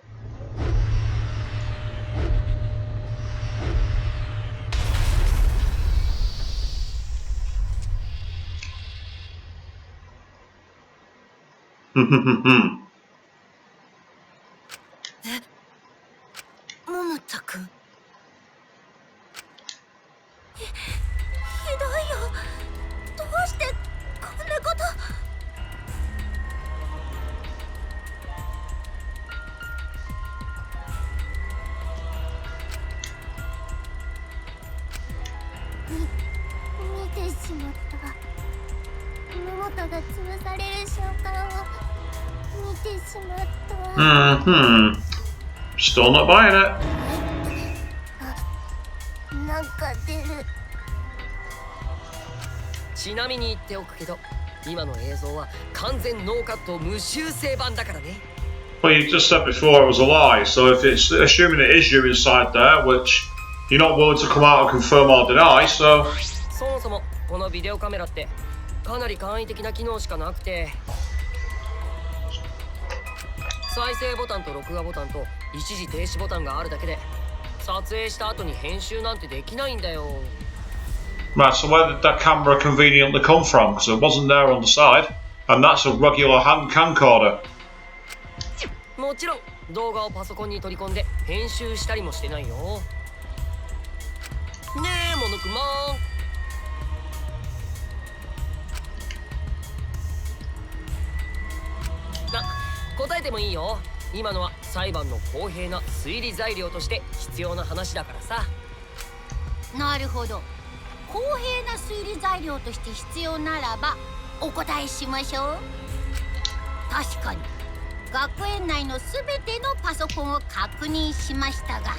Hmm. 桃田くん。ひどいよ。どうしてこんなこと。見てしまった。桃田が潰される瞬間を見てしまった。Still not buying it. なんか出る。ちなみに言っておくけど今の映像は完全ノーカット無修正版だからね Well, you just said before it was a lie, so if it's assuming it is you inside there, which you're not willing to come out and confirm or deny, so... そもそもこのビデオカメラってかなり簡易的な機能しかなくて再生ボタンと録画ボタンと一時停止ボタンがあるだけで撮影した後に編集なんてできないんだよ Right, so where did that camera conveniently come from? Because it wasn't there on the side, and that's a regular hand camcorder. もちろん動画をパソコンに取り込んで編集したりもしてないよねえモノクマ答てもいいよ。今のは裁判の公平な推理材料として必要な話だからさ。なるほど。公平な推理材料として必要ならばお答えしましょう。確かに学園内のすべてのパソコンを確認しましたが、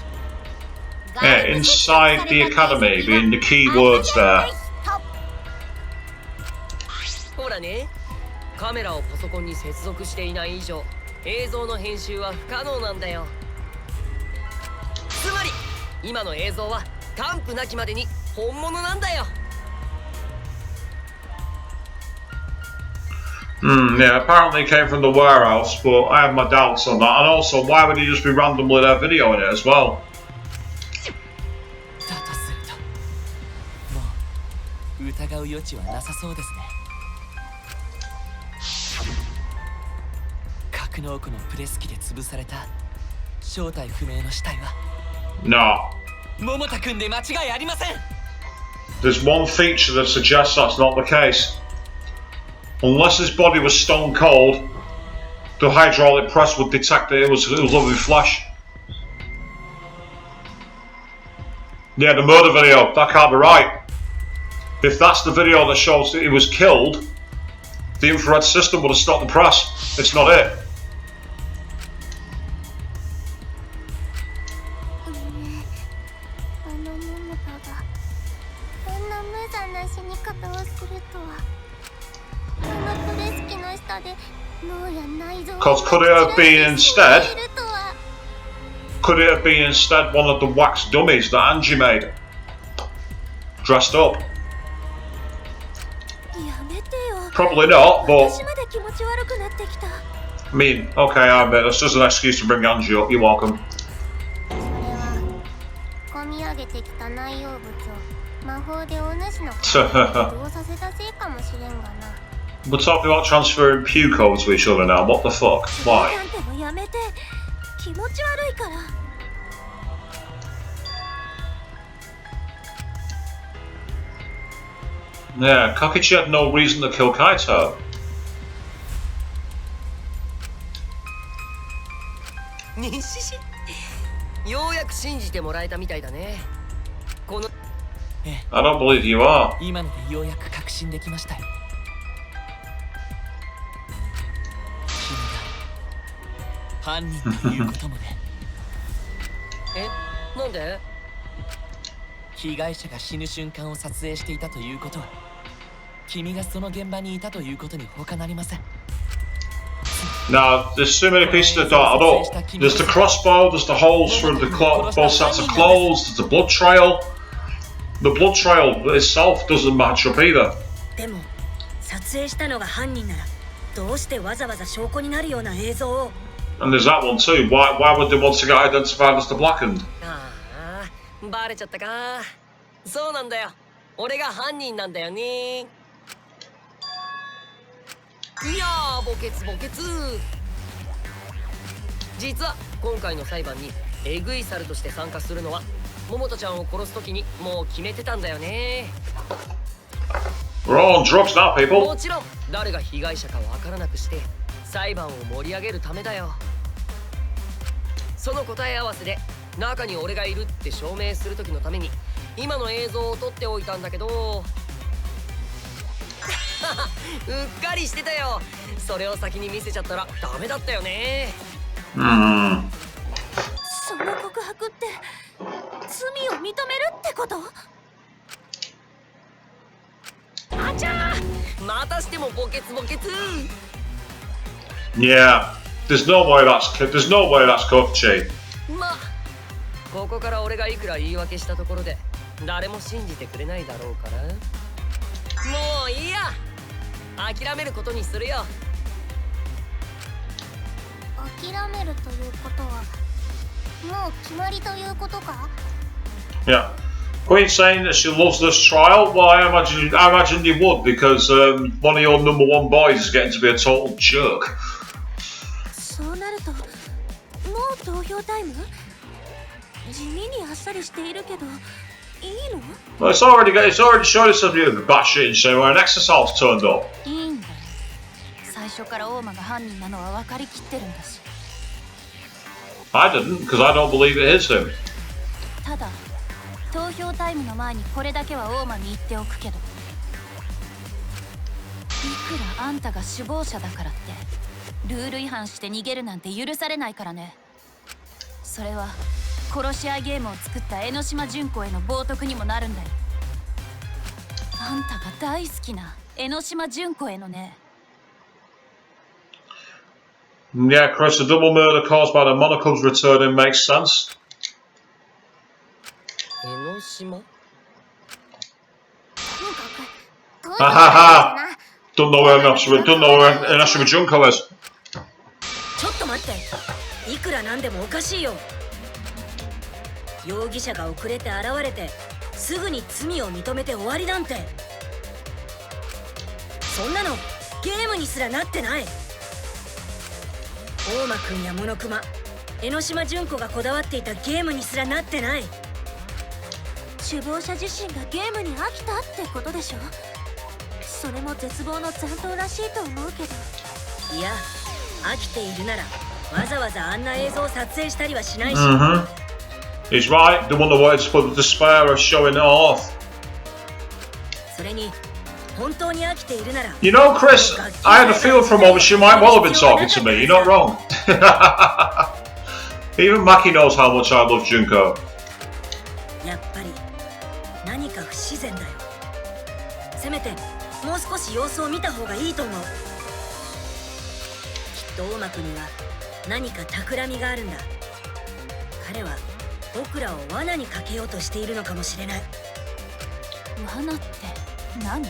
inside the academy being the key words there. ほらね、カメラをパソコンに接続していない以上、映像の編集は不可能なんだよ。つまり今の映像は完膚なきまでに本物なんだよ。Yeah, apparently it came from the warehouse, but I have my doubts on that. And also, why would he just be randomly there videoing it as well? だとするともう疑う余地はなさそうですね。格納庫のプレス機で潰された正体不明の死体は Nah. 桃田君で間違いありません。 There's one feature that suggests that's not the case. Unless his body was stone cold, the hydraulic press would detect that it was living flesh. Yeah, the murder video, that can't be right. If that's the video that shows that he was killed, the infrared system would have stopped the press. It's not it. あの桃田がこんな無残な死に方をするとは。あのプレス機の下で脳や内臓を Because could it have been instead? いるとは。 Could it have been instead one of the wax dummies that Angie made? Dressed up? やめてよ。 Probably not, but 私まで気持ち悪くなってきた。 I mean, okay, I admit, that's just an excuse to bring Angie up. You're welcome. それは込み上げてきた内容物を魔法でお主の体に移動させたせいかもしれんがな。 We're talking about transferring pew codes to each other now. What the fuck? Why? なんてもやめて。気持ち悪いから。 Yeah, Kakichi had no reason to kill Kaito. にしし、ようやく信じてもらえたみたいだね。この I don't believe you are. 今のでようやく確信できましたよ。君が犯人っていうこともね。なんで？被害者が死ぬ瞬間を撮影していたということは君がその現場にいたということに他なりません。 Now, there's too many pieces of data. I don't. There's the crossbow, there's the holes through the both sets of clothes, there's the blood trail. The blood trail itself doesn't match up either. でも撮影したのが犯人ならどうしてわざわざ証拠になるような映像を。 And there's that one too. Why would they want to get identified as the blackened? ああ、バレちゃったか。そうなんだよ。俺が犯人なんだよね。いやー、墓穴墓穴。実は今回の裁判にエグい猿として参加するのは桃田ちゃんを殺すときにもう決めてたんだよね。 We're all on drugs now, も people. ちろん誰が被害者かわからなくして裁判を盛り上げるためだよ。その答え合わせで中に俺がいるって証明する時のために今の映像を撮っておいたんだけどうっかりしてたよ。それを先に見せちゃったらダメだったよね。その告白って罪を認めるってこと？あちゃー、またしても墓穴墓穴。 Yeah, there's no way that's Kokichi. まあここから俺がいくら言い訳したところで誰も信じてくれないだろうからもういいや、諦めることにするよ。諦めるということはもう決まりということか？ Yeah. Queen's saying that she loves this trial. Well, I imagine you would because one of your number one boys is getting to be a total jerk. そうなるともう投票タイム？地味にあっさりしているけどいいの？ Well, it's already showed itself to be batshit insane when an exorcist turned up. いいんだよ。最初から大間が犯人なのは分かりきってるんだし。 I didn't, because I don't believe it is him. ただ投票タイムの前にこれだけは大間に言っておくけど、いくらあんたが首謀者だからってルール違反して逃げるなんて許されないからね。それは殺し合いゲームを作った江ノ島純子への冒涜にもなるんだよ。あんたが大好きな江ノ島純子へのね。 Yeah, Chris, the double murder caused by the Monocuma's returning makes sense. 江ノ島？ Ha ha ha! Don't know where Inashima Junko is. ちょっと待って、いくらなんでもおかしいよ。容疑者が遅れて現れてすぐに罪を認めて終わりなんて、そんなのゲームにすらなってない。大間くんやモノクマ、江ノ島純子がこだわっていたゲームにすらなってない。首謀者自身がゲームに飽きたってことでしょ。それも絶望の残党らしいと思うけど。いや、飽きているならわざわざあんな映像を撮影したりはしないし。He's right. The one that wanted to put the despair of showing it off. それに本当に飽きているなら。 You know, Chris, I had a feel for a moment she might well have been talking to me. You're not wrong. Even Maki knows how much I love Junko. やっぱり何か不自然だよ。せめてもう少し様子を見た方がいいと思う。きっと大間くんには何か企みがあるんだ。彼は僕らを罠にかけようとしているのかもしれない。罠って何？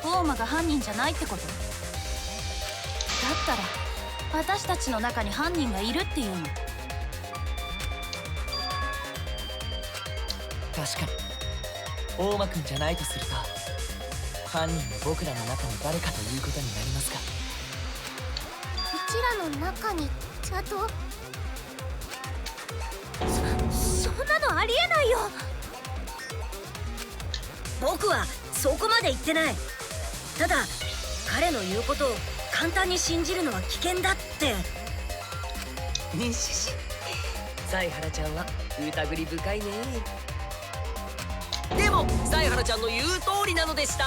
大間が犯人じゃないってこと？だったら私たちの中に犯人がいるっていうの？確かに大間くんじゃないとすると犯人も僕らの中の誰かということになりますか。うちらの中にちゃんと。そんなのありえないよ。僕はそこまで言ってない。ただ彼の言うことを簡単に信じるのは危険だって。にしし、犀原ちゃんは疑り深いね。でも犀原ちゃんの言う通りなのでした。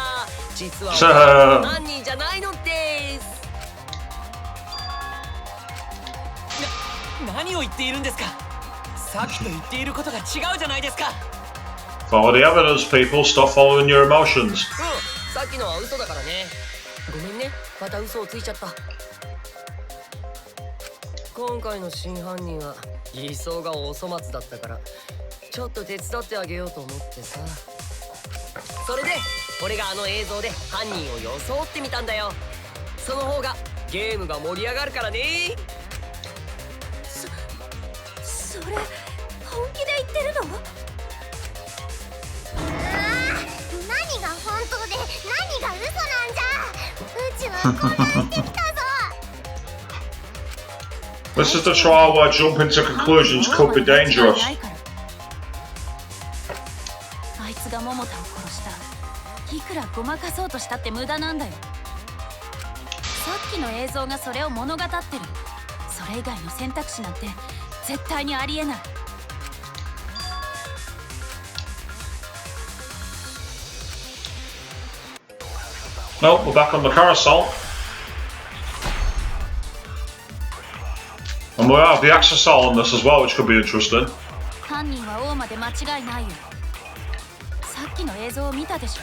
実は犯人じゃないのです。何を言っているんですか。さっきと言っていることが違うじゃないですか。 Follow the evidence, people. Stop following your emotions. さっきのは嘘だからね。ごめんね、また嘘をついちゃった。今回の真犯人は偽装がお粗末だったからちょっと手伝ってあげようと思ってさ。それで俺があの映像で犯人を装ってみたんだよ。その方がゲームが盛り上がるからね。それ本気で言ってるの？何が本当で何が嘘なんじゃ。うちは混乱してきたぞ。This is the trial where jumping to conclusions could be dangerous. あいつが桃田を殺した。いくらごまかそうとしたって無駄なんだよ。さっきの映像がそれを物語ってる。それ以外の選択肢なんて絶対にありえない。No, we're back on the carousel. And we have the accessol on this as well, which could be interesting. 犯人は大間で間違いないよ。さっきの映像を見たでしょ。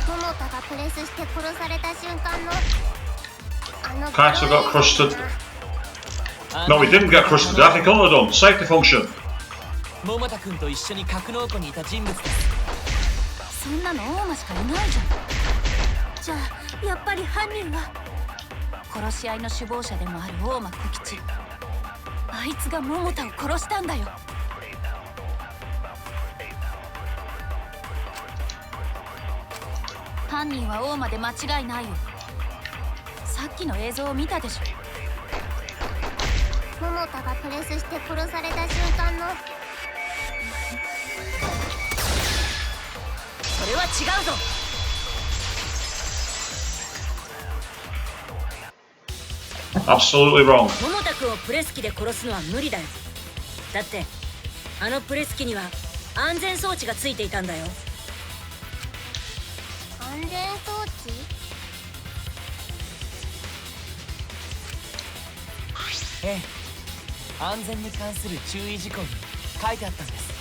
桃田がプレスして殺された瞬間のKaito got crusted. No, he didn't get crusted. I think he couldn't have done. Safety function. 桃田くんと一緒に格納庫にいた人物です。そんなの大間しかいないじゃん。じゃあやっぱり犯人は殺し合いの首謀者でもある大間小吉。あいつが桃田を殺したんだよ。犯人は大間で間違いないよ。さっきの映像を見たでしょ。桃田がプレスして殺された瞬間の。それは違うぞ。Absolutely wrong. 桃田君をプレス機で殺すのは無理だよ。だってあのプレス機には安全装置がついていたんだよ。安全装置？ええ、安全に関する注意事項に書いてあったんです。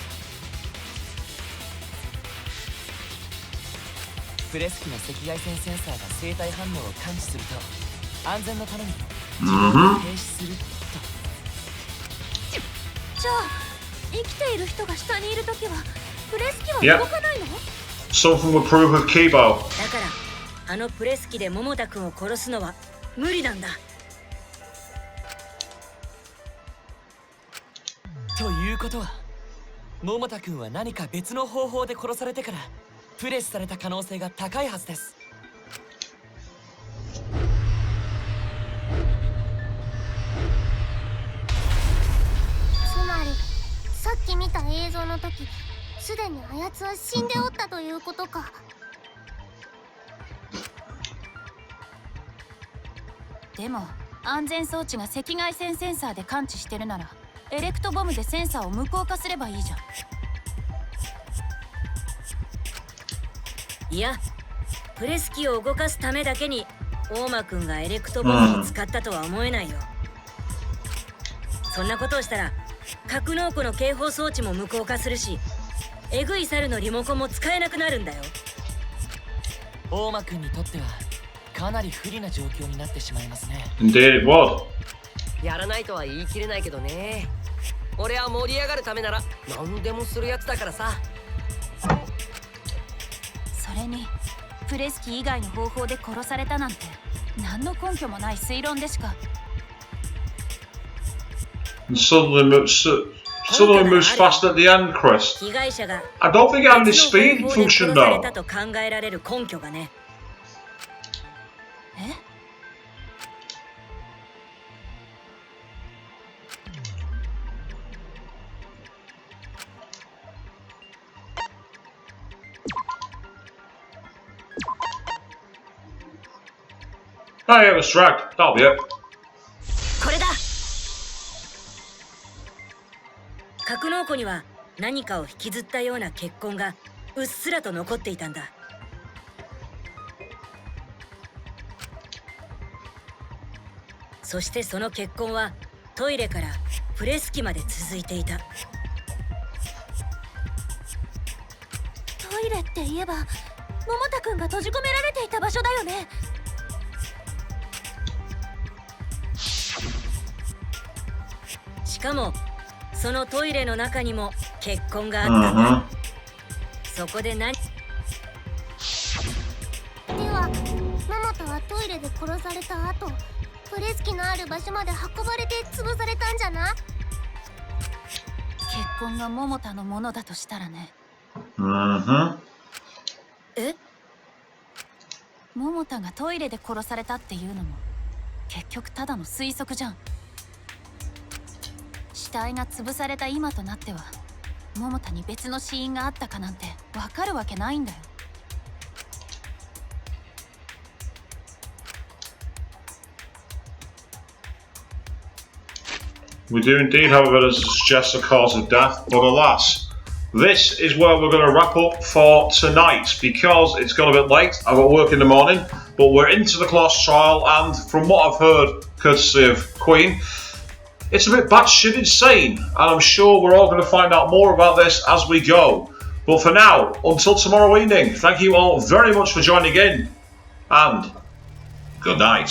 プレス機の赤外線センサーが生体反応を感知すると安全のために自動で停止すると。じゃあ生きている人が下にいるときはプレス機は動かないの？ Something would prove with Kibo. だからあのプレス機で桃田君を殺すのは無理なんだ。ということは桃田君は何か別の方法で殺されてからプレスされた可能性が高いはずです。つまりさっき見た映像の時すでにあやつは死んでおったということか。でも安全装置が赤外線センサーで感知してるならエレクトボムでセンサーを無効化すればいいじゃん。いや、プレス機を動かすためだけに大間君がエレクトボムを使ったとは思えないよ。そんなことをしたら格納庫の警報装置も無効化するし、エグい猿のリモコンも使えなくなるんだよ。大間君にとってはかなり不利な状況になってしまいますね。 Indeed it would. やらないとは言い切れないけどね。俺は盛り上がるためなら何でもするやつだからさ。それにプレス機以外の方法で殺されたなんて何の根拠もない推論でしか。 And suddenly moves fast at the end, Chris. 被害者が I don't think it had any 別の speed 方法で function 殺され though. たと考えられる根拠がね。え？ Oh yeah, it was dragged. That'll be it. これだ。格納庫には何かを引きずったような血痕がうっすらと残っていたんだ。そしてその血痕はトイレからプレス機まで続いていた。トイレって言えば桃田くんが閉じ込められていた場所だよね。しかもそのトイレの中にも血痕があったんだ。そこで何では桃田はトイレで殺された後プレス機のある場所まで運ばれて潰されたんじゃな。血痕が桃田のものだとしたらね。え？桃田がトイレで殺されたっていうのも結局ただの推測じゃん。死体が潰された今となっては桃田に別の死因があったかなんてわかるわけないんだよ。We do indeed have evidence to suggest the cause of death, but alas, this is where we're going to wrap up for tonight because it's got a bit late. I've got work in the morning, but we're into the class trial, and from what I've heard, courtesy of Queen, it's a bit batshit insane, and I'm sure we're all going to find out more about this as we go. But for now, until tomorrow evening, thank you all very much for joining in, and good night.